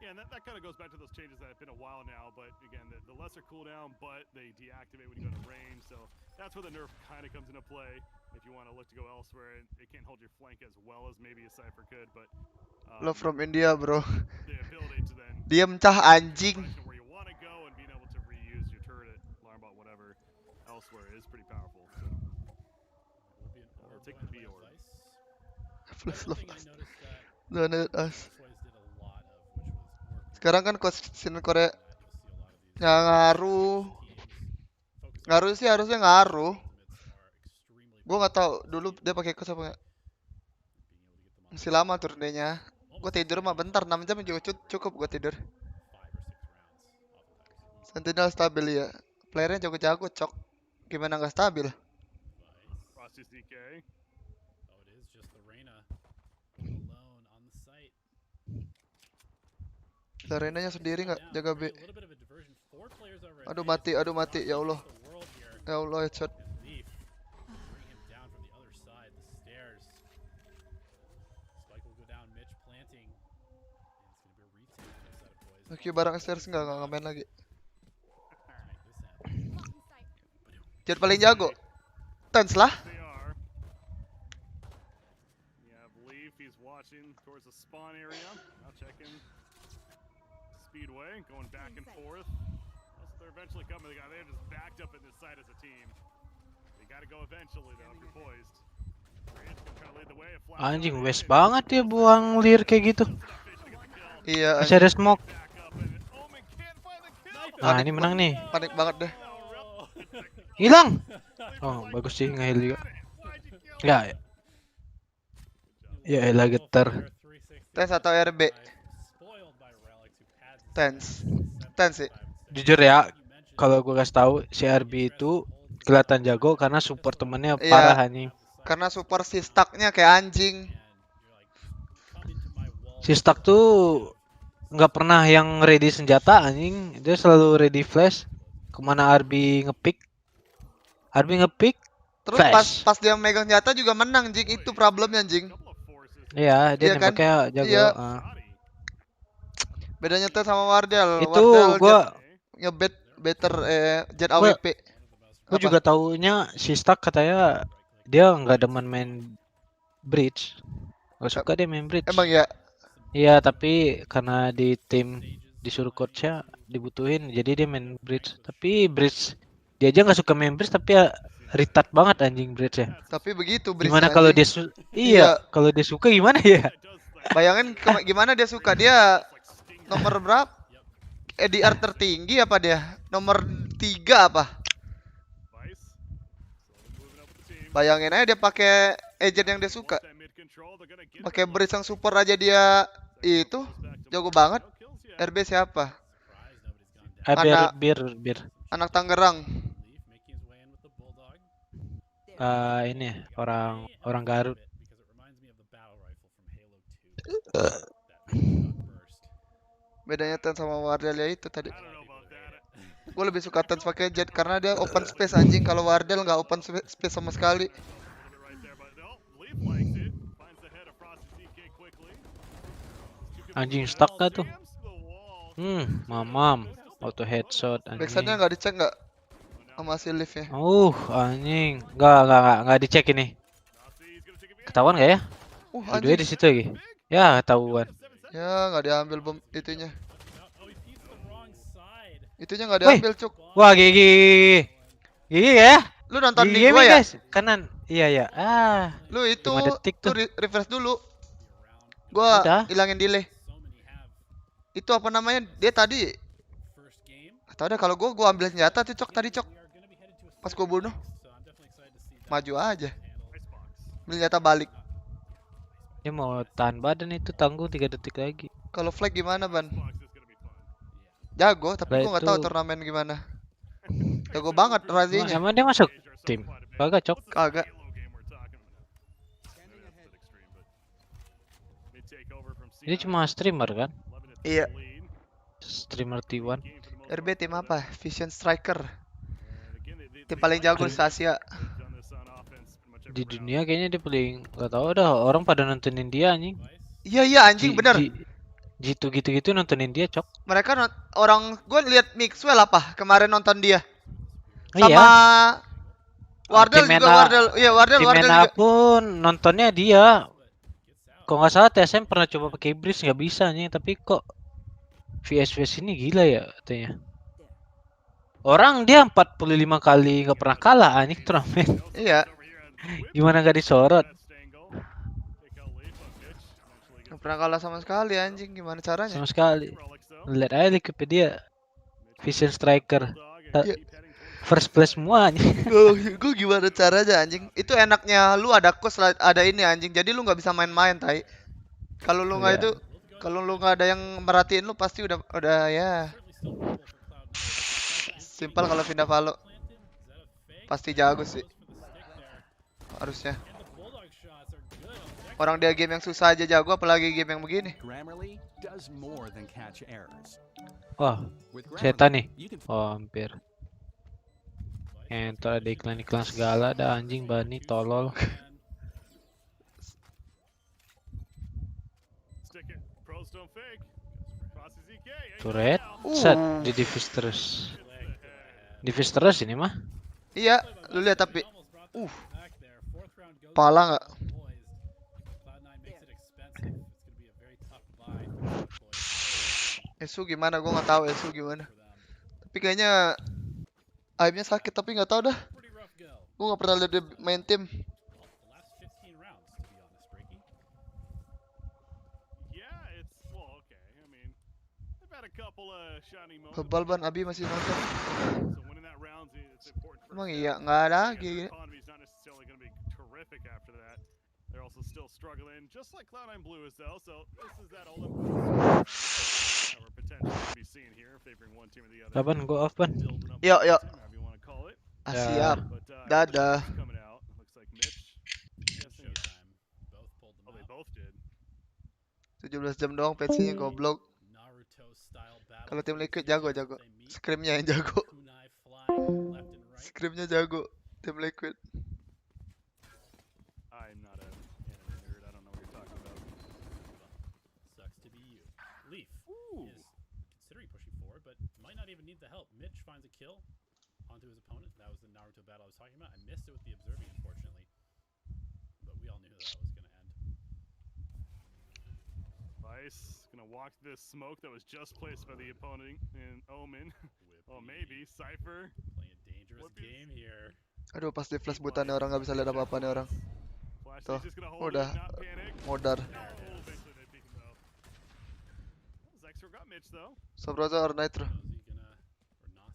Yeah, and that kind of goes back to those changes that have been a while now. But again, the lesser cooldown, but they deactivate when you go to range. So that's where the nerf kind of comes into play. If you want to look to go elsewhere, it can't hold your flank as well as maybe a Cypher could. But Lo from India bro. the ability to then Dia mencah anjing. where you want to go and being able to reuse your turret, alarm bot, whatever elsewhere is pretty powerful. So I'll take the B orb. Plus love us. Donate us. Sekarang kan coach Sin Korea yang ngaruh sih harusnya ngaruh. Gue nggak tahu dulu dia pakai coach apa nggak. Masih lama turnenya. Gue tidur mah bentar 6 jam juga cukup gue tidur. Sentinel stabil ya. Playernya jago-jago cok. Gimana nggak stabil? Frosty's DK. Oh, it is just the Reyna alone on the site. Renanya sendiri nggak jaga B. A little bit of a diversion. 4 players already. Aduh mati, ya Allah. Ya Allah headshot. Bring him down from the other side, the stairs. Spike will go down, Mitch planting. And it's gonna be a retake for a set of boys. Oke barang stairs nggak main lagi. Jet paling jago. Tens lah. They are. Yeah, I believe he's watching towards the spawn area. Now checking Speedway, going back and forth. They're eventually coming. They're just backed up in this side as a team. They got to go eventually though if you're poised. Bridge can try to lead the way. Anjing waste banget ya buang lir kayak gitu. Iya. Masih ada smoke. Nah ini menang nih. Panik banget deh. Hilang. Oh bagus sih nge-heal juga. Enggak ya. Ya elah getar. Tens atau RB? Tens sih. Jujur ya, kalau gue kasih tahu si RB itu kelihatan jago karena support temennya Iya, parah anjing. Karena super si stuck-nya kayak anjing. Si Stuck tuh nggak pernah yang ready senjata anjing, dia selalu ready flash. Kemana RB ngepick? RB ngepick. Terus pas dia megang senjata juga menang anjing, itu problemnya anjing. Iya, dia kan? nembaknya jago. Iya. Bedanya tuh sama Wardell. Itu Wardell gua ngebet better Jet AWP. Gua juga taunya si Stuck katanya dia nggak demen main bridge. Gak suka dia main bridge. Emang ya? Iya, tapi karena di tim disuruh coachnya dibutuhin, jadi dia main bridge. Tapi bridge dia aja nggak suka main bridge, tapi ya retard banget anjing bridge ya. Tapi begitu bridge. Gimana kalau dia iya, kalau dia suka gimana ya? Bayangin gimana dia suka, dia nomor berapa? EDR tertinggi apa dia? Nomor 3 apa? Bayangin aja dia pakai agent yang dia suka. Pakai bridge yang super aja dia itu jago banget. RB siapa? Bir. Anak Tangerang. Ini orang Garut. Because it reminds me of the battle rifle from Halo 2. That got burst. But yeah, I mean, Zeta, I think, is the best player in the game. They're going to be able to Bedanya Tens sama Wardell ya itu tadi. Gue lebih suka Tens pakai Jet karena dia open space anjing. Kalau Wardell nggak open space sama sekali. Anjing stuck gak tuh? Mamam. Auto headshot Backstandnya anjing. nggak dicek nggak sama si liftnya? Anjing. Nggak dicek ini. Ketahuan nggak ya? Dua-duanya di situ lagi. Ya, ketahuan. Ya nggak diambil bom itunya. Itunya nggak diambil cuk. Wah, gigi ya? Lu nonton di Gigi gua ya? guys. Kanan. Iya ya. Lu itu 5 detik tuh. refresh dulu. Gua hilangin delay. Itu apa namanya? Dia tadi. Atau ada kalau gua ambil senjata tuh cok tadi cok. Pas gua bunuh. Maju aja. Ambil senjata balik. Dia mau tahan badan itu, tanggung 3 detik lagi. Kalau flag gimana ban? Jago tapi gua nggak tahu turnamen gimana. Jago banget Razinya. Emang dia masuk tim? Kagak cok. Kagak. Ini cuma streamer kan? Iya. Streamer T1. RB tim apa? Vision Striker. Tim paling jago di Asia. Di dunia kayaknya dia paling, gak tau dah, orang pada nontonin dia anjing. Iya anjing bener. Gitu nontonin dia cok. Mereka orang gue lihat Mixwell apa kemarin nonton dia. Sama Wardell juga Wardell. Iya Wardell juga. Pun nontonnya dia. Kok nggak salah TSM pernah coba pakai bridge nggak bisa nih, tapi kok VS ini gila ya katanya. Orang dia 45 kali nggak pernah kalah anjing turnamen. Iya. Gimana nggak disorot? Nggak pernah kalah sama sekali anjing, gimana caranya? Sama sekali. Lihat aja Wikipedia. Vision Striker. First place semua anjing. Gue gimana caranya anjing? Itu enaknya lu ada coach ada ini anjing. Jadi lu nggak bisa main-main tai. Kalau lu nggak itu, kalau lu nggak ada yang merhatiin lu pasti udah ya. Simpel kalau pindah Valo. Pasti jago sih. Harusnya. Orang dia game yang susah aja jago, apalagi game yang begini. Oh, setan nih. Oh, hampir. Entar ada iklan-iklan segala, ada anjing Bani tolol. Turret, set di divis terus. Divis terus ini mah. Iya, lu lihat tapi. Pala nggak? Esu gimana? Gue nggak tahu Esu gimana. Tapi kayaknya aibnya sakit, tapi nggak tahu dah. Gue nggak pernah lihat dia main tim. Kebal ban Abi masih nonton. Emang iya nggak ada lagi. Kapan gua off ban? Yuk. Siap. Dadah. 17 jam doang PC-nya goblok. Kalau tim Liquid jago. Scrimnya yang jago. Scrimnya jago. Tim Liquid. Need the help. Mitch finds a kill onto his opponent. That was the Naruto battle I was talking about. I missed it with the observing, unfortunately. But we all knew that was going to end. Vice gonna walk this smoke that was just placed by the opponent in Omen. Oh, maybe Cypher playing a dangerous game here. Aduh, pas di flash butannya orang nggak bisa lihat apa-apa nih orang. Tuh, udah modar. Sabroza or Nitro?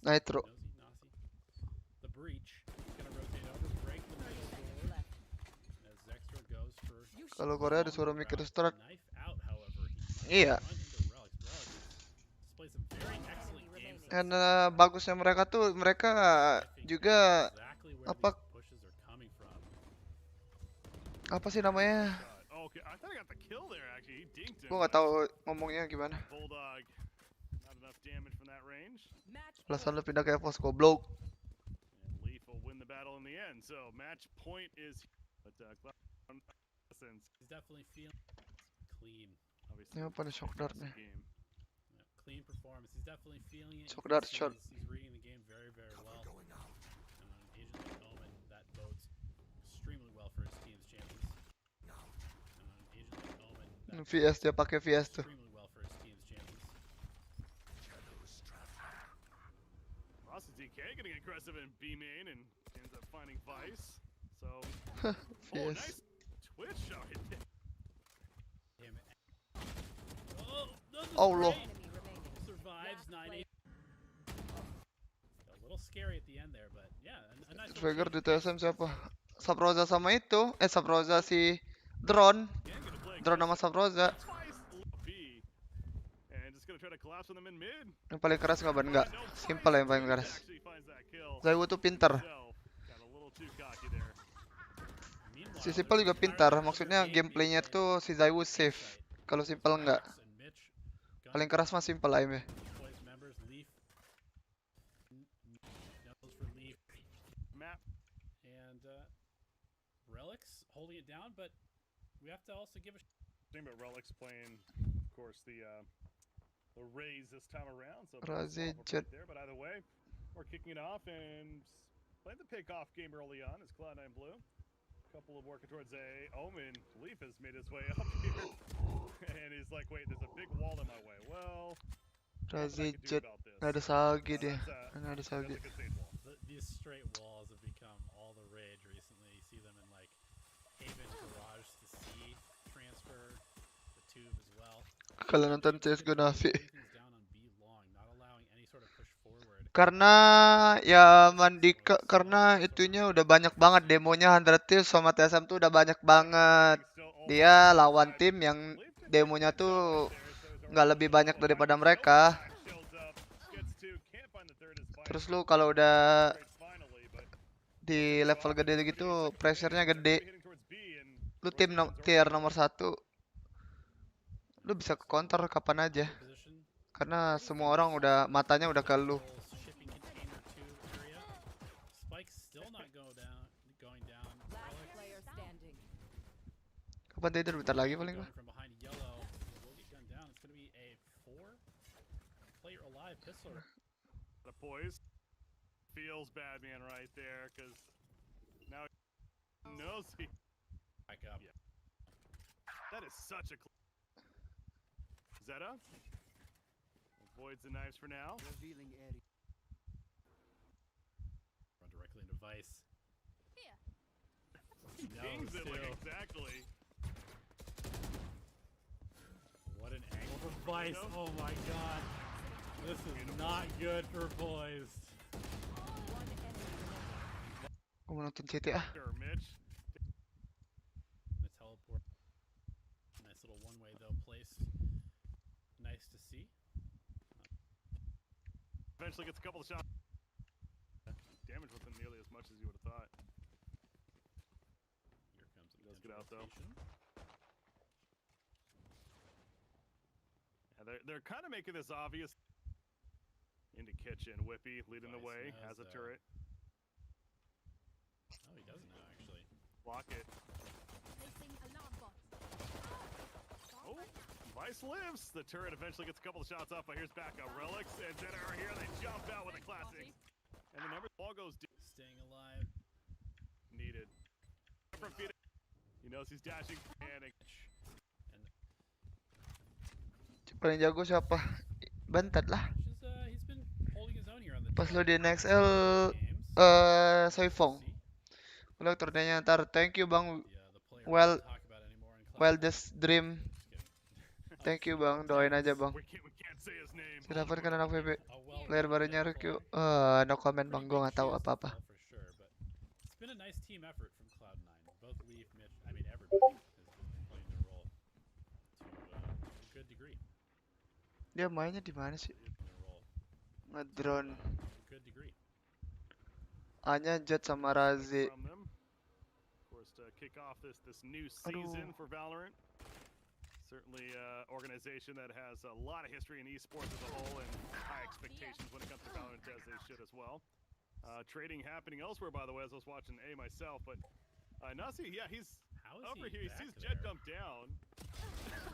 Nitro. Kalau Korea disuruh mikir strat. Iya. Karena bagusnya mereka tuh, mereka juga apa sih namanya? Gua nggak tahu ngomongnya gimana. enough damage from that range. Alasan lu pindah ke EVOS goblok. And Leaf will win the battle in the end. So match point is, but He's definitely feeling clean. Obviously, Ini apa nih shock dart nih? Yeah, clean performance. He's definitely feeling it. Shock dart shot. He's reading the game very, very well. Agent like Omen, that bodes extremely well for his team's chances. Agent like Omen, that VS dia pakai VS tuh. extremely well for his team's chances. Rossi DK getting aggressive in B main and ends up finding Vice. So, VS. nice twitch shot. Him. Oh, Allah. Survives 9-8. A little scary at the end there, but yeah, a nice Trigger di TSM siapa? Saproza sama itu. Saproza si Drone. Drone sama Saproza. And just gonna try to collapse on them in mid. Yang paling keras nggak ban? Nggak. Simple yang paling keras. Zowie tuh pintar. Si Simple juga pintar. Maksudnya gameplaynya tuh si Zowie safe. Kalau Simple nggak. Paling keras mah Simple aimnya. And Relics holding it down, but we have to also give a thing about Relics playing, of course, the Rays this time around. So Razi right there, but either way, we're kicking it off and playing the pick-off game early on. It's Cloud9 Blue. Couple of working towards a Omen. Leaf has made his way up here, and he's like, "Wait, there's a big wall in my way." Well, Razi Jet. Nggak ada Sagi dia. Nggak ada Sagi. These straight walls have become all the rage recently. You see them in like Haven Garage to C transfer, the Tube as well. Kalau nonton CSGO Navi. Karena ya Mandika, karena itunya udah banyak banget demonya 100 Thieves sama TSM tuh udah banyak banget. Dia lawan tim yang demonya tuh nggak lebih banyak daripada mereka. Terus lu kalau udah di level gede gitu, pressure-nya gede. Lu tim tier nomor 1, lu bisa ke counter kapan aja. Karena semua orang udah matanya udah ke lu. Kapan tidur? Bentar lagi paling gua. The poise feels bad, man, right there, because now he knows he. Back up. Yeah. That is such a. Zeta avoids the knives for now. Revealing area. Run directly into Vice. Here. He pings it like exactly. What an angle for Vice! Oh my god, this is not good for boys. Gua mau nonton GTA. The teleport. Nice little one-way though placed. Nice to see. Eventually gets a couple of shots. Damage wasn't nearly as much as you would have thought. Here comes He does get out though. Yeah, they're kind of making this obvious. Into kitchen, Whippy leading the way, has a turret. Oh, he does now actually. Block it. Oh, Vice lives. The turret eventually gets a couple of shots off, but here's back up. Relics and Zeta are here. They jump out with a classic. And the number ball goes deep. Staying alive. Needed. He knows he's dashing. Panic. Paling jago siapa? Bantet lah. He's been holding his own here on the Pas lo di NXL Soifong. Udah turnanya ntar. Thank you bang. Wildest dream. Thank you bang. Doain aja bang. Si Raven kan anak VB. Player barunya review. No comment bang. Gue nggak tahu apa-apa. It's been a nice team effort from Cloud9. Both Leaf, Mitch, I mean everybody is playing their role to a good degree. Dia mainnya di mana sih? Ngedrone. Good degree. Hanya Jet sama Razi. Of course, to kick off this new season for Valorant. certainly an organization that has a lot of history in esports as a whole and high expectations when it comes to Valorant, as they should as well. Trading happening elsewhere, by the way, as I was watching A myself, but Nasi, yeah, he's over here. He sees Jet dump down.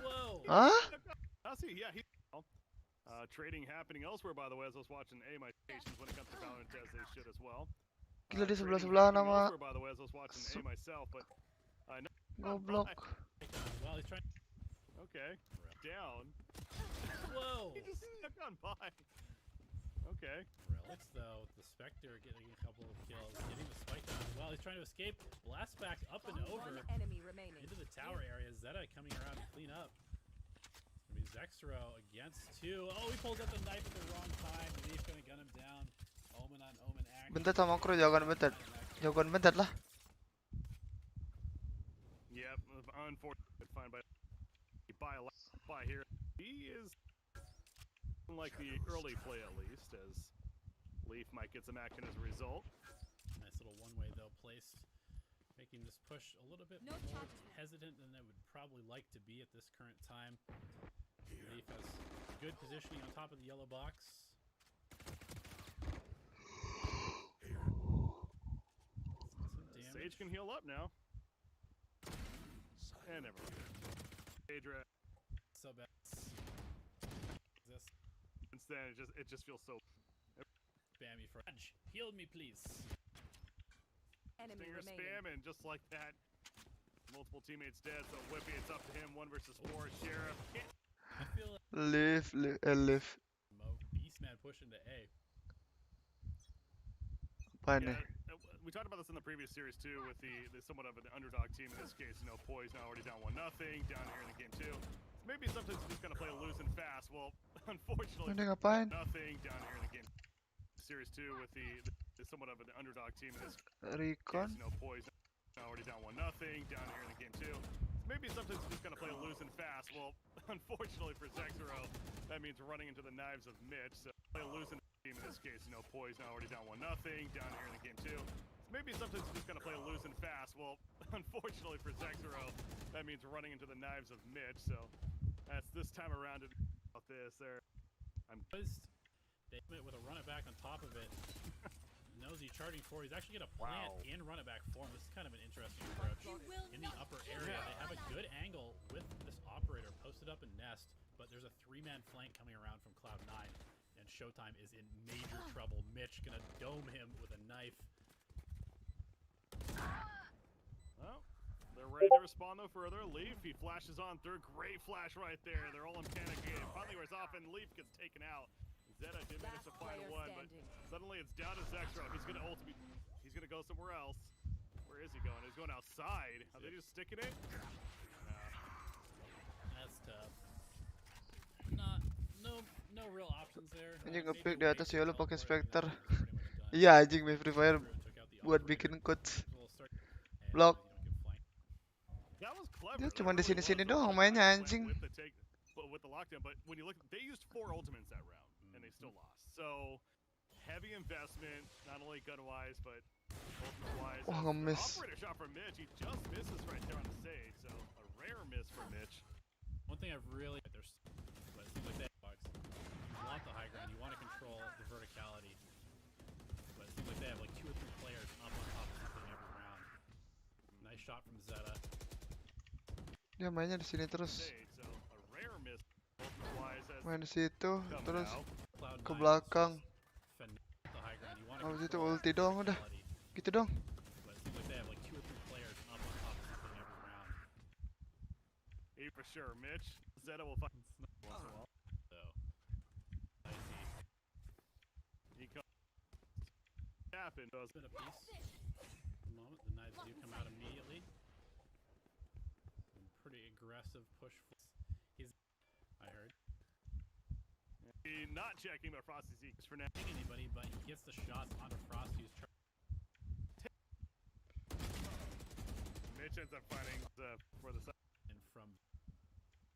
Whoa! Huh? Nasi, yeah, he's trading happening elsewhere, by the way, as I was watching A myself when it comes to Valorant, as they should as well. Gila di Trading sebelah happening nama elsewhere, by the way, as I was watching A myself, but goblok. Well, he's trying. Okay, down. Whoa! He just snuck on by. Okay. Relics though, the Spectre getting a couple of kills, getting the spike down as well. He's trying to escape. Blast back up and over Enemy remaining. into the tower area. Zeta coming around to clean up. It's gonna be Zexro against two. Oh, he pulls out the knife at the wrong time. Leaf gonna gun him down. Omen on Omen action. Bentar sama kru, jangan bentar. Jangan bentar lah. Yep, unfortunate find by here. He is like the early play at least, as Leaf might get some action as a result. Nice little one-way though placed, making this push a little bit more hesitant than they would probably like to be at this current time. Leaf has good positioning on top of the yellow box. Sage can heal up now. And never mind. Adra. So bad. This. Instead, it just feels so. Spammy for heal me, please. Enemy Stinger remaining. spamming just like that. Multiple teammates dead, so Whippy, it's up to him. 1 versus 4. Sheriff. I feel like Live. Beastman push into A. Apa nih? We talked about this in the previous series too, with the somewhat of an underdog team in this case. You know, Poise now already down 1-0 down here in the game 2. Maybe sometimes you just gotta play loose and fast. Well, unfortunately, Ini ngapain? nothing down here in the game. Series 2 with the somewhat of an underdog team in this Recon. case. You know, Poise now already down 1-0 down here in the game 2. Maybe sometimes you just gotta play loose and fast. Well, unfortunately for Zexro, that means running into the knives of Mitch. So play loose and in this case, you know, Poise now already down 1-0 down here in the game 2. Maybe sometimes you just gotta play loose and fast. Well, unfortunately for Zexro, that means running into the knives of Mitch. So that's this time around about this. There, I'm with a run it back on top of it. Nosy charging for. He's actually gonna plant and run it back for him. This is kind of an interesting approach. In the upper area, they have a good angle with this operator posted up in nest, but there's a 3-man flank coming around from Cloud9. And Showtime is in major trouble. Mitch gonna dome him with a knife. Well, they're ready to respond though further. Leaf, he flashes on through. Great flash right there. They're all in panic again. Finally wears off and Leaf gets taken out. Zeta did manage to find one, but suddenly it's down to Zexro. He's gonna he's gonna go somewhere else. Where is he going? He's going outside. Are they just sticking it? That's tough. No real options there. Anjing ngepick di atas ya lu pakai Spectre. Iya anjing main Free Fire buat bikin coach. Block. Dia cuma di sini-sini doang mainnya anjing. With the lockdown, but when you look, they used 4 ultimates that round, and they still lost. So heavy investment, not only gun-wise, but ultimate-wise. Wah, nge-miss. Operator shot from Mitch. He just misses right there on the stage, so a rare miss for Mitch. One thing I've really there's but it seems like they have you want the high ground, you want to control the verticality. But it seems like they have like 2 or 3 players up on top of something every round. Nice shot from Zeta. Dia mainnya di sini terus. So a rare miss ultimate-wise as Main di situ terus ke belakang. Habis itu ulti dong udah. Gitu dong. But it seems like they have like 2 or 3 players up on top of something every round. For sure, Mitch. Zeta will find once in a while. So I see. He comes. Happened. It's been a piece. The moment the knives do come out immediately. Pretty aggressive push. I heard. Not checking, but Frosty's equals for now. Anybody, but he gets the shots onto Frosty, who's Mitch ends up finding for the side. And from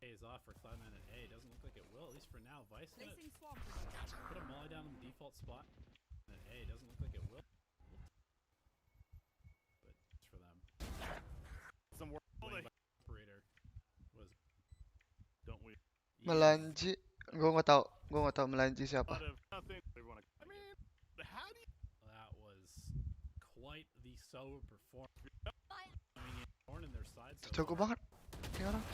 A is off for Cloud9 at A. Doesn't look like it will, at least for now. Vice gonna put a molly down in the default spot. At A doesn't look like it will. But it's for them. Some work. Operator was Melanji, gue nggak tahu Melanji siapa. That was quite the solo performance. Coming in, torn in their side so Jago far. banget, ini orang.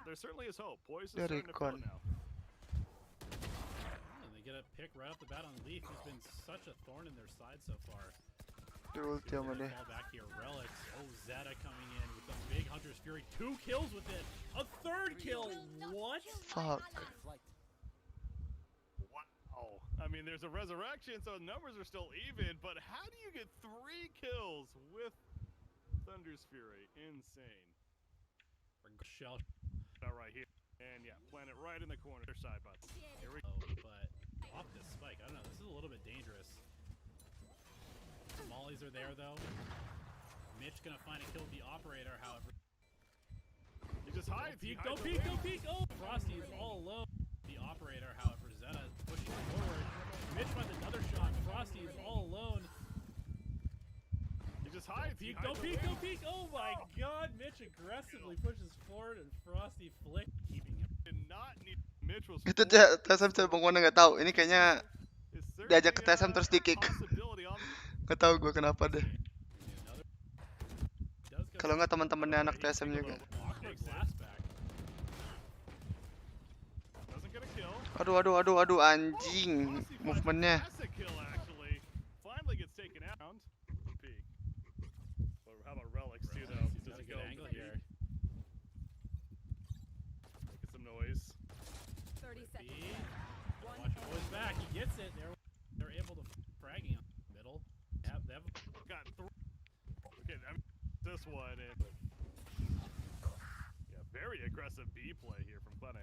there certainly is hope. Poise is Dari starting to feel Kon. it now. And they get a pick right off the bat on Leaf, who's been such a thorn in their side so far. Di ulti sama dia. Fall back here, Relics. Oh, Zeta coming in with the big Hunter's Fury. 2 kills with it. A 3rd kill. What? Fuck. Wow. I mean, there's a resurrection, so numbers are still even. But how do you get 3 kills with Thunder's Fury? Insane. Shell Right here. And yeah, plant it right in the corner. Side button. Here we go. But off this spike, I don't know. This is a little bit dangerous. Mollies are there though. Mitch gonna find a kill with the operator, however. He just hides. Go peek. Oh, Frosty is all alone. The operator, however, Zeta pushing forward. Mitch finds another shot. Frosty is all alone. He just hides. Go peek. Oh my god, Mitch aggressively pushes forward and Frosty flick, keeping him. Did not need Mitch was Itu TSM coba gue nggak tahu. Ini kayaknya diajak ke TSM terus di kick. Gak tahu gue kenapa deh. Kalau nggak teman-temannya anak TSM juga. Aduh anjing movementnya. Finally gets taken out. How about Relics too though? Does it go angle here? Get some noise. 30 seconds. Watch boys back. He gets it. They're able to fragging him in the middle. They have got 3. Okay, I mean, this one and yeah, very aggressive B play here from Cloud9.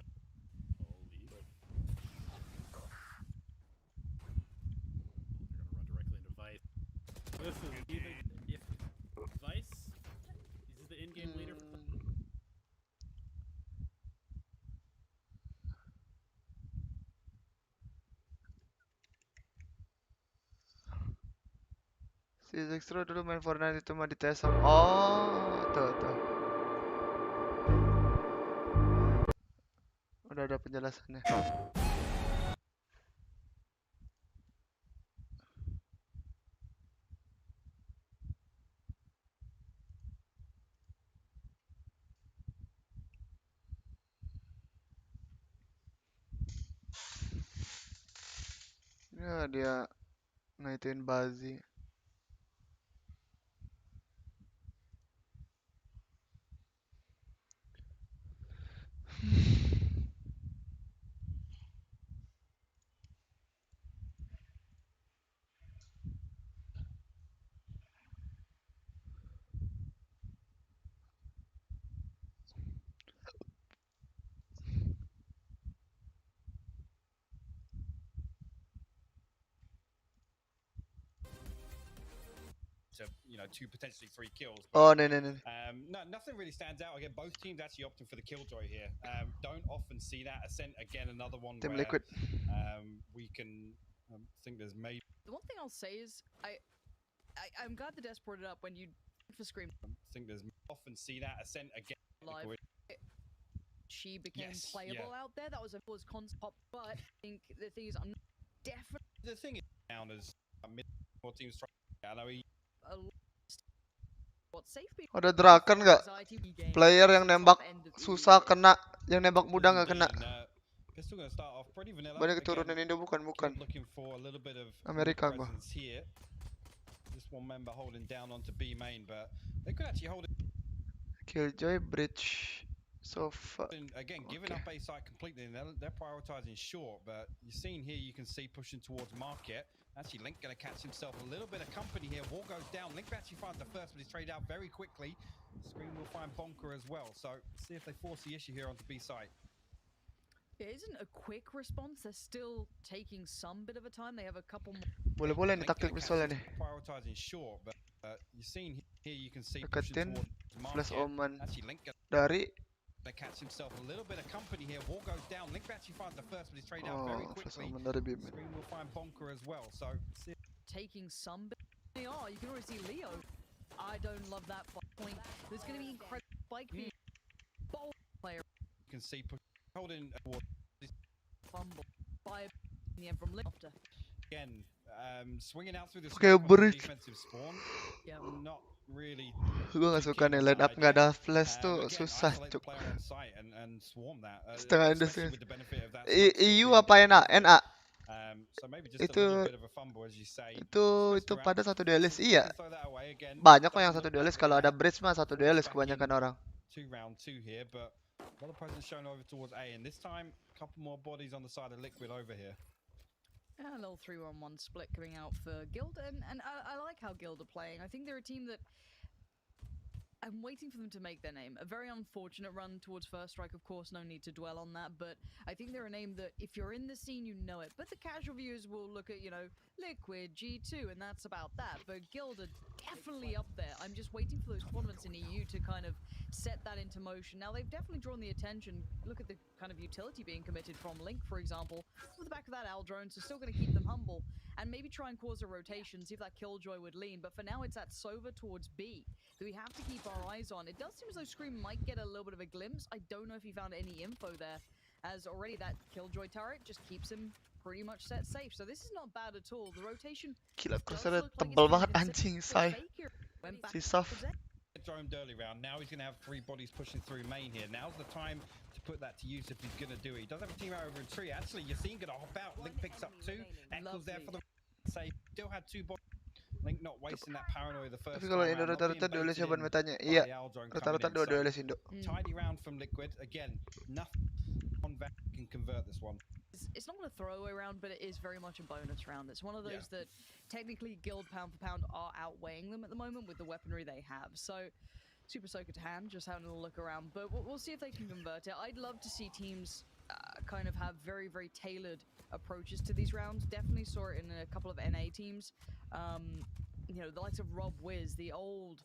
This is if Vice, this is the in-game leader. Si Zextro dulu main Fortnite itu mah di TSM. Oh, tuh. Udah ada penjelasannya. Ya dia ngaitin Bazi. To, you know, 2 potentially 3 kills. Oh, no. Nothing really stands out. Again, both teams actually opting for the killjoy here. Don't often see that. Ascent again, another one Team where Liquid. We can think there's maybe. The one thing I'll say is I'm glad the Des brought it up when you for Scream. Think there's often see that Ascent again. Live. She became playable out there. That was concept pop, but I think the thing is, I'm definitely the thing is down as mid more teams trying. I know he. Ada Draken nggak? Player yang nembak susah kena, yang nembak mudah nggak kena. Banyak keturunan Indo bukan. Amerika gua. Killjoy Bridge. So far. Again, giving up A site completely, and they're prioritizing short. But you've seen here, you can see pushing towards market. Actually, Link gonna catch himself a little bit of company here. Wall goes down. Link actually finds the first, but he's traded out very quickly. Scream will find Bonker as well. So see if they force the issue here onto B site. It isn't a quick response. They're still taking some bit of a time. They have a couple more. Boleh nih taktik misalnya nih. Prioritizing short, but you've seen here, you can see deketin flash omen Link dari. They catch himself a little bit of company here. Wall goes down. Link actually finds the first, but he's traded out very quickly. Scream will find Bonker as well. So taking some bit. They are. You can already see Leo. I don't love that point. There's going to be incredible spike being bold player. You can see holding Fumble by the end from Lifter. again, swinging out through the Okay, smoke on the bridge. defensive spawn. Yeah. Not really. Gue gak suka nih line up nggak ada flash tuh susah cuk. Setengah industri. EU apa NA? NA. Itu pada satu duelist. Iya. Banyak kok yang satu duelist. Kalau ada bridge mah satu duelist kebanyakan orang. 2 round 2 here, but a lot of presence shown over towards A, and this time a couple more bodies on the side of Liquid over here. A little 3-on-1 split coming out for Guild, and I like how Guild are playing. I think they're a team that I'm waiting for them to make their name. A very unfortunate run towards First Strike, of course, no need to dwell on that, but I think they're a name that if you're in the scene, you know it. But the casual viewers will look at, you know, Liquid, G2, and that's about that. But Guild are definitely up there. I'm just waiting for those tournaments in EU to kind of set that into motion. Now, they've definitely drawn the attention. Look at the kind of utility being committed from Link, for example. With the back of that Al drone, so still going to keep them humble. And maybe try and cause a rotation, see if that Killjoy would lean. But for now, it's that Sova towards B that we have to keep our eyes on. It does seem as though Scream might get a little bit of a glimpse. I don't know if he found any info there, as already that Killjoy turret just keeps him pretty much set safe. So this is not bad at all. The rotation. Gila, kursornya tebal banget anjing, say. Si Soft. Droned early round. Now he's going to have 3 bodies pushing through main here. Now's the time to put that to use if he's going to do it. He does have a team out over in tree. Actually, Yassine going to hop out. Link picks up 2. Echo's there for the save. Still had 2 bodies. Link not wasting that paranoia the first Tapi kalau Indo rata-rata duelist ya ban metanya. Iya. Rata-rata 2 duelist Indo. Tidy round from Liquid. Again, nothing on Van can convert this one. It's not a throwaway round, but it is very much a bonus round. It's one of those that technically Guild pound for pound are outweighing them at the moment with the weaponry they have. So, Super Soaker to hand, just having a look around. But we'll see if they can convert it. I'd love to see teams kind of have very, very tailored approaches to these rounds. Definitely saw it in a couple of NA teams. You know, the likes of Rob Wiz, the old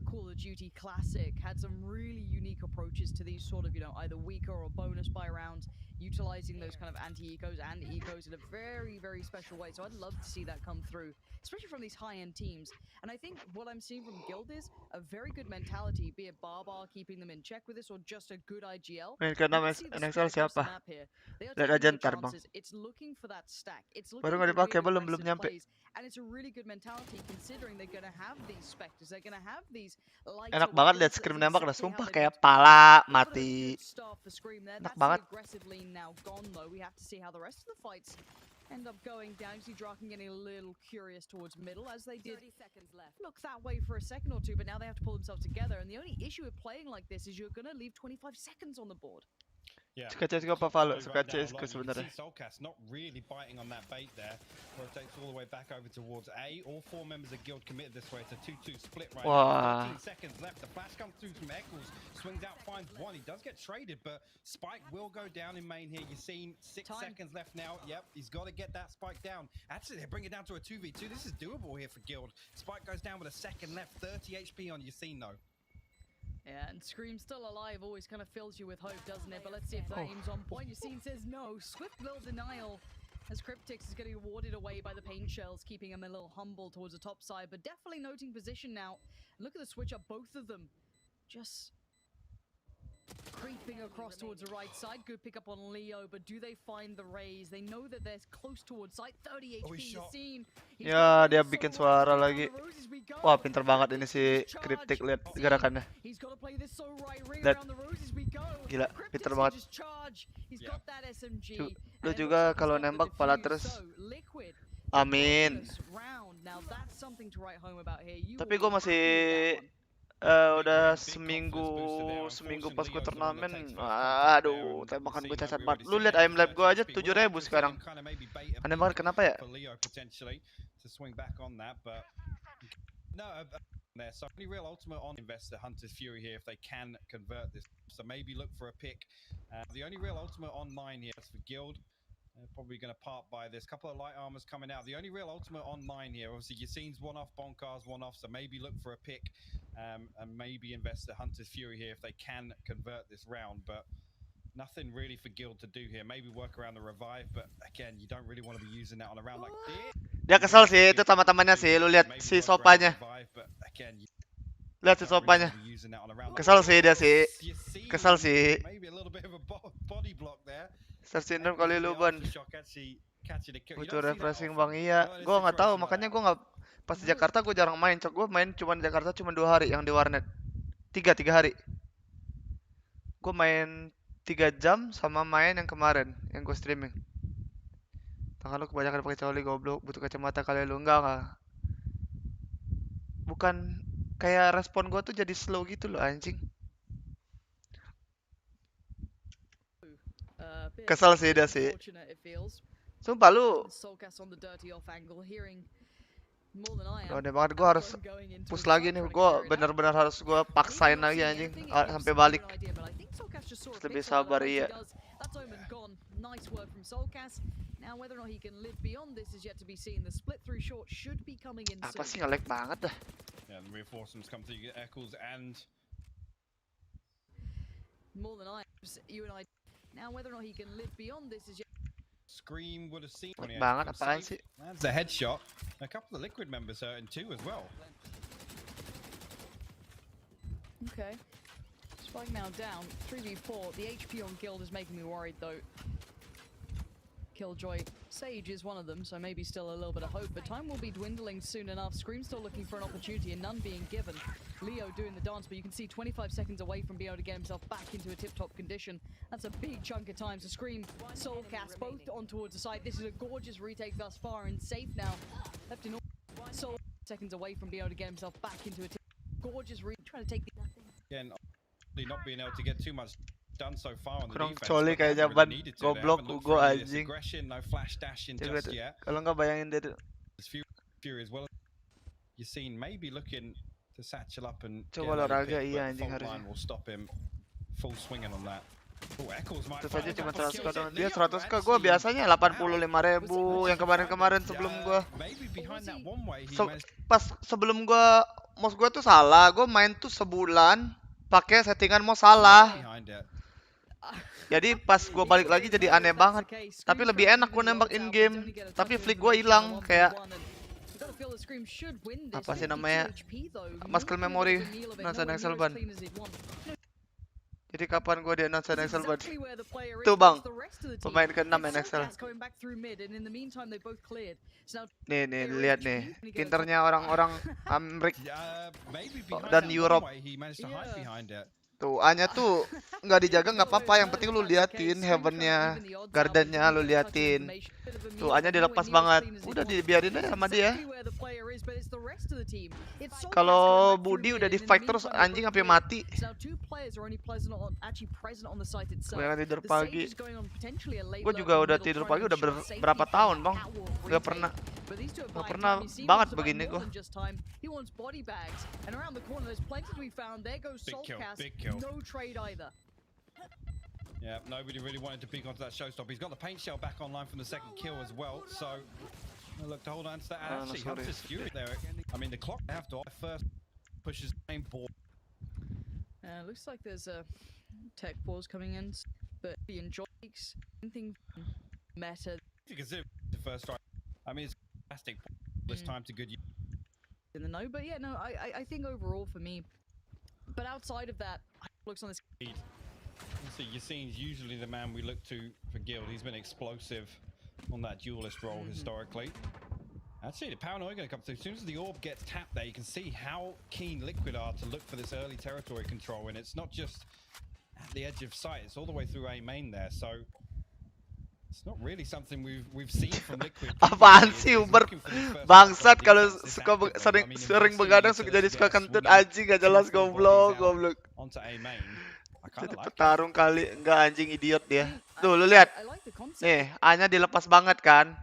Call of Duty Classic, had some really unique approaches to these sort of, you know, either weaker or bonus buy rounds, utilizing those kind of anti-ecos and ecos in a very, very special way. So I'd love to see that come through, especially from these high-end teams. And I think what I'm seeing from Guild is a very good mentality, be it Barbar keeping them in check with this or just a good IGL. Main ke-6 NXL siapa? Lihat aja ntar bang. It's looking for that stack. It's looking Baru nggak dipakai, belum nyampe. And it's a really good mentality considering they're going to have these specters, they're going to have these lights. Enak banget lihat Scream nembak dah, sumpah kayak pala mati. Enak banget. Now gone though. We have to see how the rest of the fights end up going down. You see Draken getting a little curious towards middle as they did look that way for a second or two, but now they have to pull themselves together. And the only issue with playing like this is you're going to leave 25 seconds on the board. Suka CSGO apa Valo? Suka CSGO sebenarnya. Soulcast not really biting on that bait there. Rotates all the way back over towards A. All 4 members of Guild committed this way. It's a 2-2 split right now. 13 seconds left. The flash comes through from Eccles. Swings out, finds 1. He does get traded, but Spike will go down in main here. You've seen 6 seconds left now. Yep, he's got to get that Spike down. Actually, they bring it down to a 2v2. This is doable here for Guild. Spike goes down with a second left. 30 HP on Yassine though. Yeah, and Scream still alive always kind of fills you with hope, doesn't it? But let's see if that aim's on point. Yassine says no. Swift build denial as Cryptix is getting warded away by the paint shells, keeping him a little humble towards the top side, but definitely noting position now. Look at the switch up, both of them just creeping across towards the right side. Good pick up on Leo, but do they find the raise? They know that they're close towards site. 30 HP Yassine. Ya, dia bikin suara lagi. Wah, pinter banget ini si Cryptic, lihat gerakannya. Lihat. Gila, pinter banget. Lu juga kalau nembak pala terus. Amin. Tapi gue masih udah seminggu pas gue turnamen, aduh, tembakan gue cacat banget. Lu lihat aim lab gue aja 7.000 sekarang. Aneh banget, kenapa ya? There. So only real ultimate on investor Hunter's Fury here if they can convert this. So maybe look for a pick. The only real ultimate on mine here is for Guild. They're probably going to part by this. Couple of light armors coming out. The only real ultimate on mine here. Obviously, Yassine's one off, Bonkar's one off. So maybe look for a pick and maybe invest the Hunter's Fury here if they can convert this round. But nothing really for Guild to do here. Maybe work around the revive. But again, you don't really want to be using that on a round like this. Dia kesel sih, itu teman-temannya sih. Lu lihat si Sopanya. Lihat si Sopanya. Kesel sih dia sih. Kesel sih. Star syndrome kali lu ban. Butuh refreshing bang, iya. Gua nggak tahu, makanya gua nggak pas di Jakarta gua jarang main. Cok, gua main cuma di Jakarta cuma 2 hari yang di warnet. 3 hari. Gua main 3 jam sama main yang kemarin yang gua streaming. Tangan lu kebanyakan pakai coli goblok, butuh kacamata kali lu enggak. Bukan kayak respon gua tuh jadi slow gitu loh anjing. Kesel sih dia sih. Sumpah lu. Udah banget, gue harus push lagi nih. Gue bener-bener harus gue paksain lagi anjing sampai balik. Lebih sabar iya. Apa sih nge-lag banget dah. Scream would have seen banget apaan sih? That's a headshot. A couple of Liquid members hurting too as well. Okay. Spike now down. 3v4. The HP on Guild is making me worried though. Killjoy Sage is one of them, so maybe still a little bit of hope, but time will be dwindling soon enough. Scream still looking for an opportunity and none being given. Leo doing the dance, but you can see 25 seconds away from being able to get himself back into a tip-top condition. That's a big chunk of time. So Scream, Soulcast, both on towards the side. This is a gorgeous retake thus far and safe now. Left in all. Soul seconds away from being able to get himself back into a gorgeous trying to take the Again, not being able to get too much done so far on the kurang defense. coli kayak jaban goblok Ugo anjing. No flash dash in just yet. Kalau nggak bayangin dari Fury as well. You seen maybe looking to satchel up and coba olahraga iya anjing harusnya. Will stop him full swinging on that. Terus aja cuma 100k doang. Dia 100k, gue biasanya 85.000 yang kemarin-kemarin sebelum gue. Pas sebelum gue mouse gue tuh salah, gue main tuh sebulan pakai settingan mouse salah. Jadi pas gue balik lagi jadi aneh banget. Tapi lebih enak gue nembak in game. Tapi flick gue hilang kayak apa sih namanya? Muscle memory NXL ban. Jadi kapan gue di NXL ban? Tuh bang, pemain ke-6 NXL. Nih lihat nih, pinternya orang-orang Amerika dan Europe. Tuh, A-nya tuh nggak dijaga nggak apa-apa, yang penting lu liatin heavennya, gardennya lu liatin. Tuh, A-nya dilepas banget, udah dibiarin aja sama dia. Kalau Budi udah di fight terus anjing sampai mati. Gue yang tidur pagi. Gue juga udah tidur pagi udah berapa tahun bang, nggak pernah banget begini gue. Big kill. No trade either. Yeah, nobody really wanted to pick onto that showstopper. He's got the paint shell back online from the second kill as well, so look to hold on to that. Actually, Hunter's Fury there. I mean, the clock they have to first pushes the main ball. Looks like there's a tech pause coming in, but he enjoys anything meta. You consider the first strike. I mean, it's fantastic. This time to good use. In the no, but yeah, no, I think overall for me. But outside of that, looks on this. So you're seeing usually the man we look to for Guild. He's been explosive on that duelist role historically. Actually, the paranoia going to come through. As soon as the orb gets tapped there, you can see how keen Liquid are to look for this early territory control. And it's not just at the edge of sight; it's all the way through A main there. So it's not really something we've seen from Liquid. Apaan sih Uber bangsat kalau suka sering begadang suka jadi suka kentut anjing gak jelas goblok. Jadi petarung kali enggak anjing idiot dia. Tuh lu lihat. Nih, A-nya dilepas banget kan.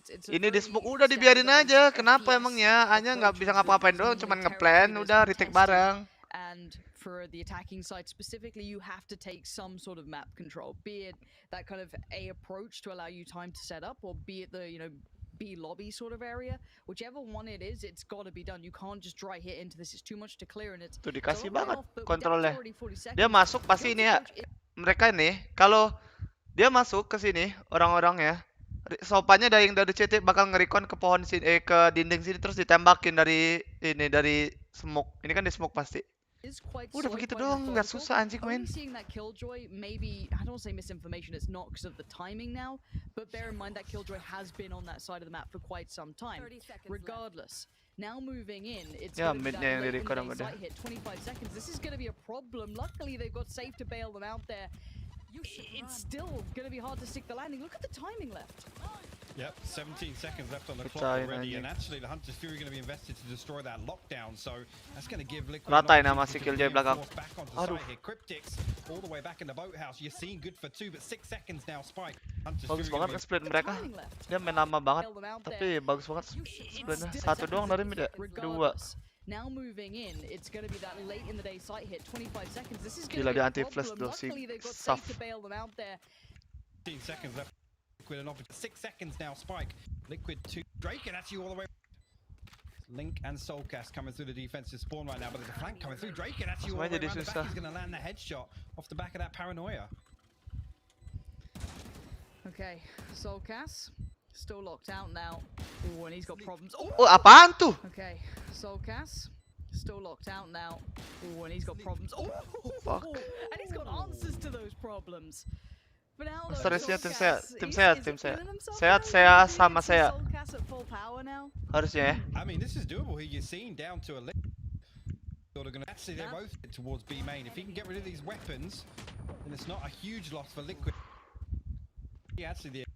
Ini di smoke udah dibiarin aja. Kenapa emangnya? A-nya nggak bisa ngapa-ngapain doang, cuman ngeplan udah retake bareng. And for the attacking side specifically, you have to take some sort of map control, be it that kind of A approach to allow you time to set up, or be it the, B lobby sort of area. Whichever one it is, it's got to be done. You can't just dry hit into this. It's too much to clear, and it's. Tuh dikasih banget kontrolnya. Dia masuk pasti ini ya. Mereka ini kalau dia masuk ke sini orang-orangnya, sopannya dari yang dari CT bakal nge-recon ke pohon sini, ke dinding sini terus ditembakin dari smoke. Ini kan di smoke pasti. is quite Udah slow, begitu quite doang, nggak methodical. susah anjing Only main. seeing that Killjoy, maybe, I don't want to say misinformation, it's not because of the timing now, but bear in mind that Killjoy has been on that side of the map for quite some time. Regardless, now moving in, it's Ya, going to be midnya that yang late in the di-record day sama dia. sight hit, 25 seconds. This is going to be a problem. Luckily, they've got Safe to bail them out there. It's still going to be hard to stick the landing. Look at the timing left. Yep, 17 seconds left on the clock Pecahin already, anjing. and actually the Hunter's Fury going to be invested to destroy that lockdown, so that's going to give Liquid Ratain an sama opportunity si to Killjoy belakang. reinforce back onto Aduh. site here. Cryptics all the way back in the boathouse. You're seeing good for 2, but 6 seconds now. Spike. Hunter's Bagus Fury banget gonna be split mereka. Dia main lama banget, tapi bagus banget splitnya. Satu doang dari mid ya, dua. Now moving in, it's going to be that late in the day sight hit, 25 seconds. This is going Gila to be dia a anti-flash problem. tuh si Luckily, they've got Saf. Safe to bail them out there. 15 seconds left. Liquid an opportunity. 6 seconds now. Spike. Liquid 2. Drake and actually all the way. Link and Soulcast coming through the defensive spawn right now, but there's a flank coming through. Drake and actually all the way around the back. He's going to land the headshot off the back of that paranoia. Okay, Soulcast still locked out now. Oh, and he's got problems. Oh, apaan tuh? Okay, Soulcast still locked out now. Oh, and he's got problems. Oh, Fuck. and he's got answers to those problems. But now Asterisknya tim sehat. Sehat saya sama saya. Soulcast at full power now. Harusnya ya. I mean, this is doable here. You're seeing down to a lick. Actually, they're both towards B main. If he can get rid of these weapons, then it's not a huge loss for Liquid. Yeah, actually,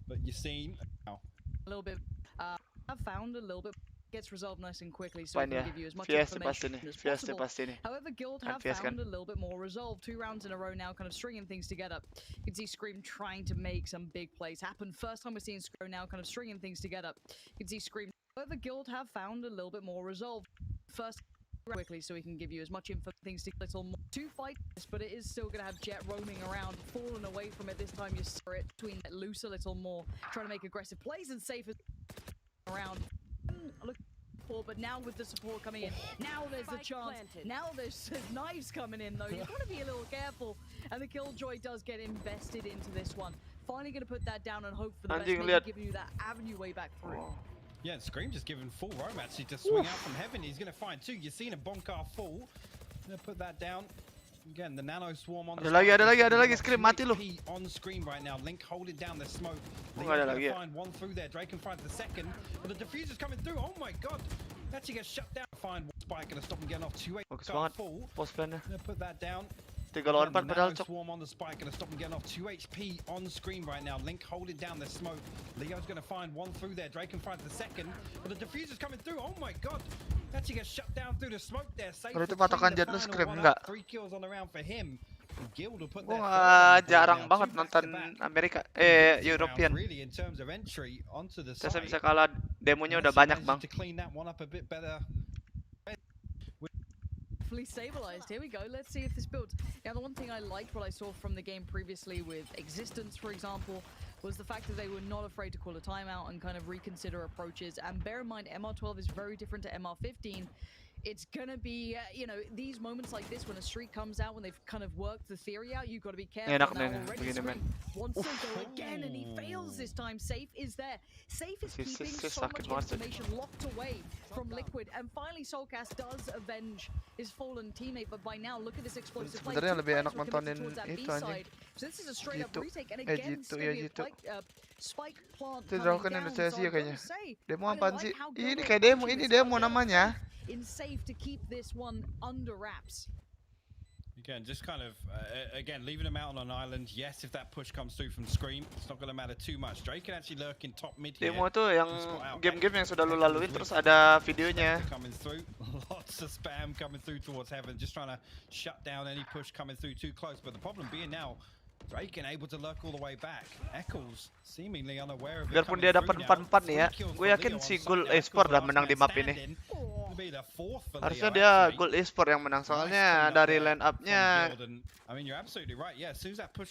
but you're seeing now. A little bit. I've found a little bit gets resolved nice and quickly, so I Fine, can yeah. give you as much Fiesta information pasti nih, as Fiesta possible. pasti nih. However, Guild have found a little bit more resolve. 2 rounds in a row now, kind of stringing things together. You can see Scream trying to make some big plays happen. First time we're seeing Scream now, kind of stringing things together. You can see Scream. However, Guild have found a little bit more resolve. First quickly, so we can give you as much info things to little more to fight this, but it is still going to have Jet roaming around, falling away from it. This time you saw it between loose a little more, trying to make aggressive plays and safe around. Look for, but now with the support coming in, now there's a chance. Now there's knives coming in though. You've got to be a little careful, and the Killjoy does get invested into this one. Finally going to put that down and hope for the best, maybe giving you that avenue way back through. Yeah, and Scream just giving full roam actually to swing out from heaven. He's going to find 2. You've seen a Bonkar fall. Going to put that down. Again, the nano swarm on the Ada lagi Scream, mati lu. on screen right now. Link holding down the smoke. Oh, ada lagi ya. Find one through there. Drake can find the second. But the diffuser's coming through. Oh my god. Actually gets shut down. Find one Spike and stop him getting off 2-8. Bagus banget post plan-nya. Put that down. 3 lawan 4 padahal cok. Swarm on the Spike and stop him getting off 2 HP on screen right now. Link holding down the smoke. Leo's going to find one through there. Drake can find the second. But the diffuser's coming through. Oh my god. Actually gets shut down through the smoke there. Safe. Kalau itu patokan Jet lu Scream enggak? 3 kills on the round for him. Guild will put Gua jarang banget nonton Amerika, European. Really in terms of entry onto the Saya bisa kalah, demonya udah banyak bang. To clean that one up a bit better. Fully stabilized. Here we go. Let's see if this builds. Now, the one thing I liked what I saw from the game previously with Existence, for example, was the fact that they were not afraid to call a timeout and kind of reconsider approaches. And bear in mind, MR12 is very different to MR15. It's gonna be, you know, these moments like this when a streak comes out, when they've kind of worked the theory out, you've got to be careful. Enak Now, nih, already begini men. wants to go again, and he fails this time. Safe is there. Safe is keeping so much information locked away from Liquid, and finally Soulcast does avenge his fallen teammate. But by now, look at this explosive play. Sebenarnya lebih enak nontonin itu anjing. So this is a straight up retake, and again, Gitu ya gitu. spike plant Itu coming kan down. Indonesia So ya I've got kayaknya. to say, Demo I apaan like sih? how Ini good kayak demo, ini demo namanya. in Safe to keep this one under wraps. Again, just kind of, again, leaving him out on an island. Yes, if that push comes through from Scream, it's not going to matter too much. Drake can actually lurk in top mid here. Demo tuh yang game-game yang sudah lu laluin terus ada videonya. Coming through, lots of spam coming through towards heaven, just trying to shut down any push coming through too close. But the problem being now, Drake able to lurk all the way back. Eccles seemingly unaware of it. Biarpun dia dapat 4-4 nih ya, gue yakin si Gold Esport dah menang di map ini. Harusnya dia Gold Esport yang menang, soalnya dari line up-nya.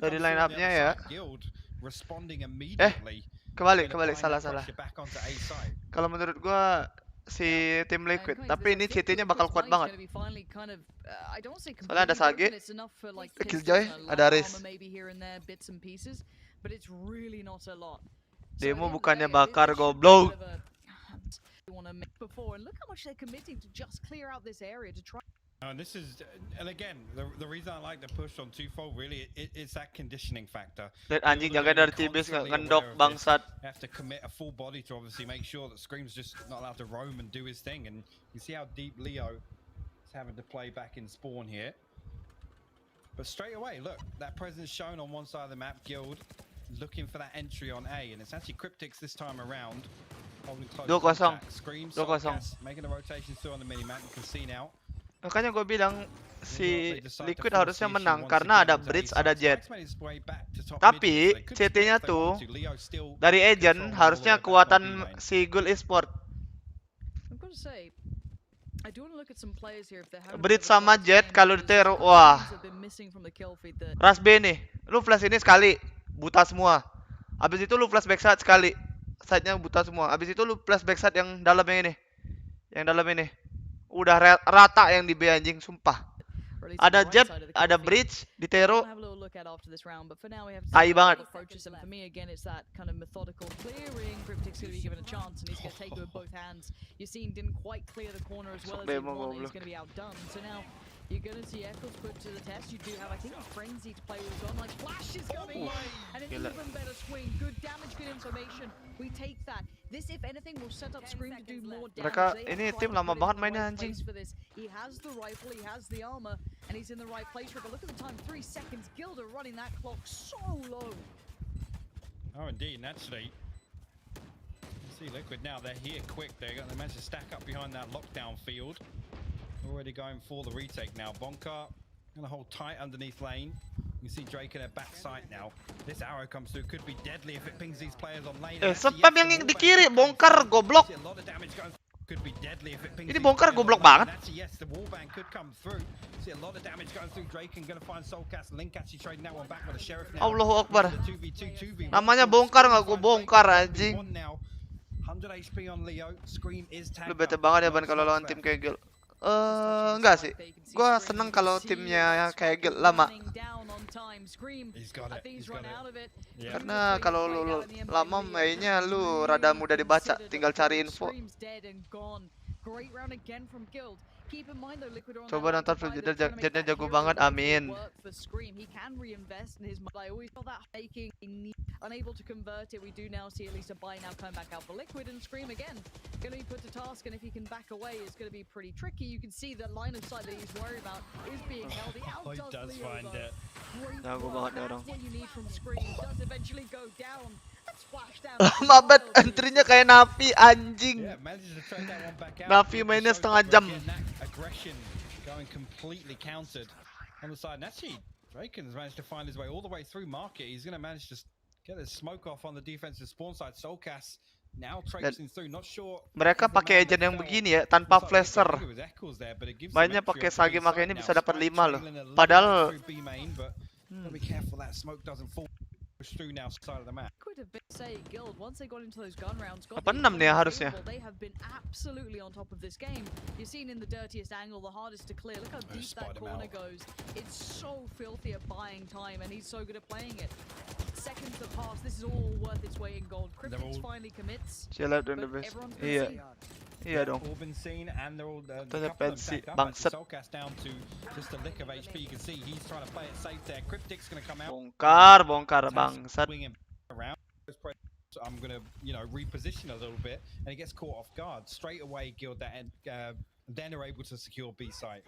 Dari line up-nya ya. Kebalik, salah. Kalau menurut gue si tim Liquid, tapi ini CT-nya bakal kuat banget. Soalnya ada Sage, Killjoy, ada Riz. Demo bukannya bakar goblok. And this is, and again, the reason I like the push on twofold really, it's that conditioning factor. Lihat anjing jaga dari tibis nggak ngendok bangsat. Have to commit a full body to obviously make sure that Scream's just not allowed to roam and do his thing. And you see how deep Leo is having to play back in spawn here. But straight away, look, that presence shown on one side of the map. Guild looking for that entry on A, and it's actually Cryptics this time around. Holding close. 2-0. Scream, 2-0. making the rotations through on the minimap. You can see now. Makanya gue bilang si Liquid harusnya menang karena ada Bridge, ada Jet. Tapi CT-nya tuh dari Agent harusnya kekuatan si Ghoul Esport. Bridge sama Jet kalau diteror, wah. Ras B nih, lu flash ini sekali, buta semua. Abis itu lu flash backside sekali, side-nya buta semua. Abis itu lu flash backside yang dalam yang ini. Yang dalam ini. Udah rata yang di B anjing, sumpah. Ada Jet, ada Bridge, ditero. Tai banget. You're going to see Eccles put to the test. You do have, I think, a frenzy to play with his gun. Like, Flash is coming! And an even better swing. Good damage, good information. We take that. This, if anything, will set up Scream to do more damage. Mereka ini tim lama banget mainnya anjing. He has the rifle, he has the armor, and he's in the right place. But look at the time, 3 seconds. Gilda running that clock so low. Oh, indeed, and actually, you see Liquid now, they're here quick. They managed to stack up behind that lockdown field. Already going for the retake now. Bonka gonna hold tight underneath lane. You see Drake in their backside now. This arrow comes through, could be deadly if it pings these players on lane. Spam yang di kiri, bongkar goblok. Ini bongkar goblok banget. Yes, the wallbang could come through. See a lot of damage going through. Drake and gonna find Soulcast. Link actually trading that one back with the sheriff now. Allahu Akbar. Namanya bongkar nggak gue bongkar anjing. 100 HP on Leo. Scream is tagged. Lu bete banget ya Ban kalau lawan tim Kegel. Enggak sih. Gua seneng kalau timnya kayak lama. Karena kalau lu lama mainnya lu rada mudah dibaca, tinggal cari info. Coba nonton film Jetnya jago banget, amin. Unable to convert it, we do now see at least a buy now coming back out for Liquid, and Scream again going to be put to task, and if he can back away it's going to be pretty tricky. You can see the line of sight that he's worried about is being held. He outdoes Leo though. Jago banget ya orang. What you need from Scream does eventually go down. Lama banget antrinya kayak Navi anjing. Navi mainnya setengah jam. Going completely countered on the side. And actually, Draken's managed to find his way all the way through market. He's going to manage to get his smoke off on the defensive spawn side. Soulcast now traipsing through. Not sure. Mereka pakai agent yang begini ya, tanpa flasher. Mainnya pakai Sage makanya ini bisa dapat 5 loh. Padahal be careful that smoke doesn't fall through now side of the map. Could have been say Guild once they got into those gun rounds. 86 nih harusnya. They have been absolutely on top of this game. You've seen in the dirtiest angle, the hardest to clear. Look how deep that corner goes. It's so filthy at buying time, and he's so good at playing it. Seconds to pass. This is all worth its weight in gold. Cryptics finally commits. Chill out in the base. Iya dong. Itu ada pensi bangsat. Bongkar bangsat. I'm gonna, reposition a little bit, and he gets caught off guard. Straight away, Guild that then are able to secure B site.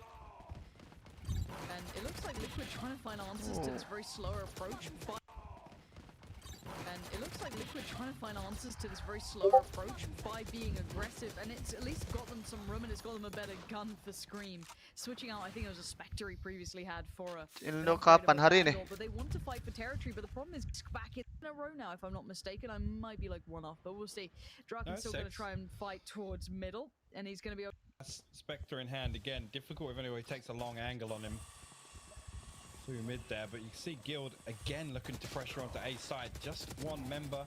And it looks like Liquid trying to find answers to this very slower approach. And it looks like Liquid trying to find answers to this very slow approach by being aggressive, and it's at least got them some room, and it's got them a better gun for Scream. Switching out, I think it was a Spectre he previously had for a... Indo kapan hari ini? But they want to fight for territory, but the problem is back in a row now, if I'm not mistaken. I might be like one off, but we'll see. Draken's still going to try and fight towards middle, and he's going to be... Spectre in hand again, difficult if anyway, he takes a long angle on him. Through mid there, but you can see Guild again looking to pressure onto A side. Just one member.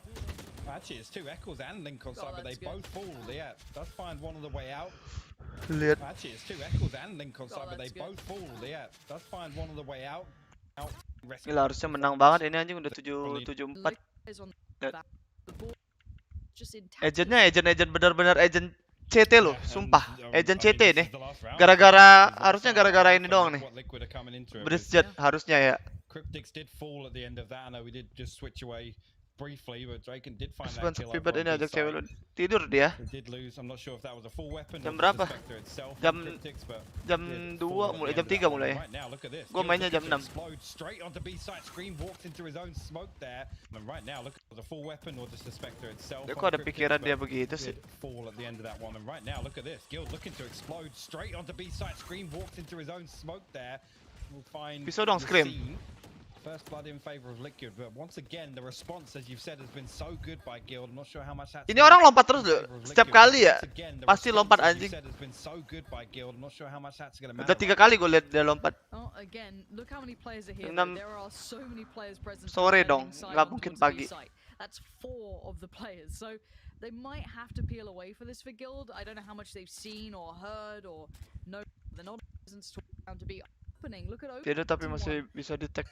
Actually, it's 2 Eccles and Link on side, but they both fall. Yeah, does find one on the way out. Actually, it's 2 Eccles and Link on side, but they both fall. Yeah, does find one on the way out. Gila, harusnya menang banget ini anjing udah 7-4. Agentnya agent benar-benar agent CT lo, sumpah. Agent CT nih. Gara-gara harusnya gara-gara ini doang nih. Bridget harusnya ya. Cryptics did fall at the end of that. I know we did just switch away briefly, but Draken did find that Sponsor kill pribad over ini on ajak B cewek side. lu. Tidur dia. They did lose. I'm not sure if that was a full weapon Jam or just berapa? the Spectre itself. Jam Cryptics, but jam did 2 fall at mulai the jam end of 3 that one. mulai. Right now, look at this. Gua Gill mainnya looking jam to 6. explode straight onto B side. Scream walks into his own smoke there. And right now, look at the full weapon or just the Spectre itself. Dia on kok ada Cryptics, pikiran dia but begitu sih. did fall at the end of that one. And right now, look at this. Gill looking to explode straight onto B side. Scream walks into his own smoke there. We'll find Pisau dong, the Scream. scene. First blood in favor of Liquid, but once again the response, as you've said, has been so good by Guild. I'm not sure how much that's. Ini orang lompat terus loh. Setiap kali ya. Pasti lompat anjing. Udah 3 kali gue liat dia lompat. Oh, again, look how many players are here. Enam. There are so many players present. Sore defending dong, side nggak on mungkin towards B pagi. site. That's 4 of the players. So they might have to peel away for this for Guild. I don't know how much they've seen or heard or know. They're not presence to be opening. Look at open. Tidak tapi masih bisa di-tag.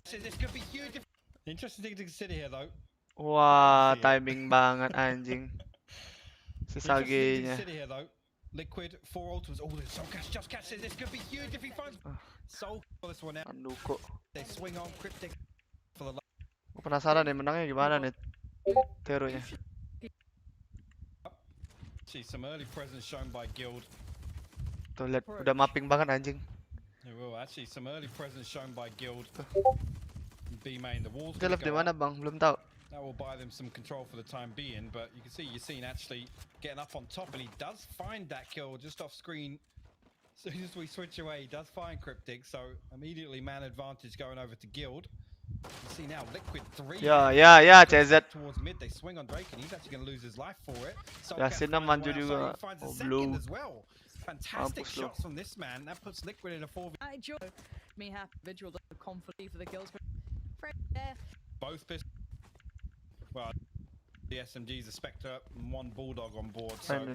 This could be huge. Interesting thing to consider here, though. Wah, timing banget anjing. Si Interesting thing to Sage-nya. consider here, though. Liquid 4 ultimates. Oh, there's Soulcast just catches. This could be huge if he finds Soul for this one out. Anduko. They swing on Cryptic for the. Gue penasaran nih menangnya gimana nih teronya. See some early presence shown by Guild. Tuh lihat udah mapping banget anjing. There will actually some early presence shown by Guild. B main, the walls. Dia left di mana bang? Belum tahu. That will buy them some control for the time being, but you can see Yassine actually getting up on top, and he does find that kill just off screen. As soon as we switch away, he does find Cryptic, so immediately man advantage going over to Guild. You see now Liquid 3. Ya, CZ. Towards mid, they swing on Drake, and he's actually going to lose his life for it. Yasin na maju juga. Second as well. Fantastic Mampus lo. shots from this man. That puts Liquid in a 4v. Me have visual confidently for the kills. Both pistols. Well, the SMGs, the Spectre, and 1 Bulldog on board. So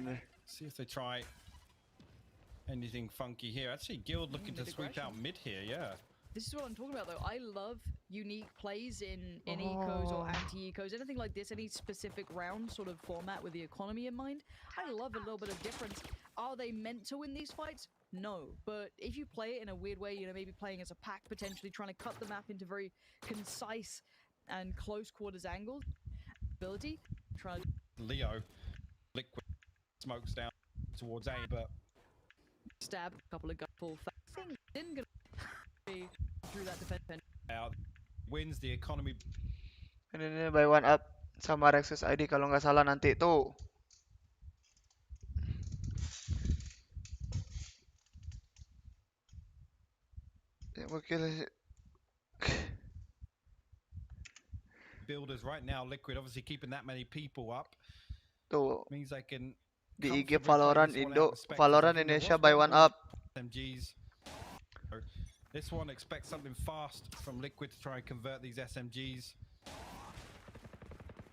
see if they try anything funky here. Actually, Guild looking to sweep out mid here. Yeah. This is what I'm talking about, though. I love unique plays in ecos or anti-ecos, anything like this, any specific round sort of format with the economy in mind. I love a little bit of difference. Are they meant to win these fights? No, but if you play it in a weird way, you know, maybe playing as a pack, potentially trying to cut the map into very concise and close quarters angles, ability, try Leo, Liquid smokes down towards A, but stab a couple of gut full thing didn't get through that defense. Out wins the economy. Ini buy one up sama Rexus ID kalau nggak salah nanti tuh. Ya mungkin Builders right now, Liquid obviously keeping that many people up. tuh Means they can di IG Valorant Indo, Valorant Indonesia buy one up. SMGs. This one expects something fast from Liquid to try and convert these SMGs.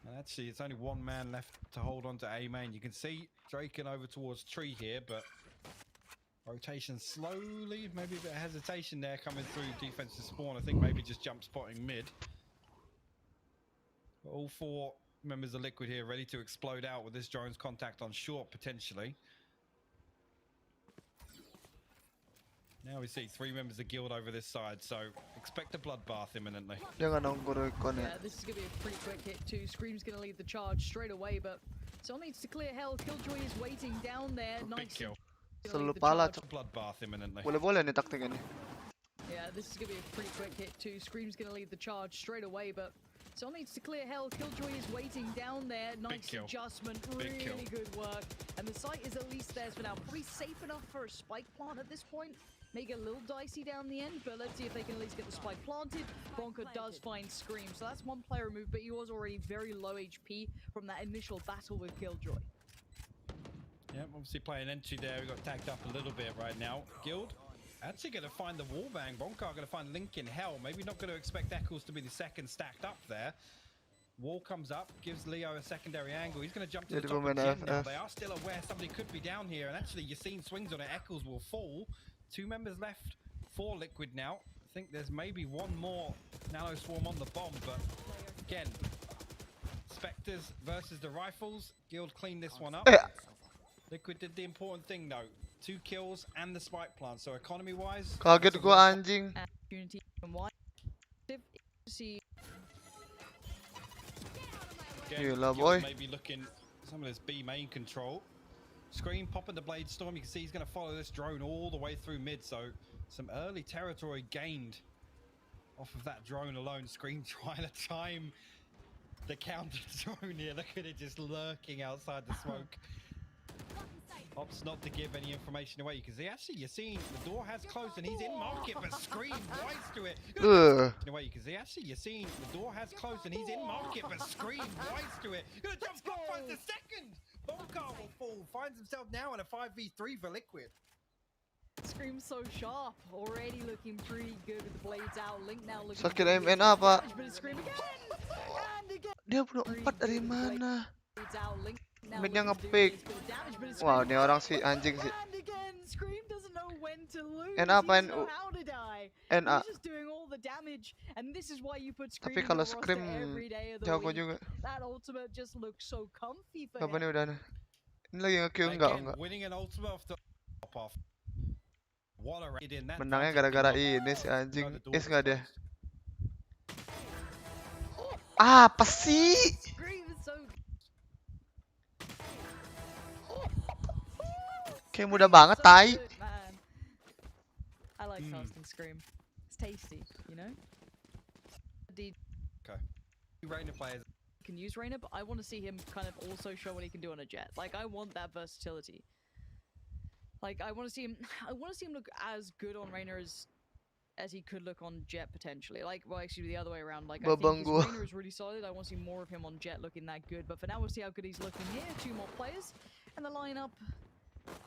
And actually, it's only 1 man left to hold on to A main. You can see Draken over towards tree here, but rotation slowly, maybe a bit of hesitation there coming through defensive spawn. I think maybe just jump spotting mid. But all 4 members of Liquid here ready to explode out with this drone's contact on short potentially. Now we see 3 members of Guild over this side, so expect a bloodbath imminently. Dia nggak nunggu recon ya. Yeah, this is going to be a pretty quick hit too. Scream's going to lead the charge straight away, but Sol needs to clear hell. Killjoy is waiting down there. Big Nice. kill. Selalu pala tuh. Bloodbath imminently. Boleh-boleh nih taktik ini. Yeah, this is going to be a pretty quick hit too. Scream's going to lead the charge straight away, but Sol needs to clear hell. Killjoy is waiting down there. Nice adjustment. Really good work. And the site is at least theirs for now. Probably safe enough for a spike plant at this point. Make it a little dicey down the end, but let's see if they can at least get the spike planted. Bonka does find Scream, so that's 1 player removed, but he was already very low HP from that initial battle with Killjoy. Yeah, obviously playing entry there. We got tagged up a little bit right now. Guild actually going to find the wallbang. Bonka going to find Link in hell. Maybe not going to expect Eccles to be the second stacked up there. Wall comes up, gives Leo a secondary angle. He's going to jump to the top of Gen now. They are still aware somebody could be down here, and actually Yassine swings on it. Eccles will fall. 2 members left for Liquid now. I think there's maybe 1 more Nano Swarm on the bomb, but again, Spectres versus the Rifles. Guild cleaned this one up. Liquid did the important thing though. 2 kills and the spike plant. So economy wise. Kaget gua anjing. Opportunity from wide. See Gila boy. Maybe looking some of this B main control. Scream popping the blade storm. You can see he's going to follow this drone all the way through mid. So some early territory gained off of that drone alone. Scream trying to time the counter drone here. Look at it just lurking outside the smoke. Opts not to give any information away because actually you're seeing the door has closed and he's in market, but Scream wise to it. Away because actually you're seeing the door has closed and he's in market, but Scream wise to it. Gonna jump up, finds the second. Bonkar will fall. Finds himself now in a 5v3 for Liquid. Scream so sharp, already looking pretty good with the blades out. Link now looking. Sakit MN apa? Scream again. And again. Dia bunuh 4 dari mana? Midnya ngepick. Wow, ini orang si anjing sih. N apa NU? NA. Tapi kalau Scream jago juga. Apa nih udah? Ini lagi nge-kill enggak? Menangnya gara-gara ini si anjing. Is nggak dia? Apa sih? Kayak mudah banget, tai. I like casting Scream. It's tasty, you know? Okay. Reyna players can use Reyna, but I want to see him kind of also show what he can do on a jet. Like, I want that versatility. Like, I want to see him look as good on Reyna as he could look on Jet potentially. Like, well, actually the other way around. Like, I think his Reyna is really solid. I want to see more of him on Jet looking that good. But for now, we'll see how good he's looking here. 2 more players, and the lineup.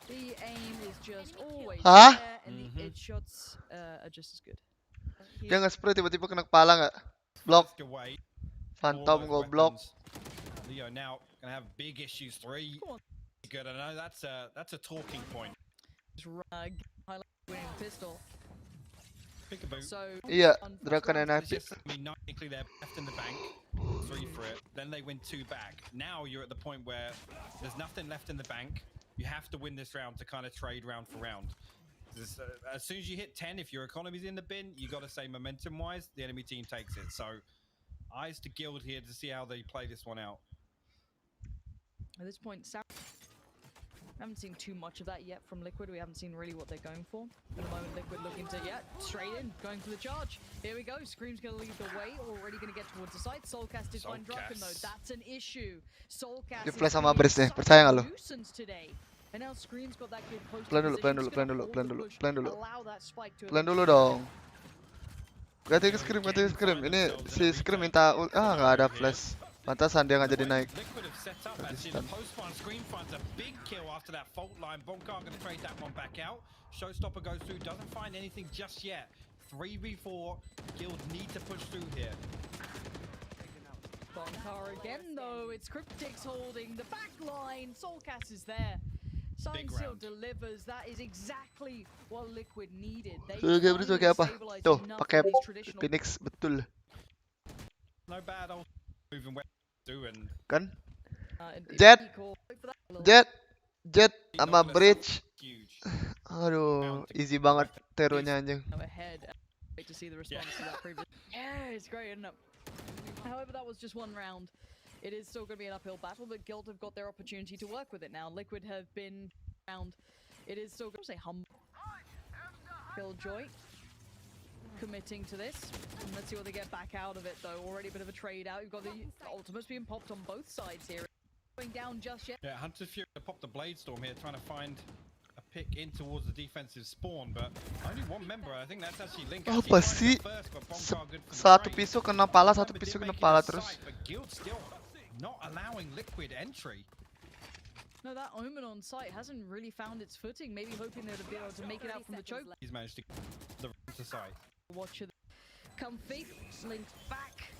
The aim is just always there, and the headshots are just as good. Dia nge-spray tiba-tiba kena kepala nggak? Block. Phantom goblok. Leo now gonna have big issues. 3. Good. I know that's a talking point. Highlight winning pistol. So iya, Draken and Epic. Technically they're left in the bank. 3 for it. Then they win 2 back. Now you're at the point where there's nothing left in the bank. You have to win this round to kind of trade round for round. As soon as you hit 10, if your economy's in the bin, you got to say momentum-wise, the enemy team takes it. So, eyes to Guild here to see how they play this one out. At this point, I haven't seen too much of that yet from Liquid. We haven't seen really what they're going for. At the moment, Liquid looking to, straight in, going for the charge. Here we go. Scream's going to lead the way, already going to get towards the site. Soulcast did find Draken, though. That's an issue. Soulcast is sama Bris nih, percaya nggak lo? And now Scream's got that good post. Plan dulu dong. Ganti Scream. Ini si Scream minta nggak ada flash. Pantasan dia nggak jadi naik. Scream finds a big kill after that fault line. Bonkar going to trade that one back out. Showstopper goes through, doesn't find anything just yet. 3v4. Guild need to push through here. Bonkar again, though. It's Cryptics holding the back line. Soulcast is there. Signseal delivers. That is exactly what Liquid needed. They pakai apa? Tuh, pakai Phoenix betul. No bad old moving where doing. Kan? Jet sama Bridge. Aduh, easy banget teronya anjing. Yeah, it's great, isn't it? However, that was just one round. It is still going to be an uphill battle, but Guild have got their opportunity to work with it now. Liquid have been round. It is still going to say humble. Killjoy committing to this. And let's see what they get back out of it, though. Already a bit of a trade out. You've got the ultimates being popped on both sides here. Going down just yet. Yeah, Hunter's Fury popped the Blade Storm here, trying to find a pick in towards the defensive spawn, but only one member. I think that's actually Link. Apa sih? Satu pisau kena pala, satu pisau kena pala terus. But Guild still not allowing Liquid entry. No, that Omen on site hasn't really found its footing. Maybe hoping they'd be able to make it out from the choke. He's managed to the side. Watch it. Comfy. Linked back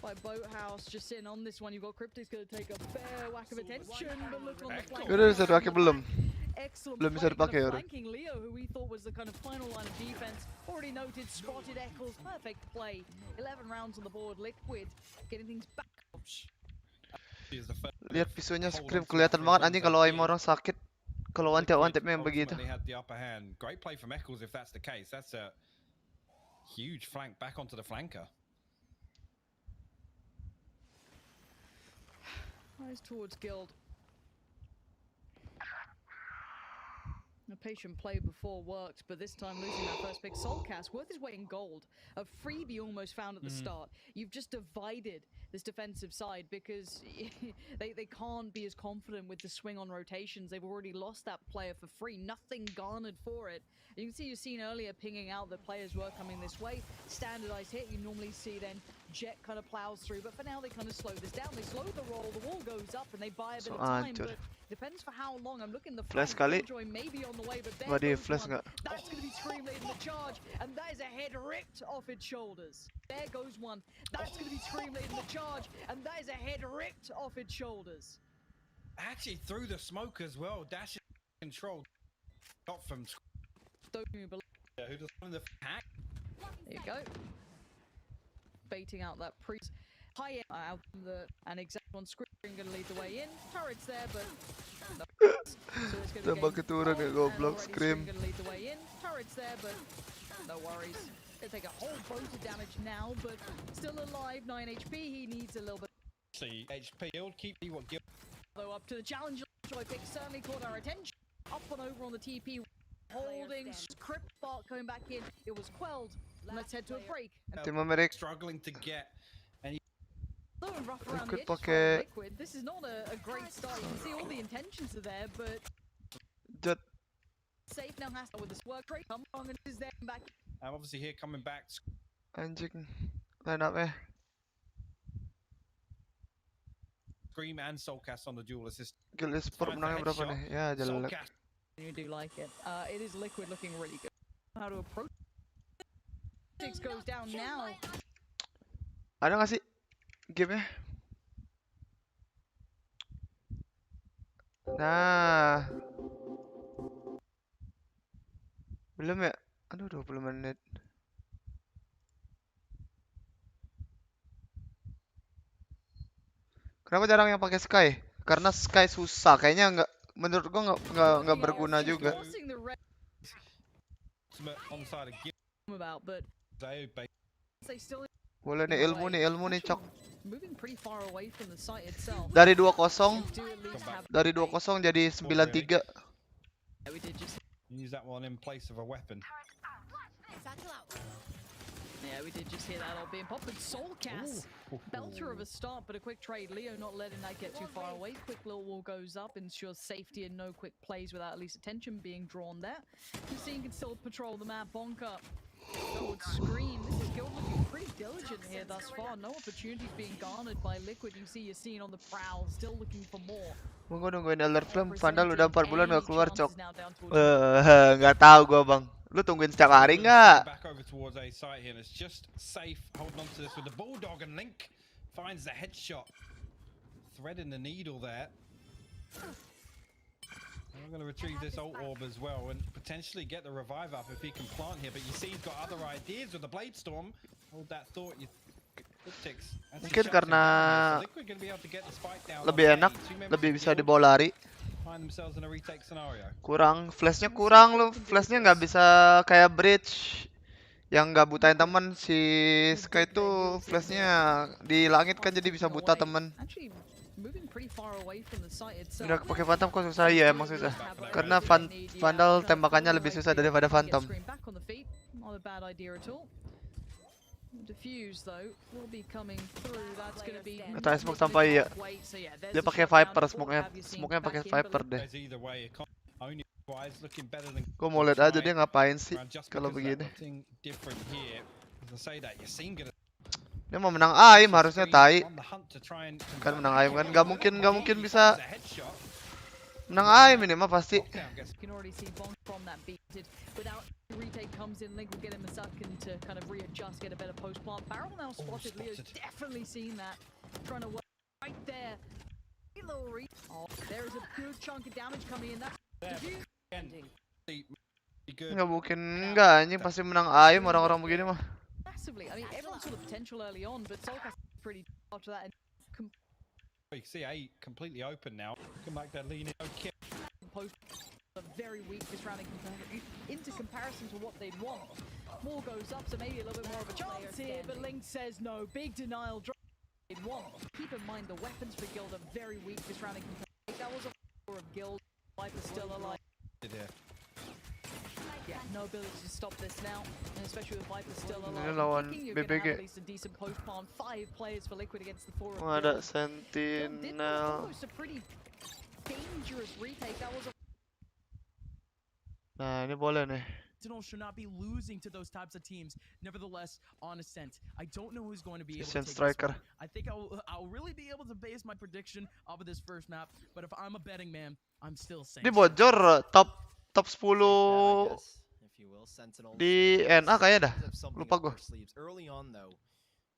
by Boathouse. Just sitting on this one. You've got Cryptic's going to take a fair whack of attention, but look on the flank. Udah bisa dipakai belum? Excellent Belum bisa dipakai udah. Flanking Leo, who we thought was the kind of final line of defense. Already noted, spotted Eccles. Perfect play. 11 rounds on the board. Liquid getting things back. Lihat visunya Scream kelihatan banget anjing kalau aim orang sakit. Kalau one tap yang begitu. Had the upper hand. Great play from Eccles if that's the case. That's a huge flank back onto the flanker. Eyes towards Guild. A patient play before worked, but this time losing that first pick. Soulcast worth his weight in gold. A freebie almost found at the start. You've just divided this defensive side because they can't be as confident with the swing on rotations. They've already lost that player for free. Nothing garnered for it. You can see you've seen earlier pinging out that players were coming this way. Standardized hit, you normally see then Jet kind of plows through, but for now they kind of slow this down. They slow the roll, the wall goes up, and they buy a bit of time, but depends for how long. I'm looking the flash kali. Maybe on the way, but there Waduh, goes flash one. nggak? That's going to be Scream leading the charge, and that is a head ripped off its shoulders. There goes one. That's going to be Scream leading the charge, and that is a head ripped off its shoulders. Actually through the smoke as well. Dash control. Got from. Yeah, who does the hack? There you go. Baiting out that pre. High end out the and exact on screen going to lead the way in. Turret's there, but. No. So it's going to Tambah keturun ya goblok Scream. Going to lead the way in. Turret's there, but no worries. Gonna take a whole bunch of damage now, but still alive. 9 HP. He needs a little bit. See HP. He'll keep what give. Though up to the challenge. Joy pick certainly caught our attention. Up and over on the TP. Holding script spark coming back in. It was quelled. Let's head to a break. Tim Amerik. Struggling to get. Rough around the Liquid edges pakai. Liquid. This is not a great start. You can see all the intentions are there, but Jet. safe now has to with this work rate. Come on, and is there back. Obviously here coming back. Anjing. Line up Scream and Soulcast on the dual assist. Guild Esport menangnya berapa nih? Ya jelek. You do like it. It is Liquid looking really good. How to approach. Six goes down now. Ada nggak sih game-nya? Nah. Belum ya? Aduh 20 menit. Kenapa jarang yang pakai Sky? Karena Sky susah. Kayaknya nggak, menurut gua nggak berguna juga. Boleh nih ilmu nih cok. Dari 2-0 jadi 9-3. Use that one in place of a weapon. Yeah, we did just hear that all being popped. But Soulcast, belter of a start, but a quick trade. Leo not letting that get too far away. Quick little wall goes up, ensures safety and no quick plays without at least attention being drawn there. Hussein can still patrol the map. Bonka towards Scream. This is Guild looking pretty diligent here thus far. No opportunities being garnered by Liquid. You see Yassine on the prowl, still looking for more. Gua nungguin Elder Flame. Vandal udah 4 bulan gak keluar cok. Nggak tahu gua bang. Lu tungguin setiap hari nggak? Back over towards A site here. It's just safe. Holding on to this with the bulldog, and Link finds the headshot. Threading the needle there. And I'm going to retrieve this ult orb as well and potentially get the revive up if he can plant here. But you see he's got other ideas with the Blade Storm. Hold that thought. Mungkin karena lebih enak, lebih bisa dibawa lari. Kurang, flashnya kurang loh. Flashnya nggak bisa kayak bridge yang nggak butain temen. Si Sky itu flashnya di langit kan jadi bisa buta temen. Udah pakai Phantom kok susah ya, emang susah. Karena Vandal tembakannya lebih susah daripada Phantom. Kata smoke sampai ya. Dia pakai Viper smoke-nya pakai Viper deh. Gua mau lihat aja dia ngapain sih kalau begini. Dia mau menang aim harusnya tai. Kan menang aim kan nggak mungkin bisa menang aim ini mah pasti. Retake comes in, Link will get him a second to kind of readjust, get a better post plant. Barrel now spotted. Leo's definitely seen that. Trying to work right there. Oh, there is a good chunk of damage coming in. That's nggak mungkin enggak, anjing pasti menang aim orang-orang begini mah. Massively. I mean, everyone saw the potential early on, but Soulcast pretty after that. You see A completely open now. Come back there, lean in. Okay. Very weak this round into comparison to what they'd want. More goes up, so maybe a little bit more of a chance here, but Link says no. Big denial drop they'd want. Keep in mind the weapons for Guild are very weak this round in comparison. That was a of Guild. Viper still alive. Yeah, no ability to stop this now, and especially with Viper still alive. You're gonna have at least a decent post palm. 5 players for Liquid against the 4 of Guild. Ada Sentinel. Almost a pretty dangerous retake. That was a Nah, ini boleh nih. Sentinel should not be losing to those types of teams. Nevertheless, on Ascent, I don't know who's going to be able to take Striker. this one. I think I'll really be able to base my prediction off of this first map. But if I'm a betting man, I'm still saying. Ini bocor top 10 di NA kayaknya dah. Lupa gue. Early on though,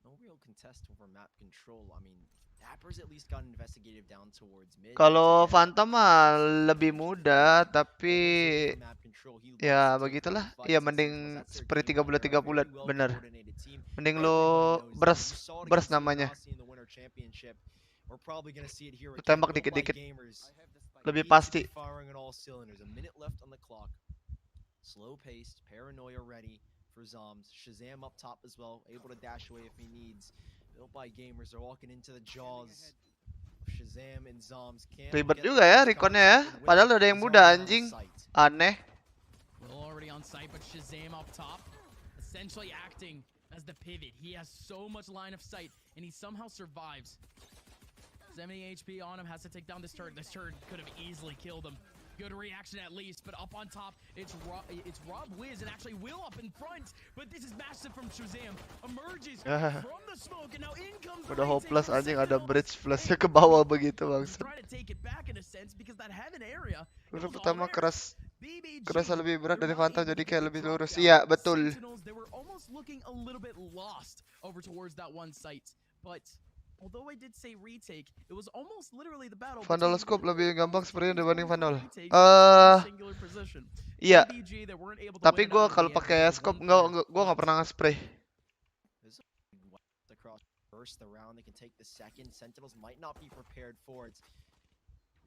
no real contest over map control. I mean, Dapper's at least got investigative down towards mid. Kalau Phantom mah lebih mudah, tapi ya begitulah. Iya mending seperti 3 bulan 3 bulan, bener. Mending lo beres namanya. Lo tembak dikit-dikit. Lebih pasti. Slow paced, paranoia ready for Zoms. Shazam up top as well, able to dash away if he needs. Built by gamers, they're walking into the jaws. Shazam and Zoms can't. Ribet juga ya rekonnya ya. Padahal ada yang muda anjing. Aneh. We're already on site, but Shazam up top, essentially acting as the pivot. He has so much line of sight, and he somehow survives. 70 HP on him, has to take down this turret. This turret could have easily killed him. Good reaction at least, but up on top, it's Rob Wiz, and actually Will up in front, but this is massive from Shazam. Emerges from the smoke, and now in comes the udah hopeless anjing, ada bridge flashnya ke bawah begitu bangsa. Udah pertama kerasa lebih berat dari Phantom, jadi kayak lebih lurus. Iya, betul. They were almost looking a little bit lost over towards that one site, but although I did say retake, it was almost literally the battle. Vandal scope lebih gampang sepertinya dibanding Vandal. Iya. Tapi gue kalau pakai scope nggak pernah nge-spray. First the round, they can take the second. Sentinels might not be prepared for it.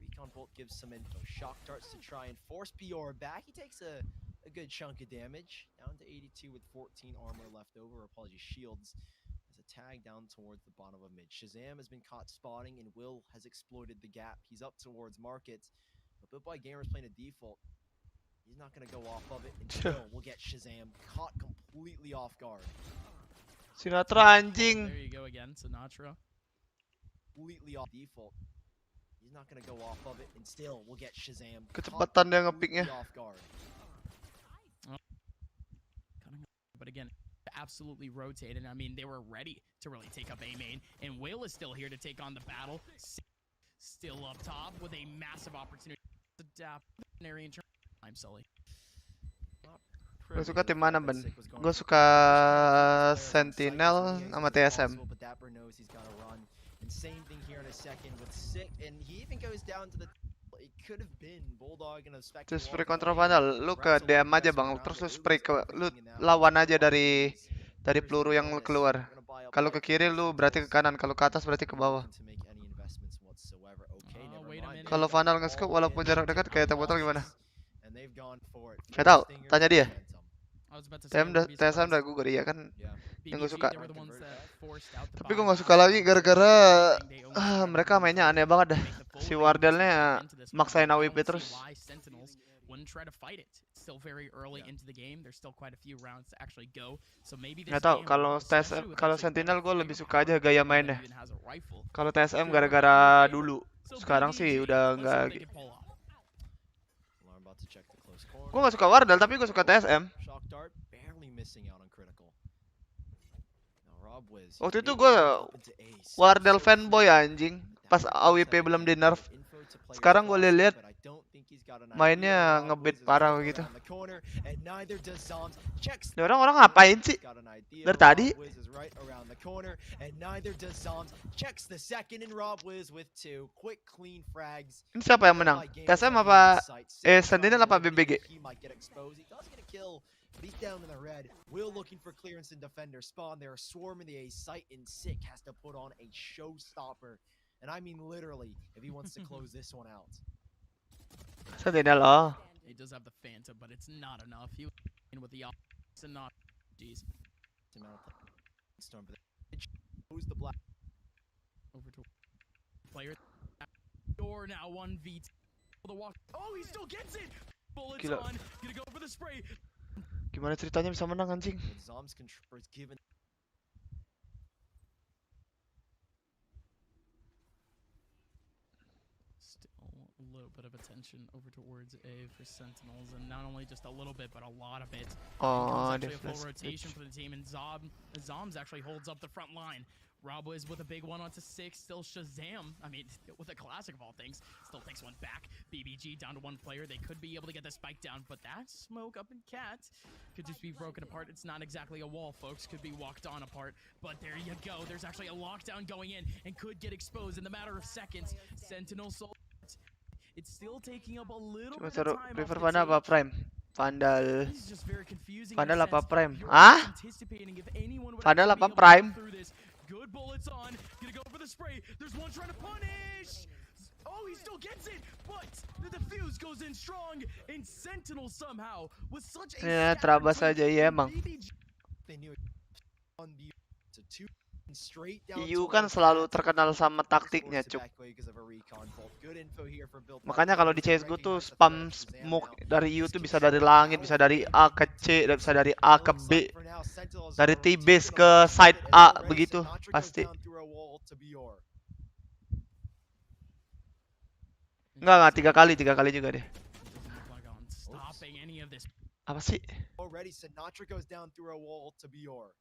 Recon Bolt gives some info. Shock darts to try and force Bior back. He takes a good chunk of damage. Down to 82 with 14 armor left over. Apologies, shields. Tag down towards the bottom of mid. Shazam has been caught spotting, and Will has exploited the gap. He's up towards market, but Built by Gamers playing a default. He's not going to go off of it, and still we'll get Shazam caught completely off guard. Sinatra anjing. There you go again, Sinatra. Completely off default. He's not going to go off of it, and still we'll get Shazam Kecepatan dia nge-picknya. off guard. But again, absolutely rotated. I mean, they were ready to really take up A main, and Will is still here to take on the battle. Still up top with a massive opportunity to adapt. I'm Sully. Gue suka tim mana, Ben? Gue suka Sentinel sama TSM. And same thing here in a second with Sick, and he even goes down to the. It could have been Bulldog and a Spectre. Terus spray kontrol Vandal, lu ke DM aja bang, terus lu spray ke, lu lawan aja dari peluru yang keluar. Kalau ke kiri lu berarti ke kanan, kalau ke atas berarti ke bawah. Kalau Vandal nge-scope walaupun jarak dekat kayak botol gimana? Gak tau, tanya dia. TSM udah gue iya kan, yang gue suka. Tapi gue gak suka lagi gara-gara mereka mainnya aneh banget dah. Si Wardelnya maksain AWP terus. Nggak tau, kalau Sentinel gue lebih suka aja gaya mainnya. Kalau TSM gara-gara dulu, sekarang sih udah nggak. Gue nggak suka Wardel tapi gue suka TSM. Waktu itu gue Wardel fanboy anjing, pas AWP belum di nerf. Sekarang gue lihat mainnya ngebit parah gitu. Ini orang-orang ngapain sih dari tadi? Ini siapa yang menang? TSM apa? Sentinel apa BBG? But he's down in the red. Will looking for clearance and defender spawn. They're swarming the A site, and Sick has to put on a showstopper And I mean literally, if he wants to close this one out. Sentinel, oh. He does have the Phantom, but it's not enough. He in with the options and not. Jeez. Storm, but who's the black? Over to player. Door now 1v2. The walk. Oh, he still gets it. Bullets Gila. on. Gonna go for the spray. Gimana ceritanya bisa menang anjing? Zom's control is given. Still a little bit of attention over towards A for Sentinels, and not only just a little bit, but a lot of it. Oh, Actually a defense full rotation pitch. for the team, and Zoms actually holds up the front line. Rob was with a big one onto 6, still Shazam. I mean, with a classic of all things, still takes one back. BBG down to 1 player. They could be able to get the spike down, but that smoke up in Cat could just be broken apart. It's not exactly a wall, folks. Could be walked on apart, but there you go. There's actually a lockdown going in and could get exposed in the matter of seconds. Sentinel sold. It's still taking up a little Coba bit of taruh time. River off Vanda the apa tape. Prime? Vandal. This is just very confusing in a Vandal apa sense. Prime? You're Ah? anticipating if anyone would Vandal actually apa be able to Prime? get through this. Good bullets on. Gonna go for the spray. There's one trying to punish. Oh, he still gets it, but the defuse goes in strong. And Sentinel somehow with such a Ya, scattered terabas play aja ya from emang. BBG. They knew it on the to 2 straight down. EU kan selalu terkenal sama taktiknya, cuk. Makanya kalau di CSGO tuh spam smoke dari EU tuh bisa dari langit, bisa dari A ke C, bisa dari A ke B, dari T-base ke side A, begitu pasti. Enggak, 3 kali juga deh. Stopping any of this. Apa sih? Already Sinatra goes down through a wall to Bior.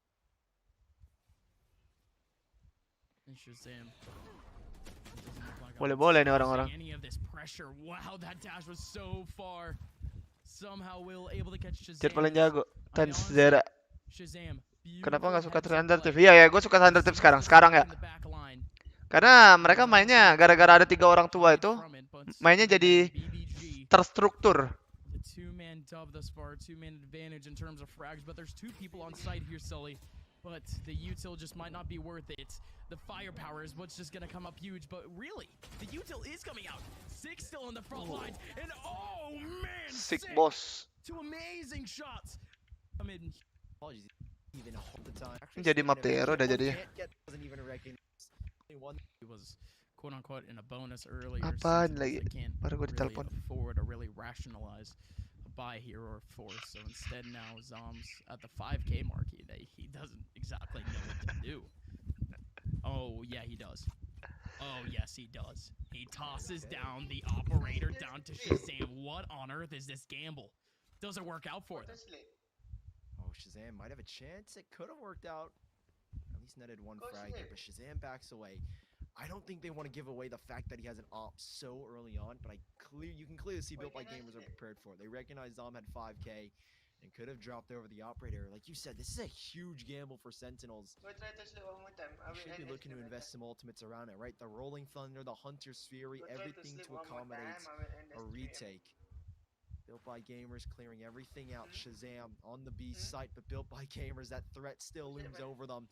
And Shazam. Boleh-boleh nih orang-orang. Any of this pressure. Wow, that dash was so far. Somehow Will able to catch Shazam. Jet paling jago, Tens Zera. Shazam. Kenapa nggak suka Thunder Tips? Iya ya, gue suka Thunder Tips sekarang ya. Karena mereka mainnya gara-gara ada 3 orang tua itu, mainnya jadi terstruktur. Two-man dub thus far, 2-man advantage in terms of frags, but there's 2 people on site here, Sully. But the util just might not be worth it. The firepower is what's just gonna come up huge, but really, the util is coming out. 6 still in the front lines, and oh man, Sick boss. 2 amazing shots. I mean, Even hold the time. Jadi map Tero udah jadi. He was quote unquote in a bonus earlier. Apaan Sentinels, lagi? they can't Baru gue really ditelepon. afford to really rationalize a buy here or a force. So instead now Zoms at the 5K mark, he doesn't exactly know what to do. Oh yeah, he does. Oh yes, he does. He tosses down the operator down to Shazam. What on earth is this gamble? Doesn't work out for them. Oh, Shazam might have a chance. It could have worked out. At least netted 1 frag here, but Shazam backs away. I don't think they want to give away the fact that he has an op so early on, but you can clearly see Built by Gamers are prepared for it. They recognize Zom had 5K and could have dropped over the operator. Like you said, this is a huge gamble for Sentinels. They should be looking to invest some ultimates around it, right? The Rolling Thunder, the Hunter's Fury, everything to accommodate a retake. Built by Gamers clearing everything out. Shazam on the B site, but Built by Gamers, that threat still looms over them.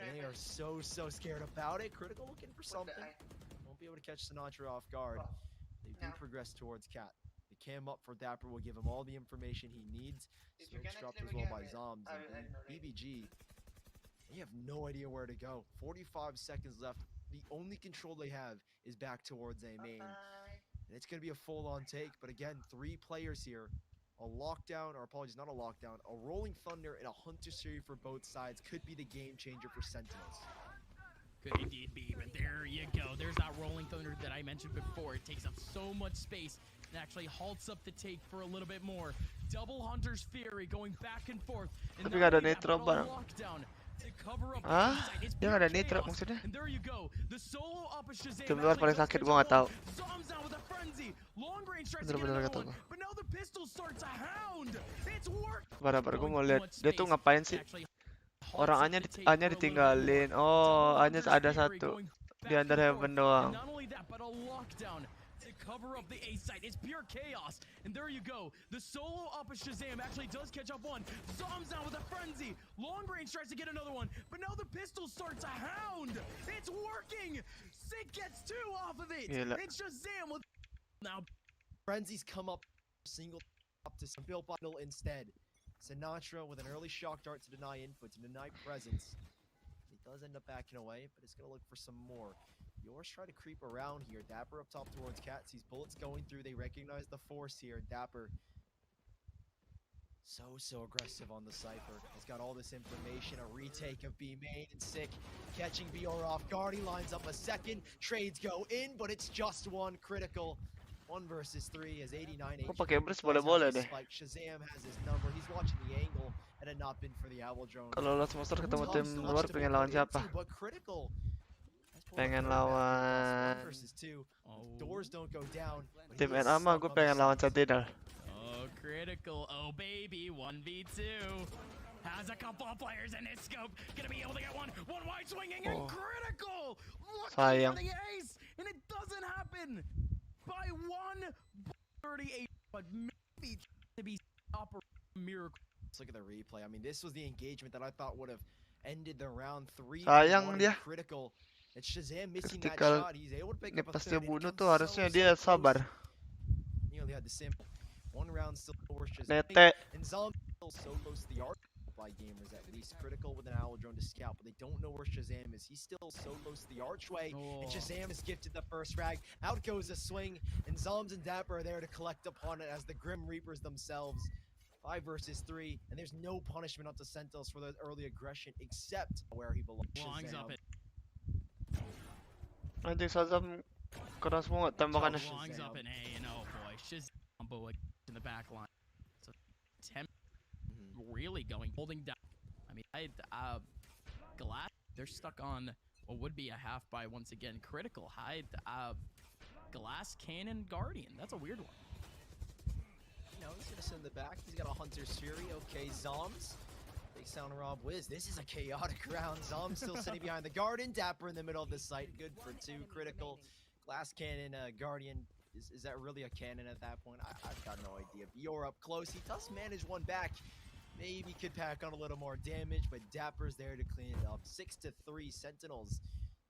And they are so scared about it. Critical looking for something. Won't be able to catch Sinatra off guard. They do progress towards Cat. The cam up for Dapper will give him all the information he needs. Smoke's dropped as well by Zoms. And BBG, they have no idea where to go. 45 seconds left. The only control they have is back towards A main. And it's going to be a full-on take, but again, 3 players here. A lockdown, or apologies, not a lockdown, a Rolling Thunder and a Hunter Series for both sides could be the game changer for Sentinels. Could indeed be, but there you go. There's that Rolling Thunder that I mentioned before. It takes up so much space and actually halts up the take for a little bit more. Double Hunter's Fury going back and forth. And Tapi nggak ada nitro barang. Hah? Dia nggak ada nitro maksudnya? Tim luar paling sakit, gua nggak tahu. Bener-bener nggak tahu gua. Sabar, gua mau lihat dia tuh ngapain sih? Orang A-nya ditinggalin. Oh, A-nya ada 1 di Under Heaven doang. cover up the A site. It's pure chaos. And there you go. The solo up of Shazam actually does catch up one. Zombs down with a frenzy. Long range tries to get another one. But now the pistol starts to hound. It's working. Sick gets two off of it. Gila. And Shazam with now. Frenzies come up single up to some built bundle instead. Sinatra with an early shock dart to deny input, to deny presence. He does end up backing away, but it's going to look for some more. Yours try to creep around here. Dapper up top towards Cat. Sees bullets going through. They recognize the force here. Dapper so aggressive on the Cypher. Has got all this information. A retake of B main and Sick catching BR off guard. He lines up a second. Trades go in, but it's just one. Critical. 1 versus 3 as 89 Kok pakai bridge boleh-boleh deh. Shazam has his number. He's watching the angle, and had not been for the Owl Drone. Kalau last monster ketemu tim luar pengen lawan siapa? But Critical Pengen lawan versus 2. Doors don't go down. tim NA mah gue pengen lawan Sentinel. Oh, Critical. Oh, baby. 1v2. Has a couple of players in his scope. Gonna be able to get one wide swinging and Critical. Sayang. Looking for the ace, and it doesn't happen. By 138, but maybe to be upper miracle. Let's look at the replay. I mean, this was the engagement that I thought would have ended the round 3. Sayang dia. Critical. And Shazam missing that Ketika shot. He's able to pick up a pas third. dia bunuh tuh harusnya dia sabar. Nearly had the simple. 1 round still for Shazam. Nete. And Zombie still so close to the arc by gamers at least. Critical with an Owl Drone to scout, but they don't know where Shazam is. He's still so close to the archway, and Shazam is gifted the first frag. Out goes a swing, and Zombs and Dapper are there to collect upon it as the Grim Reapers themselves. 5 versus 3, and there's no punishment up to Sentinels for the early aggression except where he belongs. Up it. Anjing Shazam keras banget tembakannya. Longs up in A, and oh boy, Shazam in the back line. So, really holding down. I mean, Glass, they're stuck on what would be a half by once again. Critical hide, Glass Cannon Guardian. That's a weird one. No, he's gonna send the back. He's got a Hunter's Fury. Okay, Zombs. Big sound Rob Wiz. This is a chaotic round. Zombs still sitting behind the garden. Dapper in the middle of the site. Good for 2. Critical. Glass Cannon Guardian. Is that really a cannon at that point? I've got no idea. You're up close. He does manage one back. Maybe could pack on a little more damage, but Dapper's there to clean it up. 6-3 Sentinels.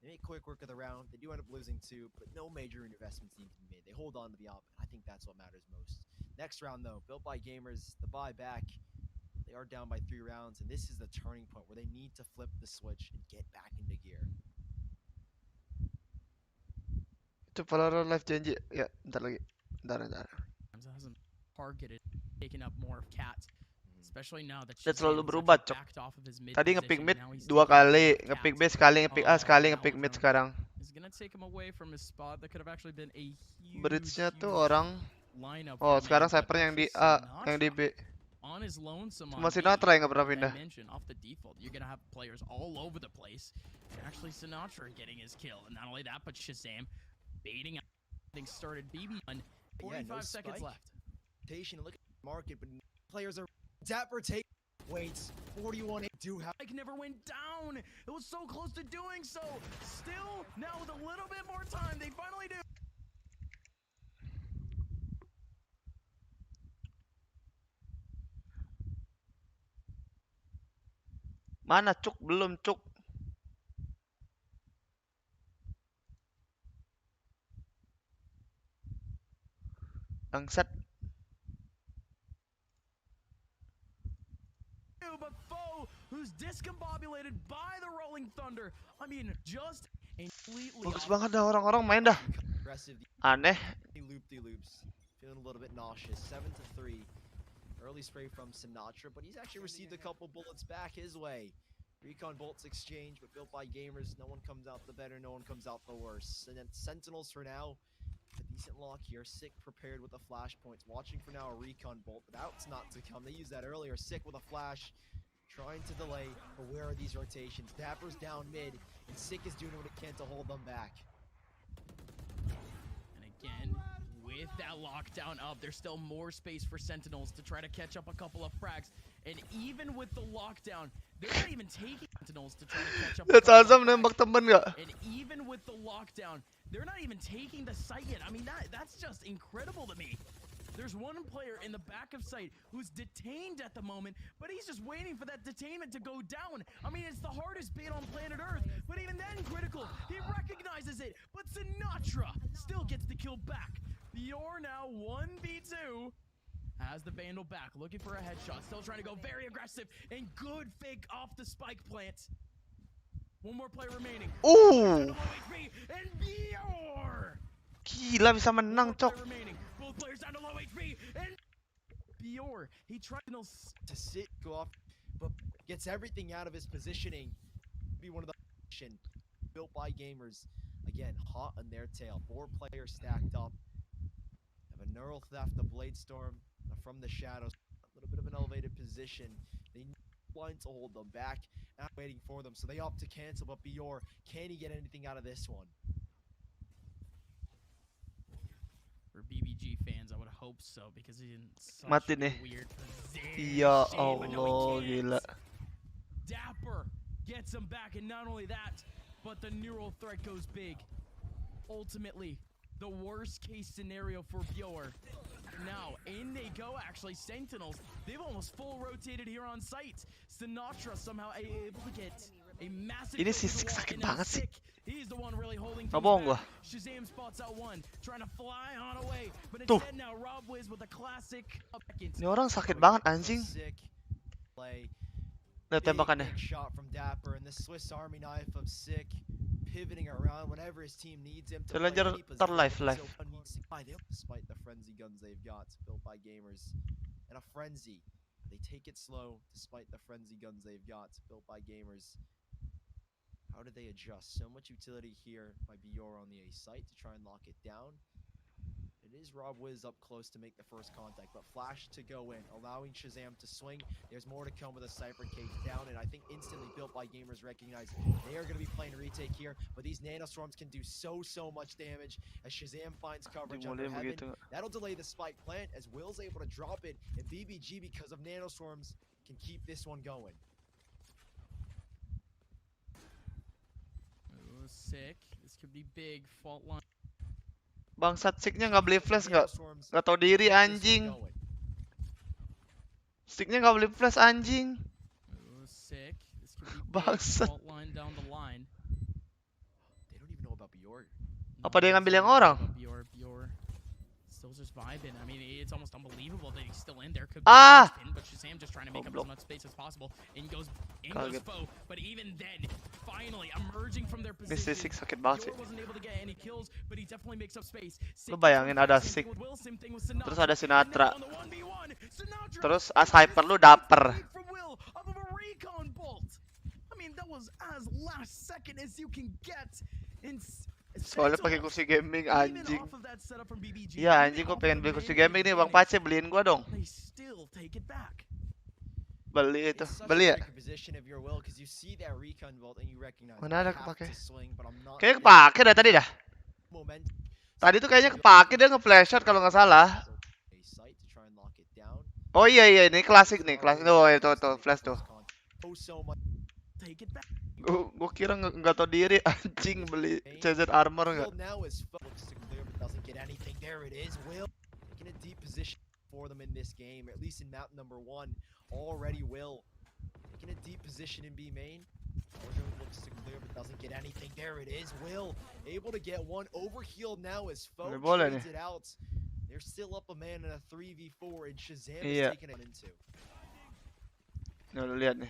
They make quick work of the round. They do end up losing 2, but no major investments need to be made. They hold on to the op. I think that's what matters most. Next round, though, built by gamers, the buyback. They are down by 3 rounds, and this is the turning point where they need to flip the switch and get back into gear. Itu Valorant live janji. Ya, bentar lagi. Bentar. Hasn't targeted, taken up more of Cat. Especially now that Dia selalu berubah, Cok. backed off of his mid Tadi nge-pick position, mid now he's 2 taking kali, Cat. nge-pick B sekali, nge-pick A sekali, nge-pick mid sekarang. Is gonna take him away from his spot. That could have actually been a huge Bridge-nya tuh orang. lineup. Oh, for sekarang him, Cypher but yang di A, yang di B. on his lonesome Cuma on Sinatra yang nggak pernah B, pindah. I mentioned off the default, you're gonna have players all over the place. And actually, Sinatra getting his kill, and not only that, but Shazam baiting out. Things started. BB1. 45 seconds left. Look at the market, but players are Dapper take. Waits. 41 do have. Mike never went down. It was so close to doing so. Still, now with a little bit more time, they finally do. Mana Cuk? Belum Cuk. Bangsat. But foe who's discombobulated by the rolling thunder. I mean, just completely. Bagus banget dah orang-orang main dah. Aneh. Loop-de-loops. Feeling a little bit nauseous. 7-3. Early spray from Sinatra, but he's actually received a couple bullets back his way. Recon bolts exchange, but built by gamers. No one comes out the better, no one comes out the worse. And then Sentinels for now. A decent lock here. Sick prepared with the flashpoints. Watching for now a recon bolt, but that's not to come. They used that earlier. Sick with a flash. Trying to delay, but where are these rotations? Dapper's down mid, and Sick is doing what it can to hold them back. And again, with that lockdown up, there's still more space for Sentinels to try to catch up a couple of frags. And even with the lockdown, they're not even taking Sentinels to try to catch up. Lihat Azam nembak temen nggak? And even with the lockdown, They're not even taking the site yet. I mean, that's just incredible to me. There's one player in the back of site who's detained at the moment, but he's just waiting for that detainment to go down. I mean, it's the hardest bait on planet Earth, but even then, Critical, he recognizes it, but Sinatra still gets the kill back. You're now 1v2. Has the Vandal back, looking for a headshot, still trying to go very aggressive, and good fake off the spike plant. One more player remaining. And Bior! Gila bisa menang, Cok. Both players down to low HP, and Bior, he tried to sit, go off, but gets everything out of his positioning. Be one of the built by gamers. Again, hot on their tail. 4 players stacked up. Have a neural theft, a blade storm from the shadows. A little bit of an elevated position. They need line to hold them back. Not waiting for them, so they opt to cancel. But Bior, can he get anything out of this one? For BBG fans, I would hope so, because he's in such Mati a nih. weird position. Ya But no, Allah, he can't. gila. Dapper gets him back, and not only that, but the neural threat goes big. Ultimately, the worst case scenario for Bior. Now, in they go, actually. Sentinels, they've almost full rotated here on site. Sinatra somehow able to get a massive... Ini si Sik sakit banget sih. He's the one really holding Nggak bohong gua. Shazam spots out one, trying to fly on away, but Tuh. instead now Rob Wiz with a classic. Ini orang sakit banget anjing. Lihat tembakannya. Shot from Dapper and the Swiss Army knife of Sick, pivoting around whenever his team needs him to play Challenger any tar live. despite the frenzy guns they've got, built by gamers. And a frenzy. They take it slow despite the frenzy guns they've got, built by gamers. How did they adjust? So much utility here by Bior on the A site to try and lock it down. It is Rob Wiz up close to make the first contact, but Flash to go in, allowing Shazam to swing. There's more to come with a Cypher cage down, and I think instantly built by gamers recognize they are going to be playing retake here, but these nanostorms can do so much damage as Shazam finds coverage under heaven. That'll delay the spike plant as Will's able to drop it, and BBG, because of nanostorms, can keep this one going. Oh, Sick. This could be big. Fault line. Bangsat Siknya nggak beli flash, nggak tahu diri anjing. Sticknya nggak beli flash anjing. Oh, Sick. This could be big. Bangsat. Fault line down the line. They don't even know about Bior. Apa dia ngambil yang orang? Bior still just vibing. I mean, it's almost unbelievable that he's still in there. Could be spin, but Shazam just trying to make up as much space as possible. In goes Foe, but even then, finally emerging from their position. Ini Sik sakit banget sih. Wasn't able to get any kills, but he definitely makes up space. Lu bayangin ada Sik, terus ada Sinatra, terus as Hyper lu Dapper. I mean, that was as last second as you can get. Soalnya pakai kursi gaming anjing. Iya anjing, gua pengen beli kursi gaming nih, Bang Pace beliin gua dong. Beli itu, beli ya? Mana ada kepake? Kayaknya kepake dah tadi dah. Tadi tuh kayaknya kepake, dia nge-flash shot kalau nggak salah. Oh iya ini klasik nih, klasik tuh itu flash tuh. Gue kira nggak tau diri anjing beli CZ armor nggak. For them in this game, at least in map number 1, already Will in a deep position in B main. Looks to clear but doesn't get anything. There it is, Will able to get one, overhealed now as Foe trades it out. They're still up a man in a 3v4 and Shazam is taking it into. Nah, lu lihat nih.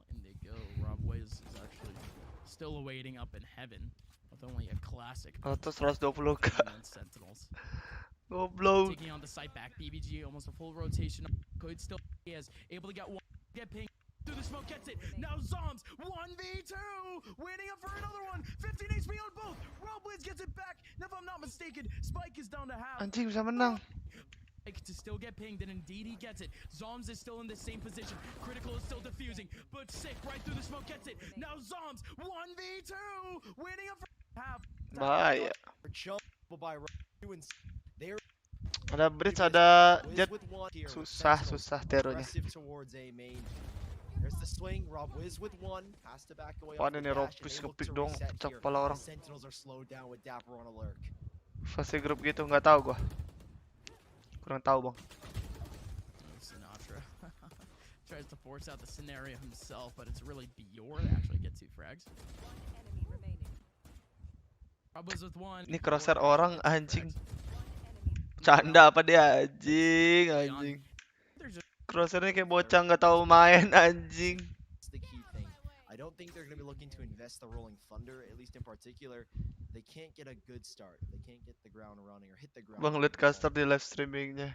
In they go. Rob Wiz is actually still awaiting up in heaven. Only a classic. Terus 120k. Sentinels. Goblok. Taking on the site back. BBG almost a full rotation. Could still he is able to get one. Get ping through the smoke. Gets it. Now Zoms 1v2. Waiting up for another one. 15 HP on both. Rob Wiz gets it back. And if I'm not mistaken, Spike is down to half. Anjing bisa menang. To still get pinged, and indeed he gets it. Zoms is still in the same position. Critical is still defusing, but Sick right through the smoke gets it. Now Zoms 1v2. Waiting up for bahaya. Ada bridge, ada jet, susah teronya. swing. Rob Wiz with one. Has to back away. Apaan ini Robis ngepick dong, pecah kepala orang. Sentinels are slowed down with Dapper on alert. Fase grup gitu nggak tahu gua. Kurang tahu bang. Sinatra tries to force out the scenario himself, but it's really Bior that actually gets 2 frags. Rob Wiz with one. Ini crosshair orang anjing. Canda apa dia anjing. Crosshairnya kayak bocah nggak tahu main anjing. The key thing. I don't think they're going to be looking to invest the Rolling Thunder, at least in particular. They can't get a good start. They can't get the ground running or hit the ground. Bang liat caster di live streamingnya.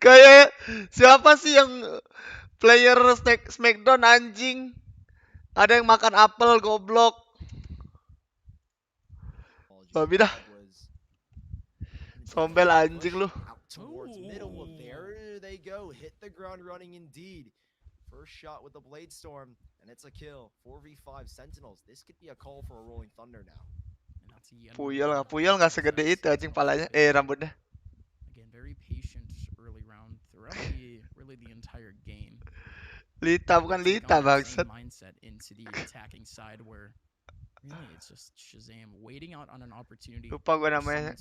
Kayak siapa sih yang player Smackdown anjing? Ada yang makan apel goblok. Babi dah. Sombel anjing lu. Towards middle, well, there they go. Hit the ground running indeed. First shot with the Blade Storm, and it's a kill. 4v5 Sentinels. This could be a call for a Rolling Thunder now. Puyol nggak segede itu anjing palanya. Rambutnya. Again, very patient early round throughout really the entire game. Lita bukan Lita bangsat. Mindset into the attacking side where really it's just Shazam waiting out on an opportunity. Lupa gue namanya.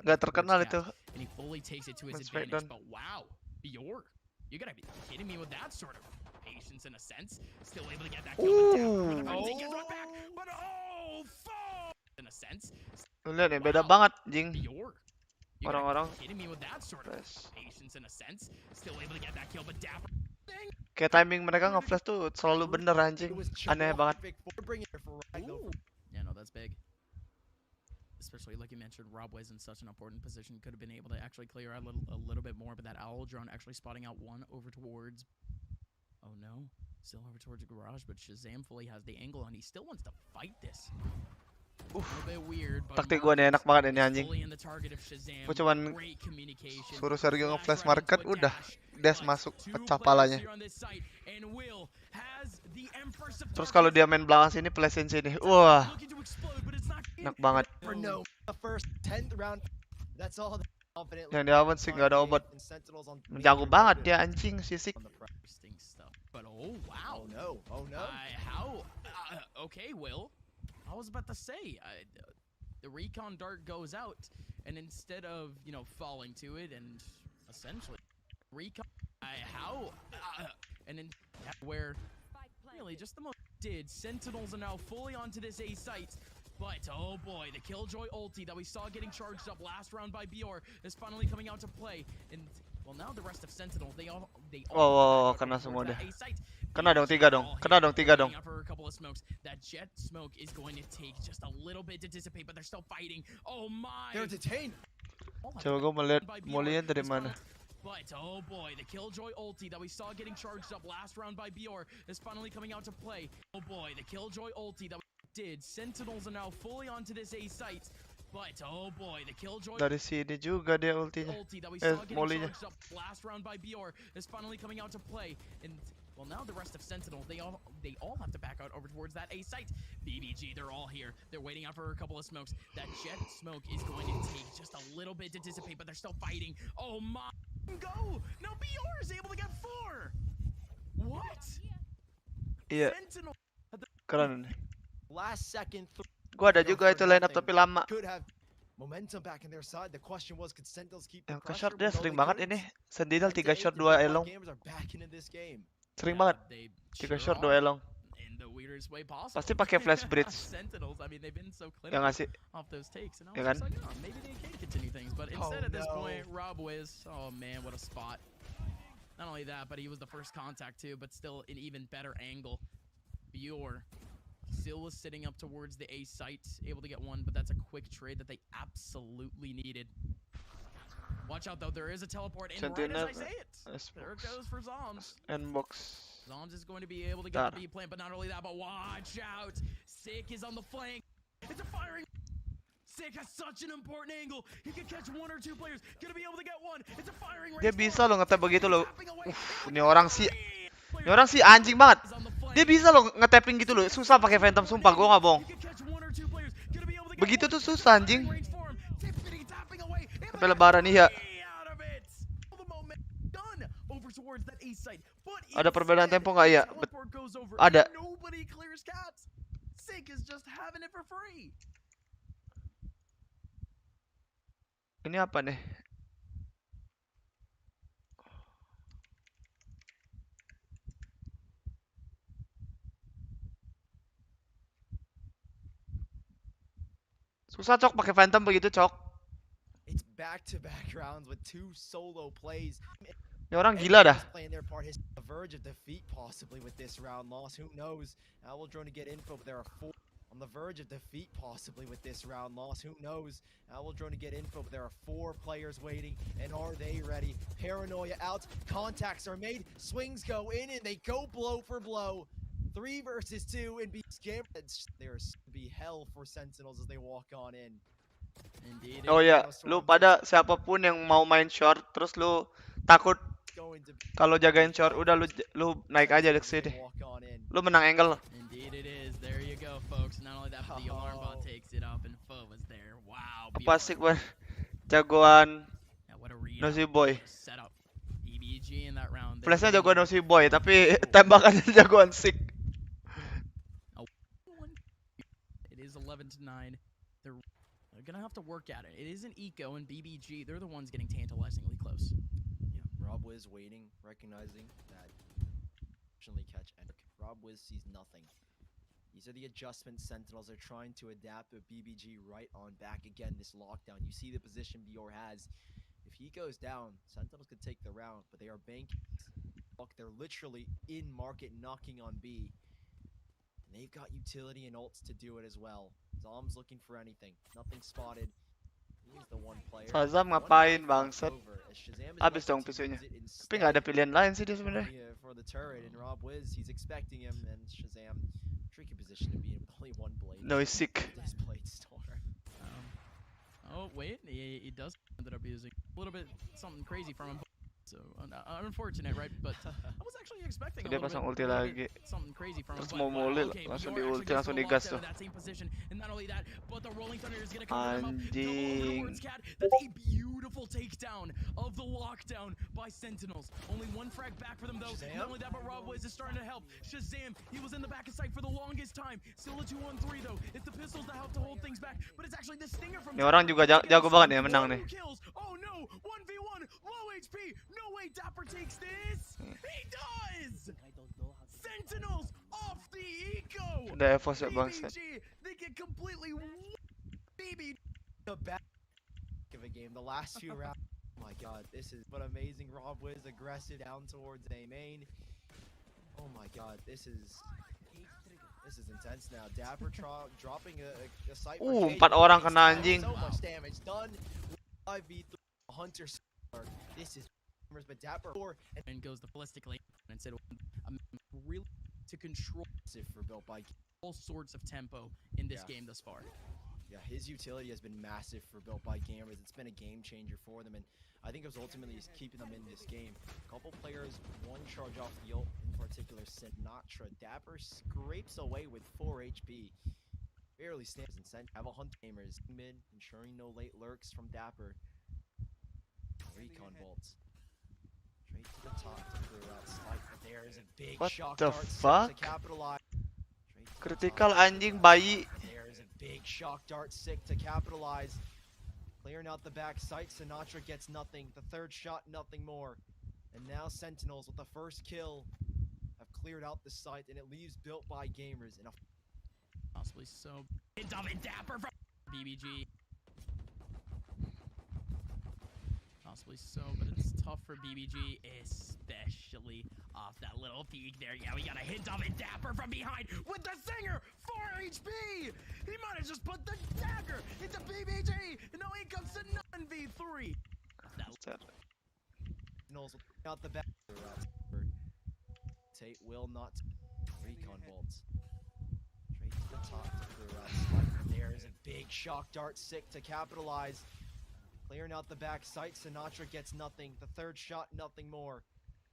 Gak terkenal itu. And he fully takes it to his advantage. But wow, Bior, you gotta be kidding me with that sort of patience in a sense. Still able to get that kill, but back. But fuck! In a sense. Lihat nih, beda banget, jing. Orang-orang. Kayak timing mereka nge-flash tuh selalu bener anjing. Aneh banget. Yeah, no, that's big. Especially like you mentioned, Rob Wiz in such an important position, could have been able to actually clear out a little bit more, but that owl drone actually spotting out one over towards. Oh no, still over towards the garage, but Shazam fully has the angle and he still wants to fight this. Taktik gue nih enak banget ini anjing. Gue cuman suruh Sergio nge-flash market, udah dash masuk, pecah palanya. Terus kalau dia main belakang sini, flashin sini, wah, enak banget. Yang di awan sih nggak ada obat, menjago banget dia anjing sisik. Okay, Will. I was about to say, the recon dart goes out, and instead of, falling to it and essentially recon, and then where really just the most Sentinels are now fully onto this A site. But oh boy, the Killjoy ulti that we saw getting charged up last round by Bior is finally coming out to play, and well now the rest of Sentinels they all kena semua deh. Kena dong 3 dong. Kena dong 3 dong. That jet smoke is going to take just a little bit to dissipate, but they're still fighting. Oh my! They're detained. Coba gue melihat mulian dari mana. But oh boy, the Killjoy ulti that we saw getting charged up last round by Bior is finally coming out to play. Oh boy, the Killjoy ulti that we did. Sentinels are now fully onto this A site. But oh boy, the Killjoy dari sini juga dia ultinya. Molinya. Last round by Bior is finally coming out to play. And well, now the rest of Sentinel, they all have to back out over towards that A site. BBG, they're all here. They're waiting out for a couple of smokes. That jet smoke is going to take just a little bit to dissipate, but they're still fighting. Oh my, go! No, Bior is able to get 4. What? Iya. Keren. Last second. Gua ada juga itu line up tapi lama. Momentum back in their side. The question was, could Sentinels keep yang ke short dia sering banget ini. Sentinel 3 short 2 elong. Sering banget. 3 short 2 elong. Pasti pakai flash bridge. Yang ngasih. Ya kan? But instead at this point, Rob Wiz, oh man, what a spot. Not only that, but he was the first contact too, but still an even better angle. Bior still was sitting up towards the A site, able to get one, but that's a quick trade that they absolutely needed. Watch out though, there is a teleport in right as I say it. There it goes for Zoms. N-box. Zoms is going to be able to get the B plant, but not only that, but watch out. Sick is on the flank. It's a firing. Sick has such an important angle. He can catch 1 or 2 players. Gonna be able to get 1. It's a firing range. Dia bisa loh nge-tap begitu loh. Ini orang sih anjing banget. Dia bisa loh nge-tapping gitu loh. Susah pakai Phantom, sumpah gua nggak bohong. Begitu tuh susah anjing. Sampai lebaran iya. Ada perbedaan tempo nggak ya? Ada. Nobody clears cats. Sick is just having it for free. Ini apa nih? Susah cok pakai Phantom begitu cok. It's back-to-back rounds with 2 solo plays. Ini orang gila dah. Playing their part, his verge of defeat possibly with this round loss. Who knows? Owl drone to get info, but there are 4 on the verge of defeat possibly with this round loss. Who knows? Owl drone to get info, but there are 4 players waiting, and are they ready? Paranoia out, contacts are made, swings go in, and they go blow for blow. 3 versus 2 and be scared. There's be hell for Sentinels as they walk on in. Indeed. Oh ya, lu pada siapapun yang mau main short, terus lu takut kalau jagain short, udah lu naik aja ke sini. Lu menang angle. Indeed it is. There you go, folks. Not only that, but the alarm bot takes it up, and Fo was there. Wow. Apa sih gue jagoan Nosy Boy. BBG in that round. Flashnya jagoan Nosy Boy, tapi tembakannya jagoan Sick. It is 11-9. They're gonna have to work at it. It isn't Eco and BBG. They're the ones getting tantalizingly close. Yeah, Rob Wiz waiting, recognizing that fortunately catch Ender. Rob Wiz sees nothing. These are the adjustments Sentinels are trying to adapt with BBG right on back again this lockdown. You see the position Bior has. If he goes down, Sentinels could take the round, but they are banking. They're literally in market knocking on B. And they've got utility and ults to do it as well. Zom's looking for anything. Nothing spotted. He's the one player. Shazam ngapain bangsat? Habis dong pisunya. Tapi nggak ada pilihan lain sih dia sebenarnya. For the turret and Rob Wiz, he's expecting him, and Shazam, tricky position to be in with only 1 blade. No, he's sick. This blade store. Oh wait, he does ended up using a little bit something crazy from him. So unfortunate, right? But I was actually expecting a Dia little pasang ulti bit lagi. something crazy from him. Terus mau mulai langsung di ulti, langsung digas tuh. And not only that, but the rolling thunder is gonna come Anjing. That's a beautiful takedown of the lockdown by Sentinels. Only 1 frag back for them though. Not only that, but Rob Wiz is starting to help. Shazam, he was in the back of sight for the longest time. Still a 2-on-3 though. It's the pistols that help to hold things back, but it's actually the stinger from. Ini orang juga jago banget ya menang nih. Oh no, 1v1, low HP. No way, Dapper takes this. He does. Sentinels off the eco. Udah EVOS ya bangsat. They get completely BB. The back of a game, the last few rounds. Oh my god, this is but amazing. Rob Wiz aggressive down towards A main. Oh my god, this is intense now. Dapper dropping a sight. 4 orang kena anjing. So much damage done. 5v3 Hunter. This is but Dapper and goes the ballistic lane and said really to control for built by all sorts of tempo in this game thus far. Yeah, his utility has been massive for built by gamers. It's been a game changer for them, and I think it was ultimately keeping them in this game. A couple players, 1 charge off the ult, in particular Sinatra. Dapper scrapes away with 4 HP. Barely snaps and sent. Have a hunt gamers mid, ensuring no late lurks from Dapper. Recon bolts. Straight to the top to clear out Spike, but there is a big shock dart to capitalize. Critical anjing bayi. There is a big shock dart sick to capitalize. Clearing out the back sight, Sinatra gets nothing. The 3rd shot, nothing more. And now Sentinels with the 1st kill have cleared out the site, and it leaves built by gamers in a possibly so. Dapper from BBG. Possibly so, but it's tough for BBG, especially off that little peek there. Yeah, we got a hint of it. Dapper from behind with the Singer, 4 HP. He might have just put the dagger into BBG, and now he comes to 9v3. Out the back. Tate will not recon bolts. Straight to the top to clear out Spike. There is a big shock dart sick to capitalize. Clearing out the back sight, Sinatra gets nothing. The 3rd shot, nothing more.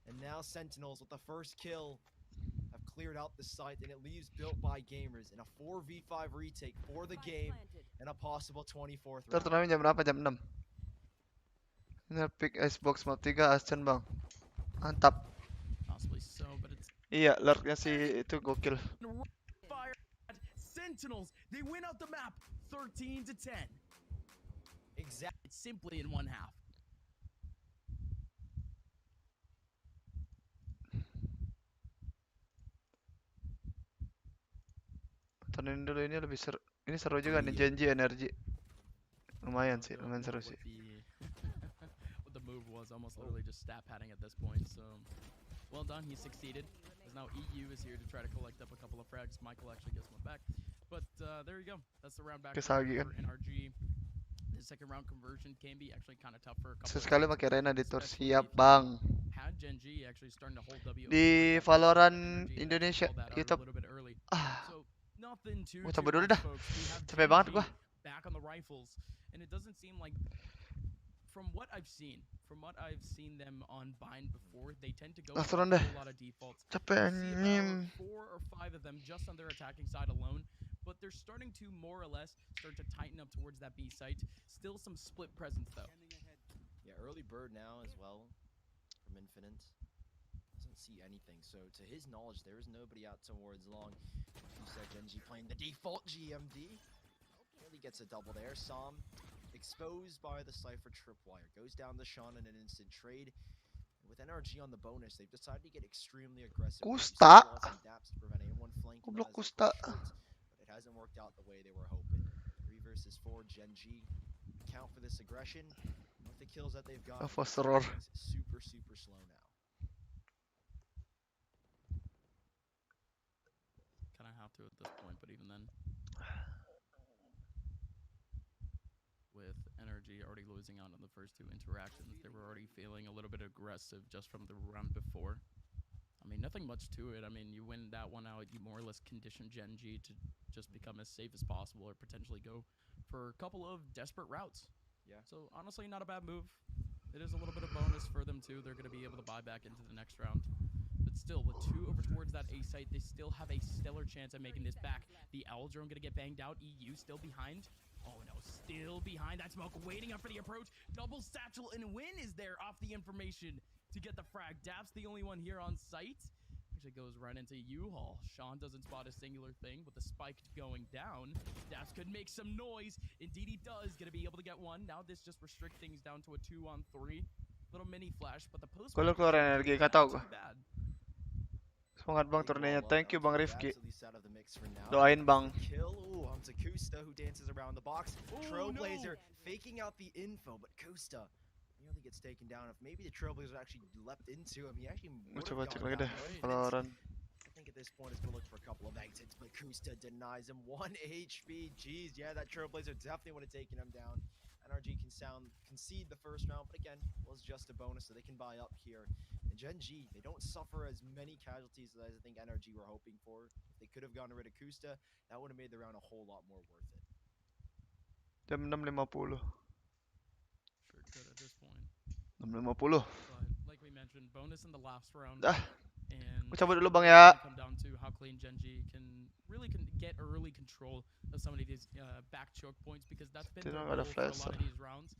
And now Sentinels with the 1st kill have cleared out the site, and it leaves built by gamers in a 4v5 retake for the game and a possible 24th round. Turnamen jam berapa? Jam 6. Ini pick Icebox map 3 Ascen bang. Mantap. Possibly so, but it's Iya, lurknya si itu gokil. fire Sentinels. They win out the map 13-10. Exactly. It's simply in one half. Tontonin dulu ini lebih seru. Ini seru juga nih janji energi. Lumayan sih, lumayan seru sih. What the move was almost literally just stat padding at this point. So well done, he succeeded. As now EU is here to try to collect up a couple of frags. Michael actually gets one back. But there you go. That's the round back for NRG. The second round conversion can be actually kind of tough for a couple. Sesekali pakai Reyna di tour, siap bang. Had Gen G actually starting to hold W Di Valorant Indonesia YouTube. So nothing too Gua cabut dulu dah. folks. We have Capek Gen banget G gua. back on the rifles, and it doesn't seem like, from what I've seen them on Bind before, they tend to go Ah, for a turun deh. whole lot of defaults. Capek You see anjing. about 4 or 5 of them just on their attacking side alone, but they're starting to more or less start to tighten up towards that B site. Still some split presence though. Yeah, early bird now as well from Infinite. Doesn't see anything, so to his knowledge, there is nobody out towards long. You said Genji playing the default GMD. Nearly gets a double there. Som exposed by the Cypher tripwire. Goes down to Sean in an instant trade. And with NRG on the bonus, they've decided to get extremely aggressive. Kusta. Goblok Kusta. But it hasn't worked out the way they were hoping. 3 versus 4, Gen G count for this aggression. With the kills that they've got, Fosteror. super slow now. Kind of have to at this point, but even then, with energy already losing out on the first 2 interactions, they were already feeling a little bit aggressive just from the round before. I mean, nothing much to it. I mean, you win that one out, you more or less condition Gen G to just become as safe as possible or potentially go for a couple of desperate routes. Yeah. So honestly, not a bad move. It is a little bit of bonus for them too. They're going to be able to buy back into the next round. But still, with 2 over towards that A site, they still have a stellar chance at making this back. The Owl drone going to get banged out. EU still behind. Oh no, still behind that smoke, waiting up for the approach. Double satchel and Win is there off the information to get the frag. Dap's the only one here on site. Actually goes right into U-Haul. Sean doesn't spot a singular thing with the spike going down. Daps could make some noise. Indeed he does. Gonna be able to get one. Now this just restricts things down to a 2-on-3. Little mini flash, but the post. Kalau keluar energi, gak tau gua. Semangat bang turnenya. Thank you bang Rifki. Doain bang. Kill onto Kusta, who dances around the box. Trailblazer faking out the info, but Kusta nearly gets taken down. If maybe the Trailblazer actually leapt into him, he actually would have Coba cek gone lagi deh. down. Valorant. I think at this point it's gonna look for a couple of exits, but Kusta denies him 1 HP. Jeez, yeah, that Trailblazer definitely would have taken him down. NRG can concede the first round, but again, was just a bonus, so they can buy up here. And Gen G, they don't suffer as many casualties as I think NRG were hoping for. If they could have gotten rid of Kusta, that would have made the round a whole lot more worth it. Jam 6.50. Sure could at this point. 6.50. But like we mentioned, bonus in the last round. And Gua cabut dulu bang ya. come down to how clean Gen G can really get early control of some of these back choke points, because that's been the rule for a lot of these rounds.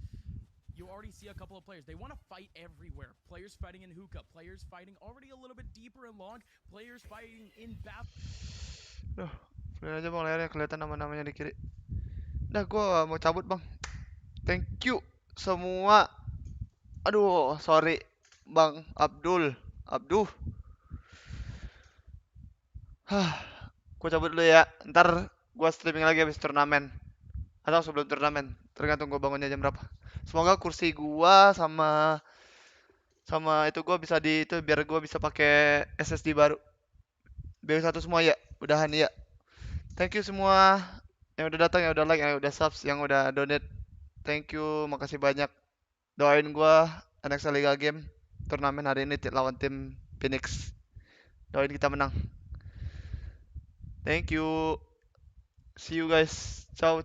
You already see a couple of players. They want to fight everywhere. Players fighting in hookah. Players fighting already a little bit deeper and long. Players fighting in bath. Duh, lihat aja bang layarnya kelihatan nama-namanya di kiri. Dah, gua mau cabut bang. Thank you semua. Aduh, sorry bang Abduh. Gua cabut dulu ya. Ntar gua streaming lagi habis turnamen. Atau sebelum turnamen, tergantung gua bangunnya jam berapa. Semoga kursi gua sama itu gua bisa di itu biar gua bisa pakai SSD baru. BU1 semua ya. Udahan ya. Thank you semua yang udah datang, yang udah like, yang udah subs, yang udah donate. Thank you, makasih banyak. Doain gua NXL LIGAGAME turnamen hari ini lawan tim Phoenix. Doain kita menang. Thank you. See you guys. Ciao.